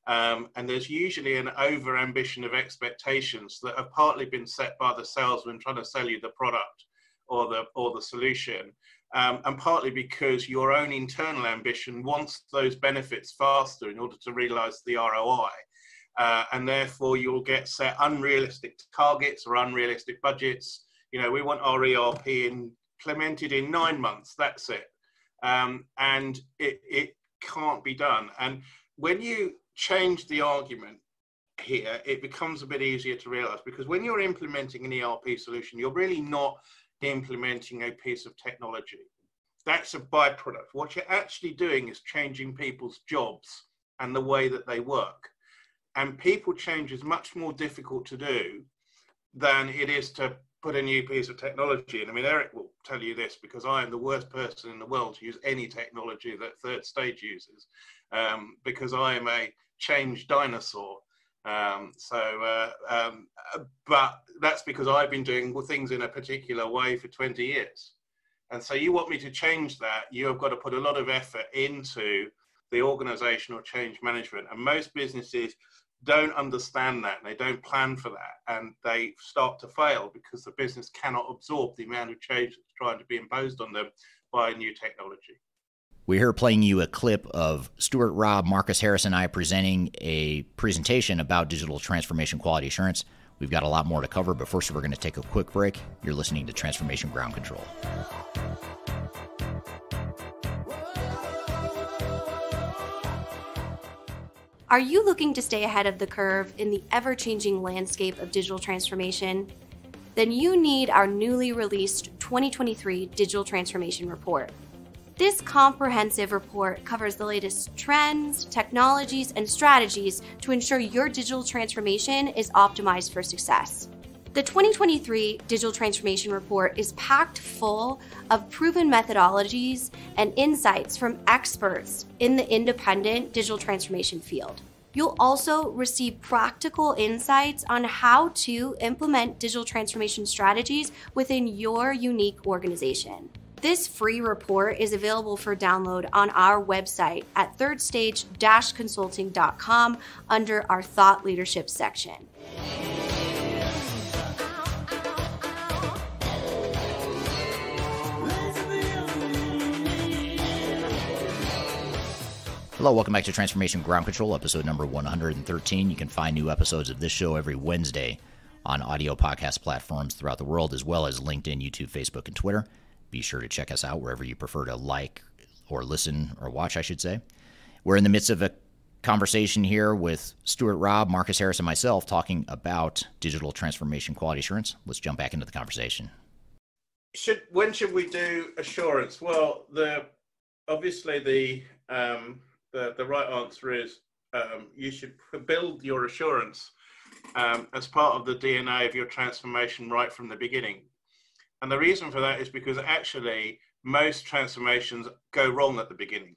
And there's usually an over-ambition of expectations that have partly been set by the salesman trying to sell you the product or the solution, and partly because your own internal ambition wants those benefits faster in order to realize the ROI. And therefore you'll get set unrealistic targets or unrealistic budgets. You know, we want our ERP implemented in 9 months, that's it. And it can't be done. And when you change the argument here, it becomes a bit easier to realize, because when you're implementing an ERP solution, you're really not implementing a piece of technology. That's a byproduct. What you're actually doing is changing people's jobs and the way that they work. And people change is much more difficult to do than it is to put a new piece of technology in. I mean, Eric will tell you this, because I am the worst person in the world to use any technology that Third Stage uses, because I am a change dinosaur. But that's because I've been doing things in a particular way for 20 years. And so you want me to change that, you have got to put a lot of effort into the organizational change management. And most businesses don't understand that, and they don't plan for that, and they start to fail because the business cannot absorb the amount of change that's trying to be imposed on them by new technology. We're here playing you a clip of Stuart, Robb, Marcus Harris, and I presenting a presentation about digital transformation quality assurance. We've got a lot more to cover, but first we're going to take a quick break. You're listening to Transformation Ground Control. Are you looking to stay ahead of the curve in the ever-changing landscape of digital transformation? Then you need our newly released 2023 Digital Transformation Report. This comprehensive report covers the latest trends, technologies, and strategies to ensure your digital transformation is optimized for success. The 2023 Digital Transformation Report is packed full of proven methodologies and insights from experts in the independent digital transformation field. You'll also receive practical insights on how to implement digital transformation strategies within your unique organization. This free report is available for download on our website at thirdstage-consulting.com under our Thought Leadership section. Hello, welcome back to Transformation Ground Control, episode number 113. You can find new episodes of this show every Wednesday on audio podcast platforms throughout the world, as well as LinkedIn, YouTube, Facebook, and Twitter. Be sure to check us out wherever you prefer to like or listen or watch, I should say. We're in the midst of a conversation here with Stuart, Robb, Marcus Harris, and myself talking about digital transformation quality assurance. Let's jump back into the conversation. When should we do assurance? Well, obviously the right answer is you should build your assurance as part of the DNA of your transformation right from the beginning. And the reason for that is because actually most transformations go wrong at the beginning.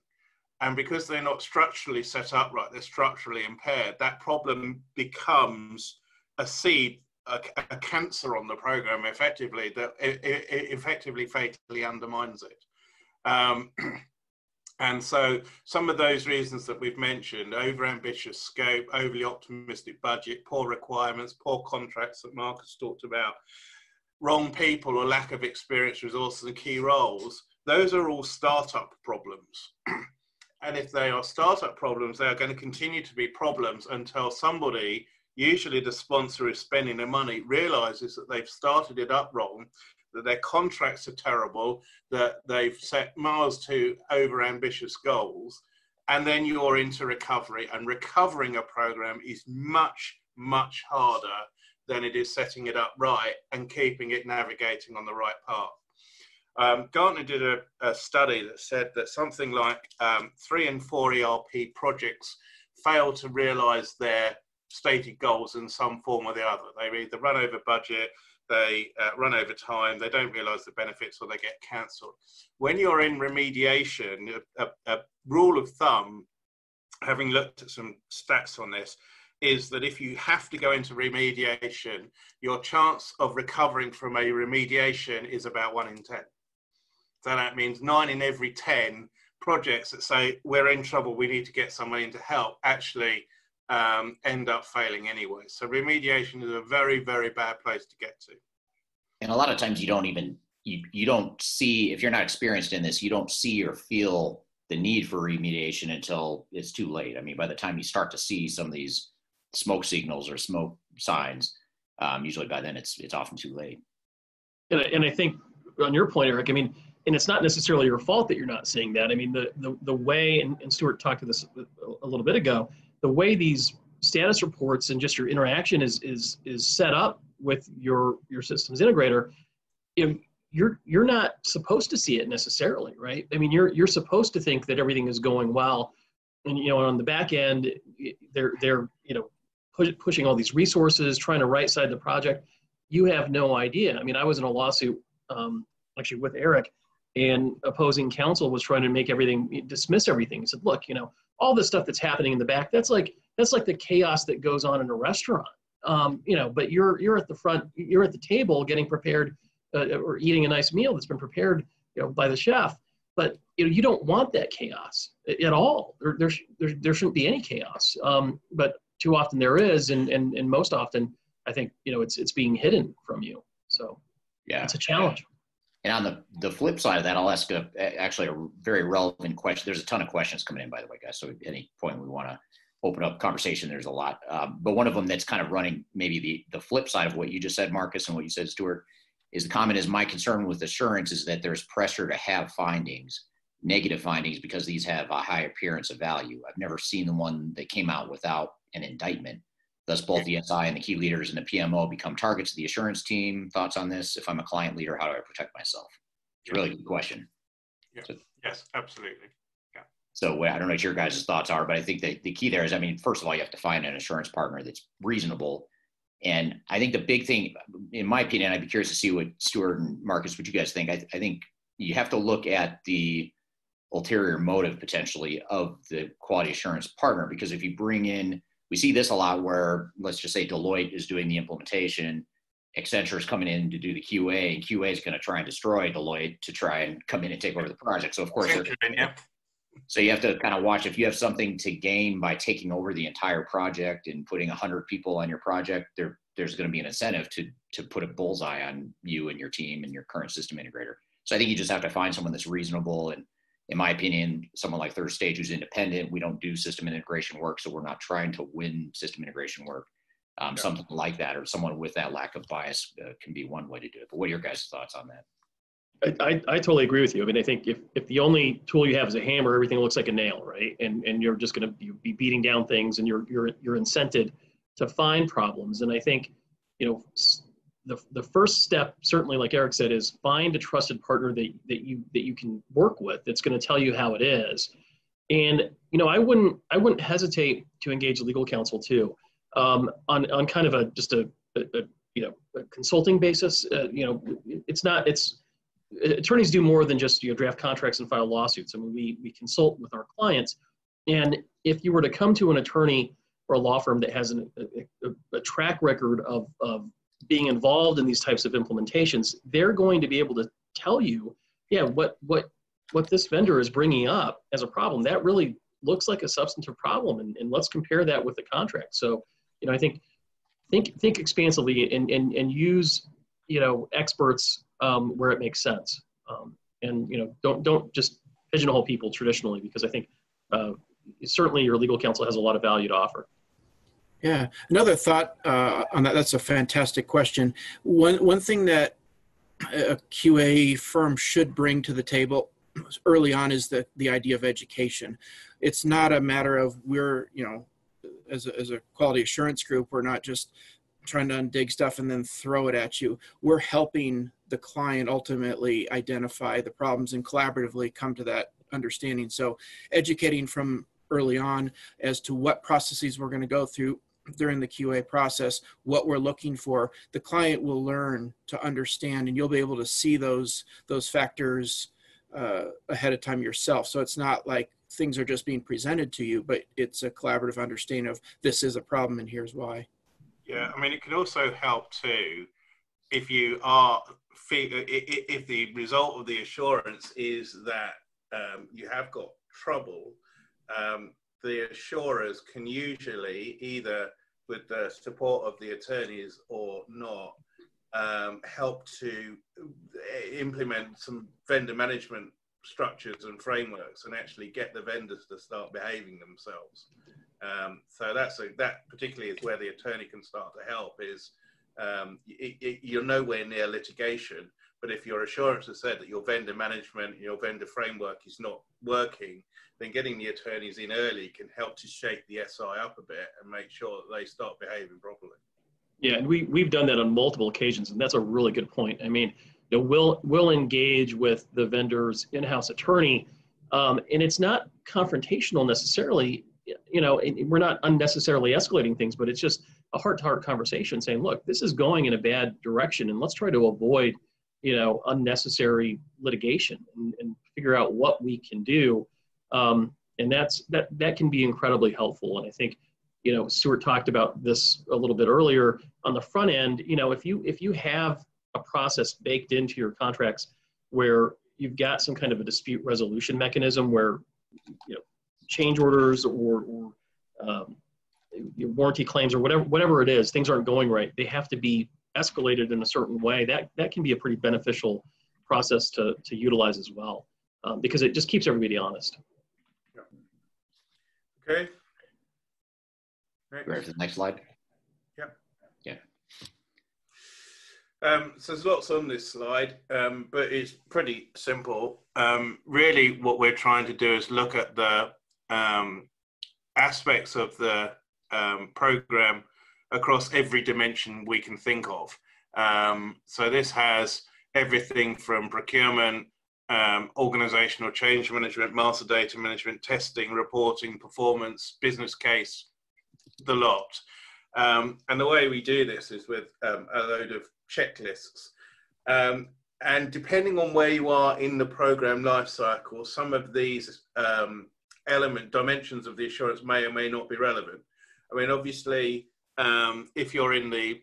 And because they're not structurally set up right, they're structurally impaired, that problem becomes a seed, a cancer on the program effectively, that effectively fatally undermines it. And so some of those reasons that we've mentioned, overambitious scope, overly optimistic budget, poor requirements, poor contracts that Marcus talked about, wrong people or lack of experience, resources and key roles, those are all startup problems. And if they are startup problems, they are going to continue to be problems until somebody, usually the sponsor who's spending the money, realizes that they've started it up wrong, that their contracts are terrible, that they've set miles to overambitious goals, and then you're into recovery. And recovering a program is much, much harder than it is setting it up right and keeping it navigating on the right path. Gartner did a study that said that something like 3 and 4 ERP projects fail to realize their stated goals in some form or the other. They either run over budget, they run over time, they don't realize the benefits, or they get cancelled. When you're in remediation, a rule of thumb, having looked at some stats on this, is that if you have to go into remediation, your chance of recovering from a remediation is about 1 in 10. So that means 9 in every 10 projects that say we're in trouble, we need to get someone in to help, actually end up failing anyway. So remediation is a very, very bad place to get to. And a lot of times you don't even, you don't see, if you're not experienced in this, you don't see or feel the need for remediation until it's too late. I mean, by the time you start to see some of these smoke signals or smoke signs, usually by then it's often too late. And I think on your point, Eric, I mean, and it's not necessarily your fault that you're not seeing that. I mean, the way, and Stuart talked to this a little bit ago, the way these status reports and just your interaction is set up with your systems integrator, you're not supposed to see it necessarily, right? I mean, you're supposed to think that everything is going well, and on the back end, they're pushing all these resources, trying to right side the project. You have no idea. I mean, I was in a lawsuit actually with Eric, and opposing counsel was trying to make dismiss everything. He said, look, all the stuff that's happening in the back, that's like the chaos that goes on in a restaurant. But you're at the front, you're at the table getting prepared or eating a nice meal that's been prepared, by the chef. But you don't want that chaos at all. There shouldn't be any chaos. But too often there is, and most often I think it's being hidden from you. So yeah, it's a challenge. And on the flip side of that, I'll ask actually a very relevant question. There's a ton of questions coming in, by the way, guys. So at any point we want to open up conversation, there's a lot. But one of them that's kind of running maybe the flip side of what you just said, Marcus, and what you said, Stuart, is the comment is, my concern with assurance is that there's pressure to have findings, negative findings, because these have a high appearance of value. I've never seen the one that came out without an indictment. Thus, both the SI and the key leaders and the PMO become targets of the assurance team. Thoughts on this? If I'm a client leader, how do I protect myself? It's a really good question. Yeah. So, yes, absolutely. Yeah. So I don't know what your guys' thoughts are, but I think that the key there is, I mean, first of all, you have to find an assurance partner that's reasonable. And I think the big thing, in my opinion, I'd be curious to see what Stuart and Marcus, what you guys think. I think you have to look at the ulterior motive potentially of the quality assurance partner, because if you bring in, we see this a lot where, let's just say Deloitte is doing the implementation, Accenture is coming in to do the QA, and QA is going to try and destroy Deloitte to try and come in and take over the project. So of course, so you have to kind of watch, if you have something to gain by taking over the entire project and putting 100 people on your project, there's going to be an incentive to put a bullseye on you and your team and your current system integrator. So I think you just have to find someone that's reasonable. And in my opinion, someone like Third Stage who's independent. We don't do system integration work, so we're not trying to win system integration work. Something like that, or someone with that lack of bias can be one way to do it. But what are your guys' thoughts on that? I totally agree with you. I mean, I think if the only tool you have is a hammer, everything looks like a nail, right? And you're just going to be beating down things, and you're incented to find problems. And I think, the first step, certainly like Eric said, is find a trusted partner that you can work with that's going to tell you how it is. And I wouldn't hesitate to engage legal counsel too, on kind of a consulting basis. Attorneys do more than just draft contracts and file lawsuits. I mean, we consult with our clients, and if you were to come to an attorney or a law firm that has a track record of being involved in these types of implementations, they're going to be able to tell you, what what this vendor is bringing up as a problem, that really looks like a substantive problem, and let's compare that with the contract. So, I think expansively and use, experts where it makes sense. And, don't just pigeonhole people traditionally, because I think certainly your legal counsel has a lot of value to offer. Yeah. Another thought on that. That's a fantastic question. One thing that a QA firm should bring to the table early on is the idea of education. It's not a matter of we're, as a quality assurance group, we're not just trying to undig stuff and then throw it at you. We're helping the client ultimately identify the problems and collaboratively come to that understanding. So educating from early on as to what processes we're going to go through during the QA process, what we're looking for, the client will learn to understand, and you'll be able to see those factors ahead of time yourself. So it's not like things are just being presented to you, but it's a collaborative understanding of this is a problem and here's why. Yeah, I mean, it can also help too if the result of the assurance is that you have got trouble. The assurers can usually, either with the support of the attorneys or not, help to implement some vendor management structures and frameworks and actually get the vendors to start behaving themselves. So that particularly is where the attorney can start to help. Is you're nowhere near litigation, but if your assurance has said that your vendor management, your vendor framework is not working, then getting the attorneys in early can help to shake the SI up a bit and make sure that they start behaving properly. Yeah, and we've done that on multiple occasions, and that's a really good point. I mean, we'll engage with the vendor's in-house attorney, and it's not confrontational necessarily. And we're not unnecessarily escalating things, but it's just a heart-to-heart conversation saying, look, this is going in a bad direction, and let's try to avoid, unnecessary litigation and figure out what we can do. And that can be incredibly helpful. And I think, Stuart talked about this a little bit earlier on the front end. If you have a process baked into your contracts where you've got some kind of a dispute resolution mechanism where, change orders or warranty claims or whatever it is, things aren't going right, they have to be escalated in a certain way. That can be a pretty beneficial process to utilize as well, because it just keeps everybody honest. Okay. Ready for the next slide? Yep. Yeah. So there's lots on this slide, but it's pretty simple. Really what we're trying to do is look at the aspects of the program across every dimension we can think of. So this has everything from procurement, organizational change management, master data management, testing, reporting, performance, business case, the lot. And the way we do this is with a load of checklists. And depending on where you are in the program lifecycle, some of these dimensions of the assurance may or may not be relevant. I mean, obviously, if you're in the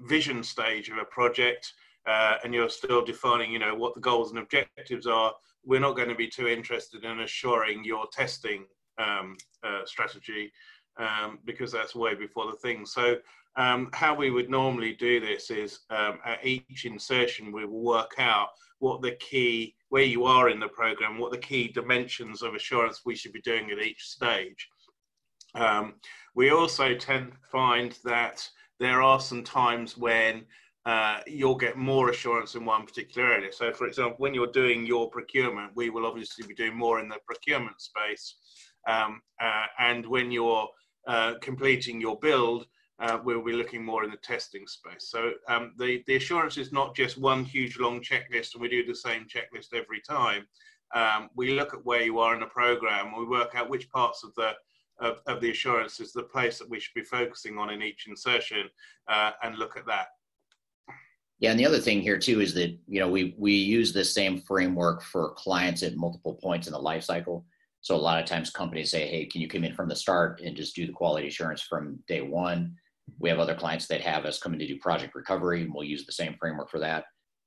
vision stage of a project and you're still defining, what the goals and objectives are, we're not going to be too interested in assuring your testing strategy because that's way before the thing. So how we would normally do this is at each insertion, we will work out where you are in the program, what the key dimensions of assurance we should be doing at each stage. We also tend to find that there are some times when you'll get more assurance in one particular area. So for example, when you're doing your procurement, we will obviously be doing more in the procurement space. And when you're completing your build, we'll be looking more in the testing space. So the assurance is not just one huge long checklist and we do the same checklist every time. We look at where you are in the program, we work out which parts of the assurance is the place that we should be focusing on in each insertion and look at that. Yeah, and the other thing here too is that, we use the same framework for clients at multiple points in the life cycle. So a lot of times companies say, hey, can you come in from the start and just do the quality assurance from day one? We have other clients that have us come in to do project recovery, and we'll use the same framework for that.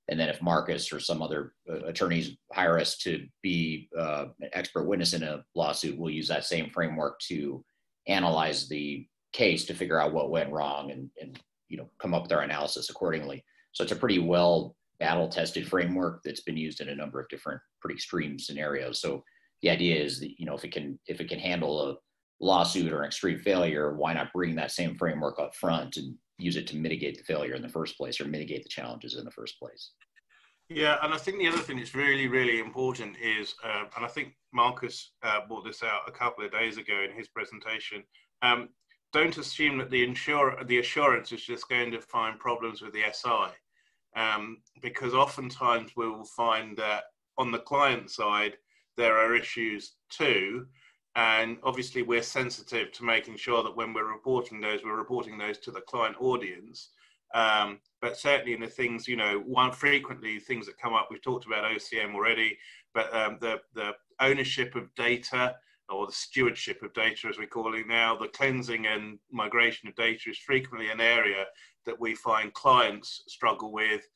And then if Marcus or some other attorneys hire us to be an expert witness in a lawsuit, we'll use that same framework to analyze the case to figure out what went wrong and come up with our analysis accordingly. So it's a pretty well battle-tested framework that's been used in a number of different pretty extreme scenarios. So the idea is that, if it can handle a lawsuit or an extreme failure, why not bring that same framework up front and use it to mitigate the failure in the first place, or mitigate the challenges in the first place? Yeah, and I think the other thing that's really, really important is, and I think Marcus brought this out a couple of days ago in his presentation, don't assume that the assurance is just going to find problems with the SI, because oftentimes we will find that on the client side, there are issues too. And obviously we're sensitive to making sure that when we're reporting those to the client audience. But certainly in the things, frequently things that come up, we've talked about OCM already, but the ownership of data, or the stewardship of data as we call it now, the cleansing and migration of data is frequently an area that we find clients struggle with,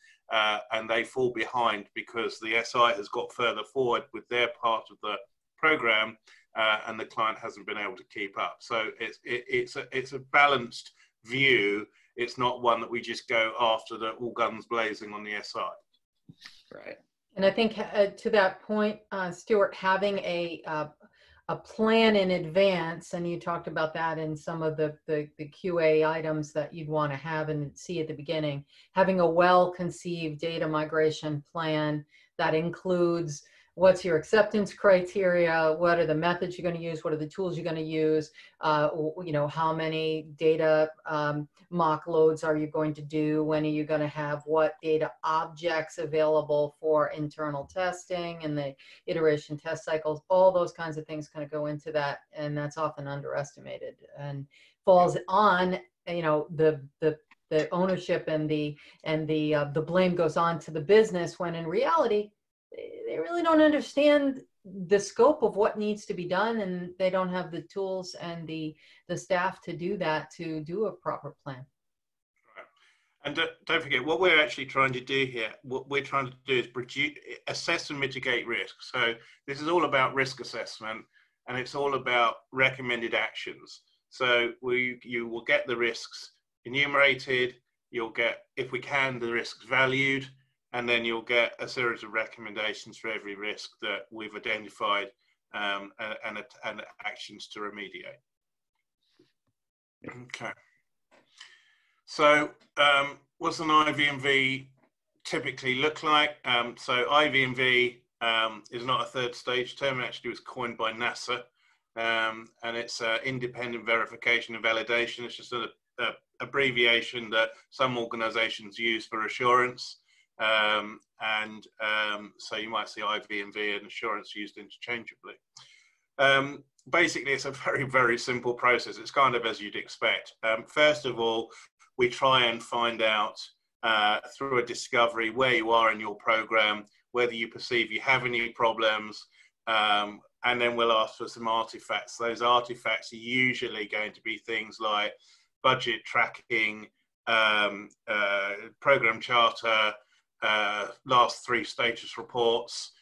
and they fall behind because the SI has got further forward with their part of the program, and the client hasn't been able to keep up. So it's a balanced view. It's not one that we just go after the all guns blazing on the SI. Right. And I think to that point, Stuart, having a plan in advance, and you talked about that in some of the QA items that you'd want to have and see at the beginning, having a well-conceived data migration plan that includes what's your acceptance criteria, what are the methods you're going to use, what are the tools you're going to use, how many data mock loads are you going to do, when are you going to have what data objects available for internal testing and the iteration test cycles. All those kinds of things kind of go into that, and that's often underestimated and falls on the ownership and the blame goes on to the business, when in reality they really don't understand the scope of what needs to be done, and they don't have the tools and the staff to do that, to do a proper plan. Right. And don't forget, what we're actually trying to do here, what we're trying to do is assess and mitigate risk. So this is all about risk assessment, and it's all about recommended actions. So you will get the risks enumerated, you'll get, if we can, the risks valued, and then you'll get a series of recommendations for every risk that we've identified, and actions to remediate. Okay. So what's an IVMV typically look like? So IVMV is not a third stage term. It actually was coined by NASA, and it's independent verification and validation. It's just an abbreviation that some organizations use for assurance. So you might see IVMV and assurance used interchangeably. Basically, it's a very, very simple process. It's kind of as you'd expect. First of all, we try and find out through a discovery where you are in your program, whether you perceive you have any problems, and then we'll ask for some artifacts. Those artifacts are usually going to be things like budget tracking, program charter, last 3 status reports,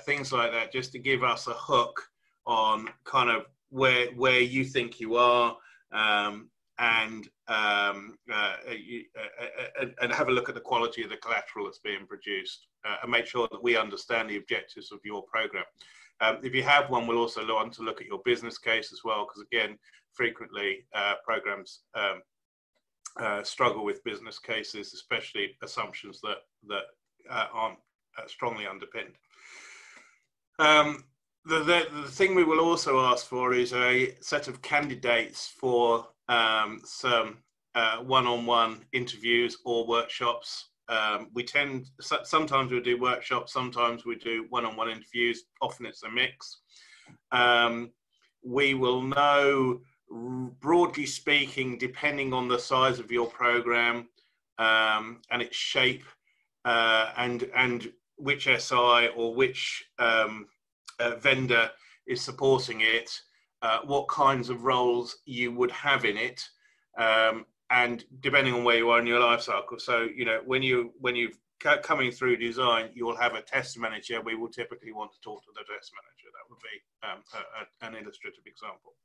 things like that, just to give us a hook on kind of where you think you are, and have a look at the quality of the collateral that's being produced, and make sure that we understand the objectives of your program. If you have one, we'll also want to look at your business case as well, because again, frequently programs struggle with business cases, especially assumptions that aren't strongly underpinned. The thing we will also ask for is a set of candidates for some one-on-one interviews or workshops. Sometimes we do workshops, sometimes we do one-on-one interviews, often it's a mix. We will know, broadly speaking, depending on the size of your program and its shape, and which SI or which vendor is supporting it, what kinds of roles you would have in it, and depending on where you are in your life cycle. So when you've coming through design, you will have a test manager. We will typically want to talk to the test manager. That would be an illustrative example.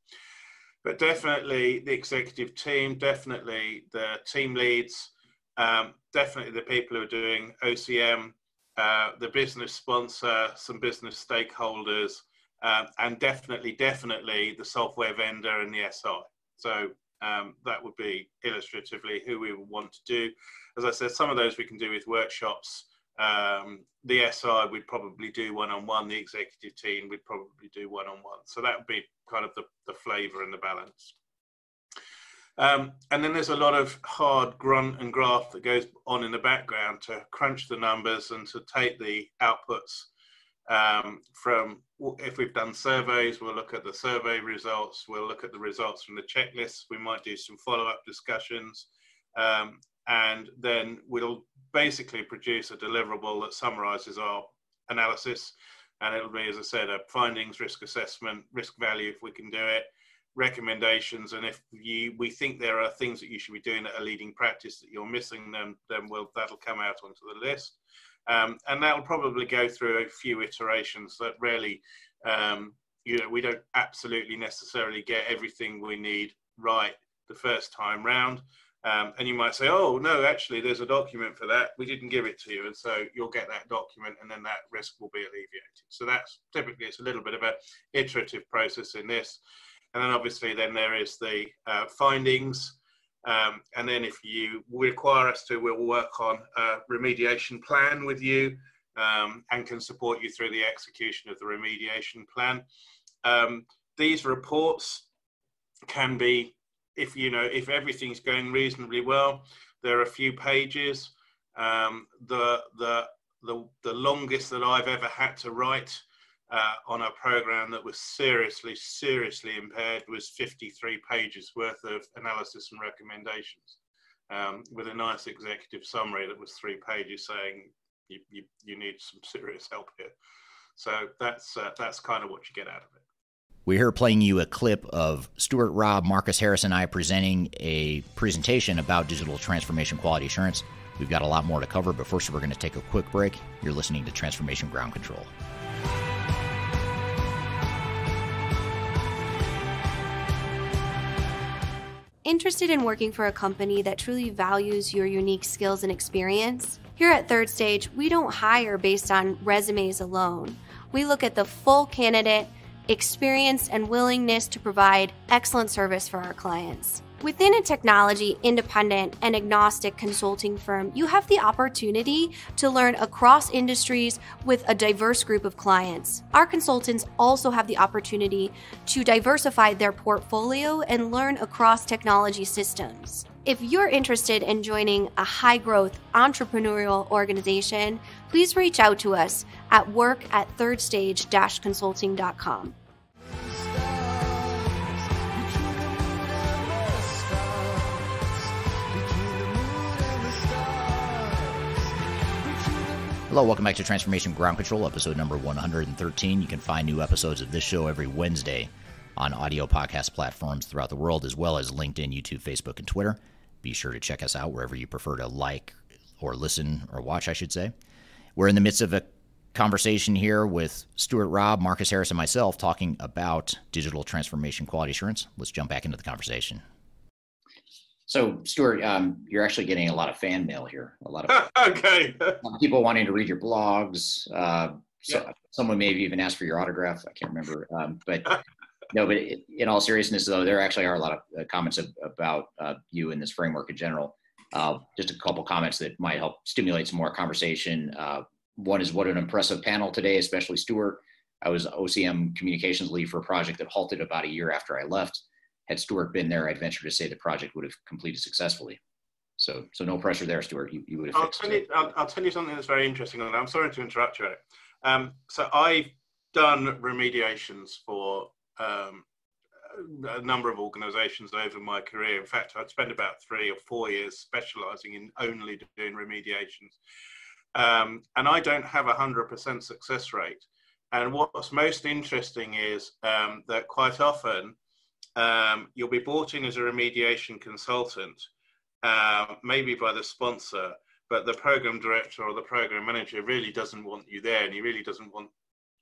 But definitely the executive team, definitely the team leads, definitely the people who are doing OCM, the business sponsor, some business stakeholders, and definitely the software vendor and the SI. So that would be illustratively who we would want to do. As I said, some of those we can do with workshops. The SI would probably do one-on-one. The executive team would probably do one-on-one. So that would be kind of the flavor and the balance. And then there's a lot of hard grunt and graft that goes on in the background to crunch the numbers and to take the outputs from, if we've done surveys, we'll look at the survey results, we'll look at the results from the checklists, we might do some follow-up discussions, and then we'll basically produce a deliverable that summarizes our analysis. And it'll be, as I said, a findings, risk assessment, risk value if we can do it, recommendations, and if we think there are things that you should be doing that are leading practice that you're missing, then that'll come out onto the list. And that'll probably go through a few iterations that really, we don't absolutely necessarily get everything we need right the first time round. And you might say, oh, no, actually, there's a document for that. We didn't give it to you. And so you'll get that document and then that risk will be alleviated. So that's typically, it's a little bit of an iterative process in this. And then obviously then there is the findings. And then if you require us to, we'll work on a remediation plan with you and can support you through the execution of the remediation plan. These reports can be, if everything's going reasonably well, there are a few pages. The longest that I've ever had to write on a program that was seriously impaired was 53 pages worth of analysis and recommendations, with a nice executive summary that was 3 pages saying you need some serious help here. So that's kind of what you get out of it. We're here playing you a clip of Stuart, Robb, Marcus Harris, and I presenting a presentation about digital transformation quality assurance. We've got a lot more to cover, but first we're going to take a quick break. You're listening to Transformation Ground Control. Interested in working for a company that truly values your unique skills and experience? Here at Third Stage, we don't hire based on resumes alone. We look at the full candidate, experience, and willingness to provide excellent service for our clients. Within a technology, independent, and agnostic consulting firm, you have the opportunity to learn across industries with a diverse group of clients. Our consultants also have the opportunity to diversify their portfolio and learn across technology systems. If you're interested in joining a high-growth entrepreneurial organization, please reach out to us at work@thirdstage-consulting.com. Hello, welcome back to Transformation Ground Control, episode number 113. You can find new episodes of this show every Wednesday on audio podcast platforms throughout the world, as well as LinkedIn, YouTube, Facebook, and Twitter. Be sure to check us out wherever you prefer to like or listen or watch, I should say. We're in the midst of a conversation here with Stuart, Robb, Marcus Harris, and myself talking about digital transformation quality assurance. Let's jump back into the conversation. So, Stuart, you're actually getting a lot of fan mail here. A lot of people wanting to read your blogs. Someone may have even asked for your autograph. I can't remember. But in all seriousness, though, there actually are a lot of comments about you in this framework in general. Just a couple comments that might help stimulate some more conversation. One is, what an impressive panel today, especially Stuart. I was OCM communications lead for a project that halted about a year after I left. Had Stuart been there, I'd venture to say the project would have completed successfully. So no pressure there, Stuart. You would have I'll tell you something that's very interesting. I'm sorry to interrupt you. So I've done remediations for a number of organizations over my career. In fact, I'd spent about 3 or 4 years specializing in only doing remediations. And I don't have 100% success rate. And what's most interesting is that quite often, you'll be brought in as a remediation consultant, maybe by the sponsor, but the program director or the program manager really doesn't want you there, and he really doesn't want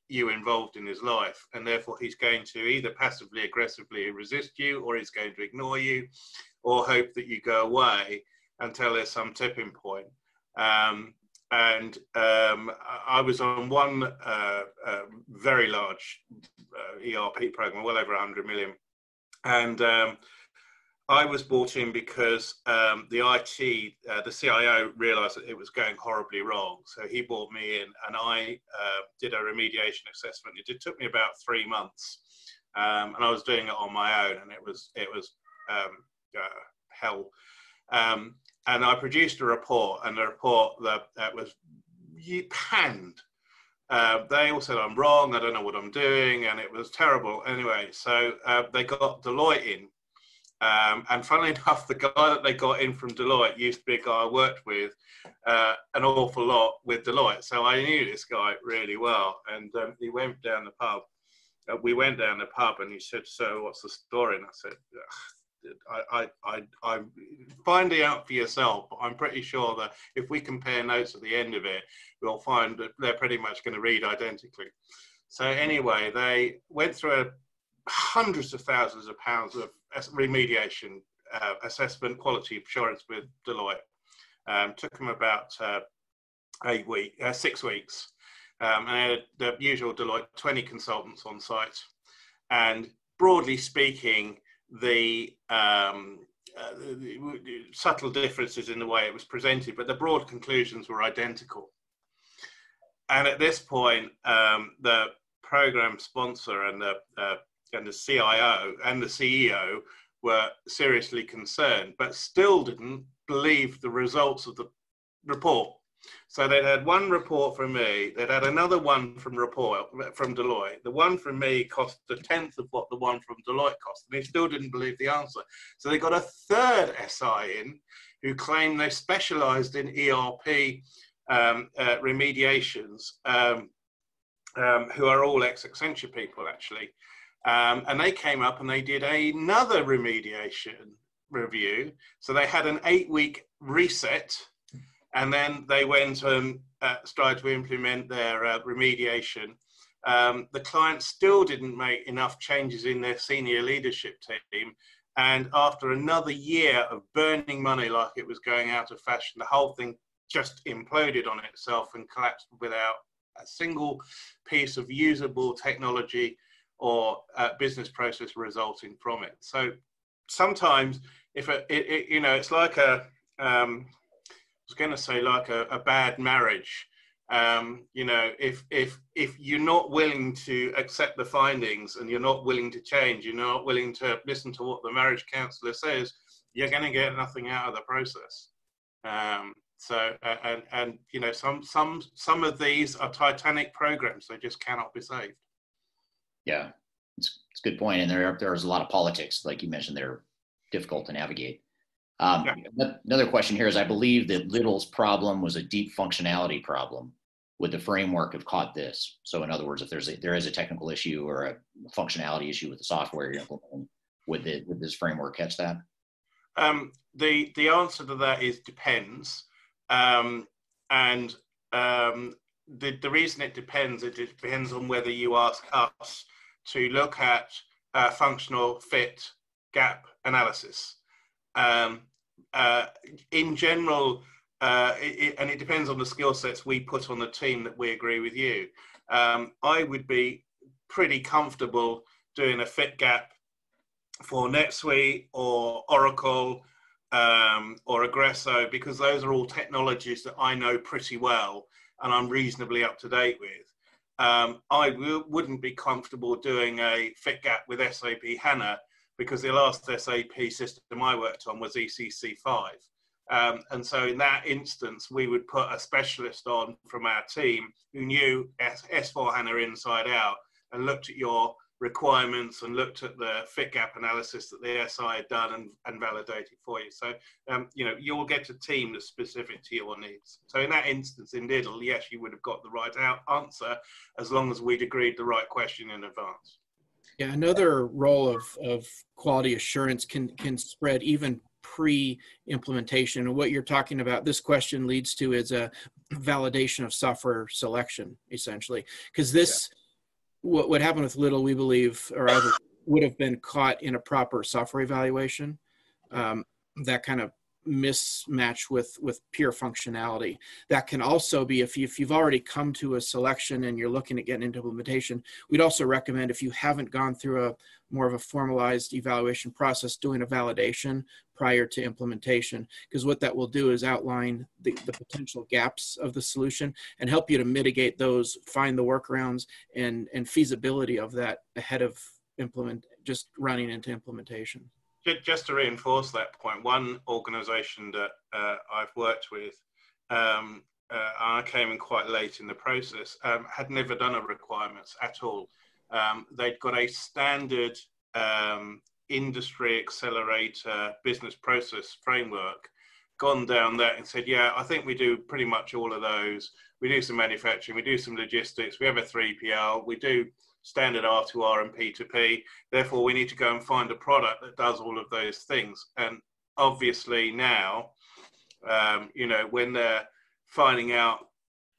you involved in his life, and therefore he's going to either passively aggressively resist you, or he's going to ignore you, or hope that you go away until there's some tipping point. I was on one very large ERP program, well over 100 million, and I was brought in because the CIO realized that it was going horribly wrong. So he brought me in, and I did a remediation assessment. It took me about 3 months, and I was doing it on my own, and it was hell. And I produced a report, and the report that was panned. They all said I'm wrong, I don't know what I'm doing, and it was terrible. Anyway, so they got Deloitte in. And funnily enough, the guy that they got in from Deloitte used to be a guy I worked with an awful lot with Deloitte. So I knew this guy really well. And he went down the pub. We went down the pub, and he said, "So what's the story?" And I said, I find it out for yourself, but I'm pretty sure that if we compare notes at the end of it, we'll find that they're pretty much going to read identically. So anyway, they went through hundreds of thousands of pounds of remediation assessment quality assurance with Deloitte. Took them about 6 weeks. And I had the usual Deloitte 20 consultants on site. And broadly speaking, the subtle differences in the way it was presented, but the broad conclusions were identical. And at this point, the program sponsor and the CIO and the CEO were seriously concerned, but still didn't believe the results of the report. So they'd had one report from me, they'd had another one from Deloitte. The one from me cost 1/10 of what the one from Deloitte cost, and they still didn't believe the answer. So they got a third SI in who claimed they specialized in ERP remediations, who are all ex-Accenture people actually. And they came up and they did another remediation review. So they had an 8-week reset, and then they went and started to implement their remediation. The client still didn't make enough changes in their senior leadership team. And after another year of burning money like it was going out of fashion, the whole thing just imploded on itself and collapsed without a single piece of usable technology or business process resulting from it. So sometimes, if it's like I was going to say like a bad marriage. If you're not willing to accept the findings and you're not willing to change, you're not willing to listen to what the marriage counselor says, you're going to get nothing out of the process. Some of these are Titanic programs; they just cannot be saved. Yeah, it's a good point. And there's a lot of politics, like you mentioned, they're difficult to navigate. Another question here is, I believe that Little's problem was a deep functionality problem. Would the framework have caught this? So in other words, if there is a technical issue or a functionality issue with the software you're implementing, would this framework catch that? The answer to that is depends. The reason it depends on whether you ask us to look at functional fit gap analysis. In general, and it depends on the skill sets we put on the team that we agree with you. I would be pretty comfortable doing a fit gap for NetSuite or Oracle or Aggresso, because those are all technologies that I know pretty well and I'm reasonably up to date with. I wouldn't be comfortable doing a fit gap with SAP HANA, because the last SAP system I worked on was ECC5. And so in that instance, we would put a specialist on from our team who knew S4HANA inside out and looked at your requirements and looked at the fit gap analysis that the SI had done and validated for you. So, you'll get a team that's specific to your needs. So in that instance, in Diddle, yes, you would have got the right answer as long as we'd agreed the right question in advance. Yeah, another role of quality assurance can spread even pre-implementation. And what you're talking about, this question leads to, is a validation of software selection, essentially. Because this, what happened with Little, we believe, or I would have been caught in a proper software evaluation. That kind of mismatch with pure functionality. That can also be, if you've already come to a selection and you're looking at getting into implementation, we'd also recommend, if you haven't gone through a more of a formalized evaluation process, doing a validation prior to implementation, because what that will do is outline the potential gaps of the solution and help you to mitigate those, find the workarounds and feasibility of that ahead of just running into implementation. Just to reinforce that point, one organization that I've worked with, I came in quite late in the process, had never done a requirements at all. They'd got a standard industry accelerator business process framework, gone down that and said, yeah, I think we do pretty much all of those. We do some manufacturing, we do some logistics, we have a 3PL, we do standard R2R and P2P. Therefore, we need to go and find a product that does all of those things. And obviously now, you know, when they're finding out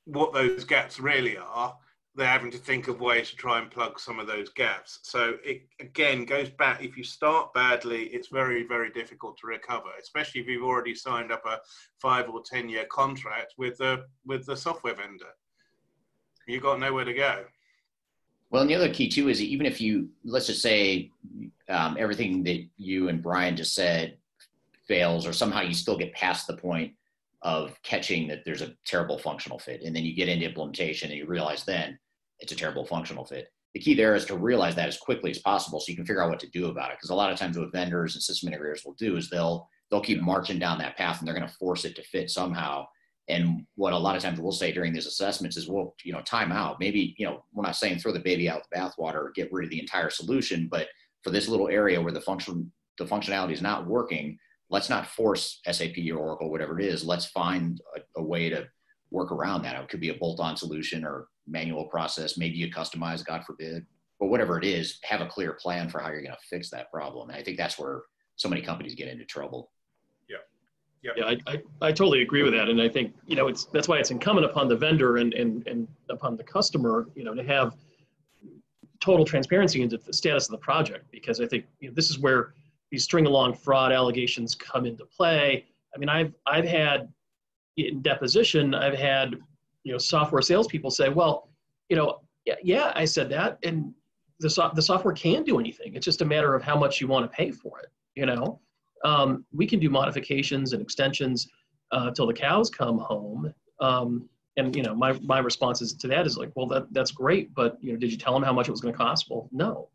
what those gaps really are, they're having to think of ways to try and plug some of those gaps. So it, again, goes back, if you start badly, it's very, very difficult to recover, especially if you've already signed up a 5 or 10 year contract with the software vendor. You've got nowhere to go. Well, and the other key too is, even if you, let's just say everything that you and Brian just said fails, or somehow you still get past the point of catching that there's a terrible functional fit, and then you get into implementation and you realize then it's a terrible functional fit. The key there is to realize that as quickly as possible so you can figure out what to do about it. Because a lot of times what vendors and system integrators will do is they'll keep marching down that path, and they're going to force it to fit somehow. And what a lot of times we'll say during these assessments is, well, you know, time out. Maybe, you know, we're not saying throw the baby out with the bathwater or get rid of the entire solution, but for this little area where the functionality is not working, let's not force SAP or Oracle, whatever it is. Let's find a way to work around that. It could be a bolt-on solution or manual process. Maybe you customize, God forbid, but whatever it is, have a clear plan for how you're going to fix that problem. And I think that's where so many companies get into trouble. Yep. Yeah, I totally agree with that. And I think, you know, that's why it's incumbent upon the vendor and upon the customer, you know, to have total transparency into the status of the project, because I think, you know, this is where these string along fraud allegations come into play. I mean, I've had in deposition, I've had, you know, software salespeople say, well, you know, yeah, I said that, and the software can do anything. It's just a matter of how much you want to pay for it, you know. We can do modifications and extensions till the cows come home. And, you know, my responses to that is like, well, that's great, but, you know, did you tell them how much it was going to cost? Well, no.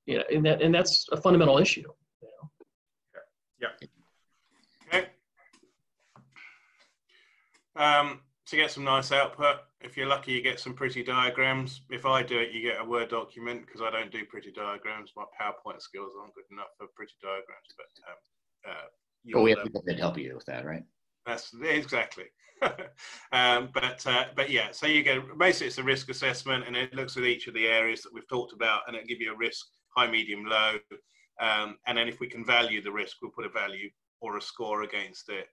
Yeah, and that's a fundamental issue. You know? Yeah. Okay. To get some nice output, if you're lucky, you get some pretty diagrams. If I do it, you get a Word document, because I don't do pretty diagrams. My PowerPoint skills aren't good enough for pretty diagrams. But we have people that help you with that, right? That's exactly. But yeah, so you get, basically it's a risk assessment, and it looks at each of the areas that we've talked about, and it'll give you a risk, high, medium, low. And then if we can value the risk, we'll put a value or a score against it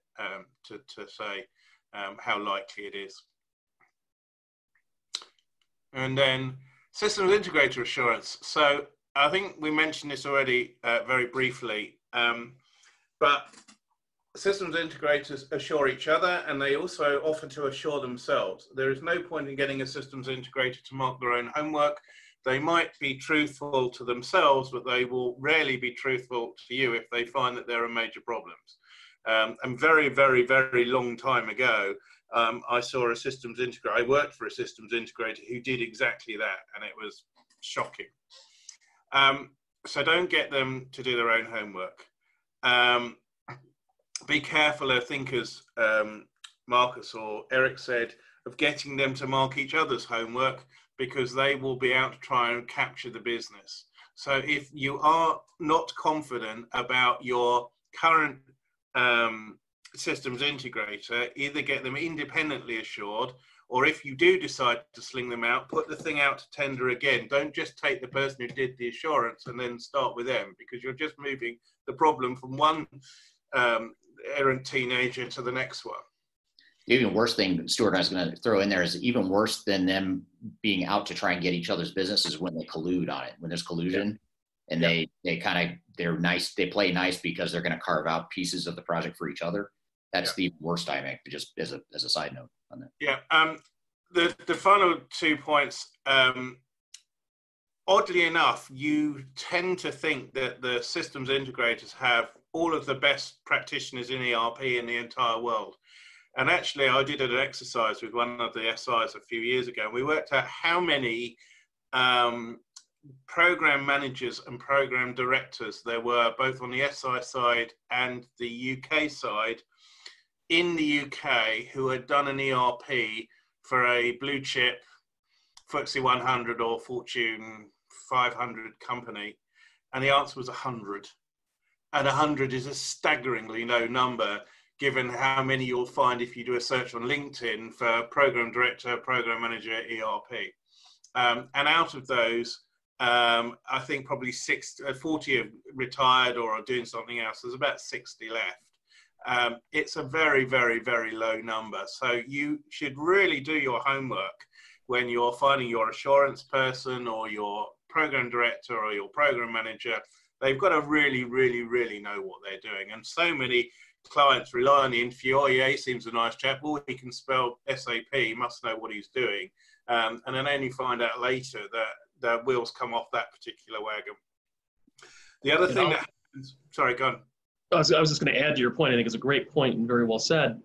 to say how likely it is. And then systems integrator assurance. So I think we mentioned this already very briefly, but systems integrators assure each other, and they also offer to assure themselves. There is no point in getting a systems integrator to mark their own homework. They might be truthful to themselves, but they will rarely be truthful to you if they find that there are major problems. And very, very, very long time ago, I saw a systems integrator. I worked for a systems integrator who did exactly that, and it was shocking. So don't get them to do their own homework. Be careful, I think, as Marcus or Eric said, of getting them to mark each other's homework, because they will be out to try and capture the business. So if you are not confident about your current systems integrator, either get them independently assured, or if you do decide to sling them out, put the thing out to tender again. Don't just take the person who did the assurance and then start with them, because you're just moving the problem from one errant teenager to the next one. The even worse thing, Stuart, I was going to throw in there, is even worse than them being out to try and get each other's business is when they collude on it, when there's collusion. And they're nice, they play nice because they're going to carve out pieces of the project for each other. That's the worst dynamic, just as a side note on that. Yeah. The final 2 points, oddly enough, you tend to think that the systems integrators have all of the best practitioners in ERP in the entire world. And actually, I did an exercise with one of the SIs a few years ago, and we worked out how many program managers and program directors there were, both on the SI side and the UK side, in the UK, who had done an ERP for a blue chip FTSE 100 or Fortune 500 company. And the answer was 100. And 100 is a staggeringly low number, given how many you'll find if you do a search on LinkedIn for program director, program manager, ERP. And out of those, I think probably 40 have retired or are doing something else. There's about 60 left. It's a very, very, very low number. So you should really do your homework when you're finding your assurance person or your program director or your program manager. They've got to really, really, really know what they're doing. And so many clients rely on the interview. Oh, yeah, he seems a nice chap. Oh, he can spell SAP. He must know what he's doing. And then only find out later that the wheels come off that particular wagon. The other thing that happens, sorry, go on. I was just going to add to your point. I think it's a great point and very well said.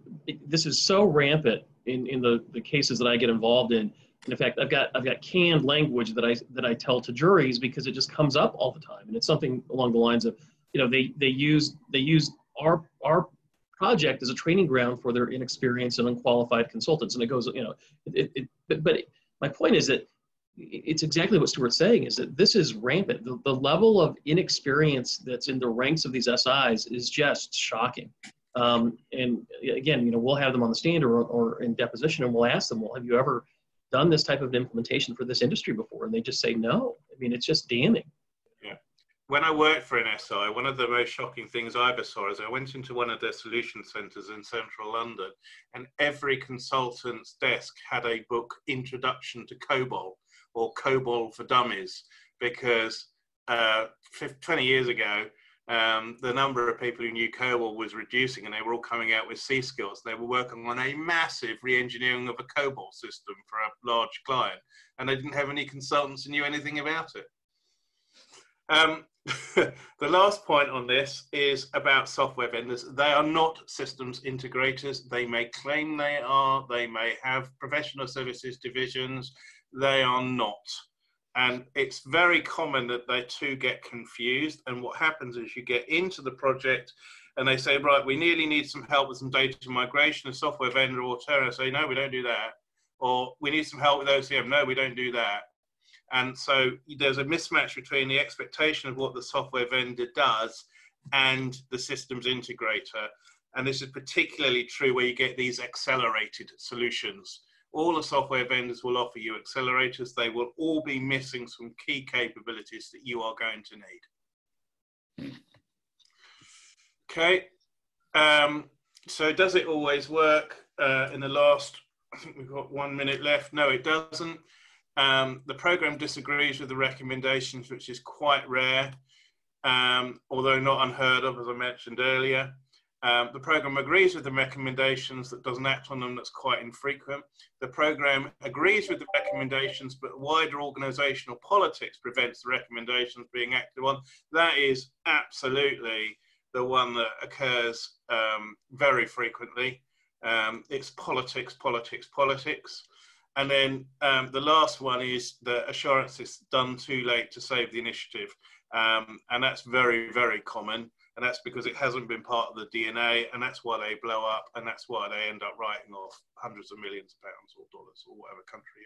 This is so rampant in the cases that I get involved in. And in fact, I've got canned language that I tell to juries because it just comes up all the time. And it's something along the lines of, they use our project as a training ground for their inexperienced and unqualified consultants. And it goes, but my point is that it's exactly what Stuart's saying, is that this is rampant. The level of inexperience that's in the ranks of these SIs is just shocking. And again, we'll have them on the stand or in deposition, and we'll ask them, well, have you ever done this type of implementation for this industry before? And they just say no. I mean, it's just damning. Yeah. When I worked for an SI, one of the most shocking things I ever saw is I went into one of their solution centers in central London, and every consultant's desk had a book, Introduction to COBOL, or COBOL for Dummies, because 20 years ago, the number of people who knew COBOL was reducing, and they were all coming out with C skills. They were working on a massive re-engineering of a COBOL system for a large client, and they didn't have any consultants who knew anything about it. The last point on this is about software vendors. They are not systems integrators. They may claim they are. They may have professional services divisions. They are not. And it's very common that they two get confused. And what happens is you get into the project and they say, right, we nearly need some help with some data migration. A software vendor or Terra say, no, we don't do that. Or we need some help with OCM. No, we don't do that. And so there's a mismatch between the expectation of what the software vendor does and the systems integrator. And this is particularly true where you get these accelerated solutions. All the software vendors will offer you accelerators. They will all be missing some key capabilities that you are going to need. Okay. So does it always work? In the last, I think we've got 1 minute left. No, it doesn't. The program disagrees with the recommendations, which is quite rare, although not unheard of, as I mentioned earlier. The program agrees with the recommendations that doesn't act on them. That's quite infrequent. The program agrees with the recommendations, but wider organizational politics prevents the recommendations being acted on. That is absolutely the one that occurs very frequently. It's politics, politics, politics. And then the last one is the assurance is done too late to save the initiative. And that's very, very common. And that's because it hasn't been part of the DNA, and that's why they blow up, and that's why they end up writing off hundreds of millions of pounds or dollars or whatever country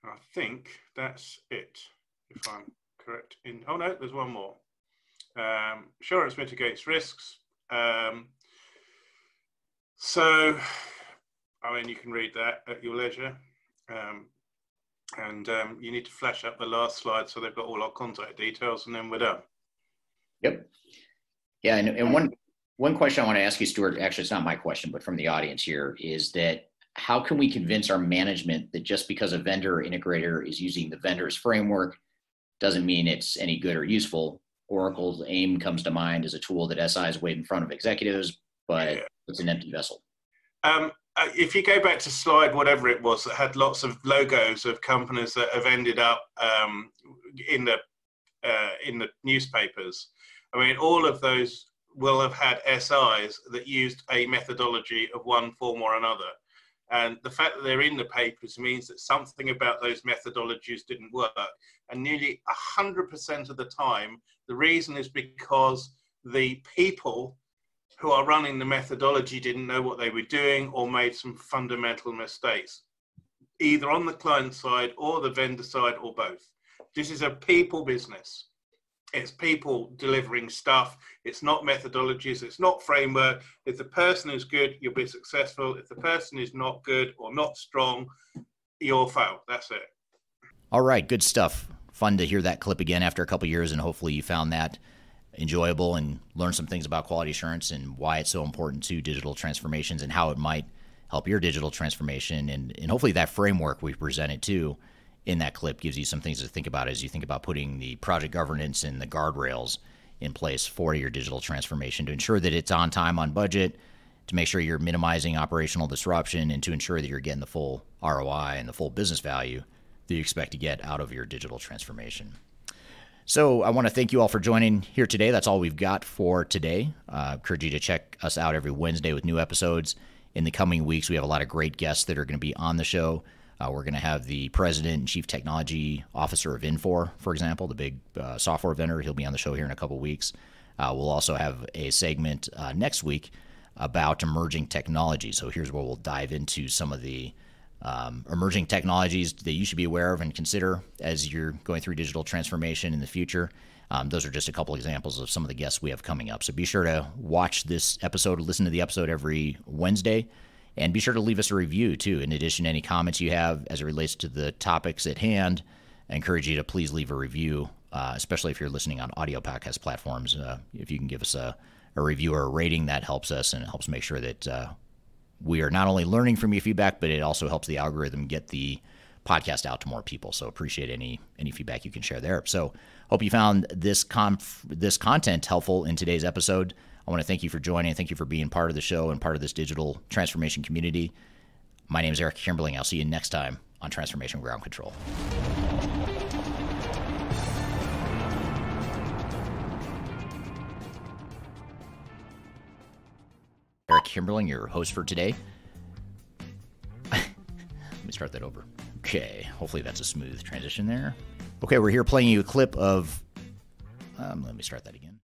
you're in. I think that's it, if I'm correct. Oh no, there's one more. Assurance mitigates risks. So, I mean, you can read that at your leisure. And you need to flash up the last slide so they've got all our contact details, and then we're done. Yep. Yeah, and one question I want to ask you, Stuart, actually it's not my question, but from the audience here, is that how can we convince our management that just because a vendor or integrator is using the vendor's framework doesn't mean it's any good or useful? Oracle's AIM comes to mind as a tool that SIs wave in front of executives, but it's an empty vessel. If you go back to slide, whatever it was, that had lots of logos of companies that have ended up in the newspapers, I mean, all of those will have had SIs that used a methodology of one form or another. And the fact that they're in the papers means that something about those methodologies didn't work. And nearly 100% of the time, the reason is because the people who are running the methodology didn't know what they were doing or made some fundamental mistakes, either on the client side or the vendor side or both. This is a people business. It's people delivering stuff. It's not methodologies. It's not framework. If the person is good, you'll be successful. If the person is not good or not strong, you'll fail. That's it. All right. Good stuff. Fun to hear that clip again after a couple of years, and hopefully you found that enjoyable and learned some things about quality assurance and why it's so important to digital transformations and how it might help your digital transformation. And hopefully that framework we presented too in that clip gives you some things to think about as you think about putting the project governance and the guardrails in place for your digital transformation to ensure that it's on time, on budget, to make sure you're minimizing operational disruption, and to ensure that you're getting the full ROI and the full business value that you expect to get out of your digital transformation. So I want to thank you all for joining here today. That's all we've got for today. I encourage you to check us out every Wednesday with new episodes. In the coming weeks, we have a lot of great guests that are going to be on the show. We're going to have the president and chief technology officer of Infor, for example, the big software vendor. He'll be on the show here in a couple of weeks. We'll also have a segment next week about emerging technology. So here's where we'll dive into some of the emerging technologies that you should be aware of and consider as you're going through digital transformation in the future. Those are just a couple examples of some of the guests we have coming up. So be sure to watch this episode, listen to the episode every Wednesday, and be sure to leave us a review too. In addition to any comments you have as it relates to the topics at hand, I encourage you to please leave a review, especially if you're listening on audio podcast platforms. If you can give us a review or a rating, that helps us, and it helps make sure that we are not only learning from your feedback, but it also helps the algorithm get the podcast out to more people. So appreciate any feedback you can share there. So hope you found this content helpful in today's episode. I want to thank you for joining. Thank you for being part of the show and part of this digital transformation community. My name is Eric Kimberling. I'll see you next time on Transformation Ground Control. Eric Kimberling, your host for today. Let me start that over. Okay, hopefully that's a smooth transition there. Okay, we're here playing you a clip of, let me start that again.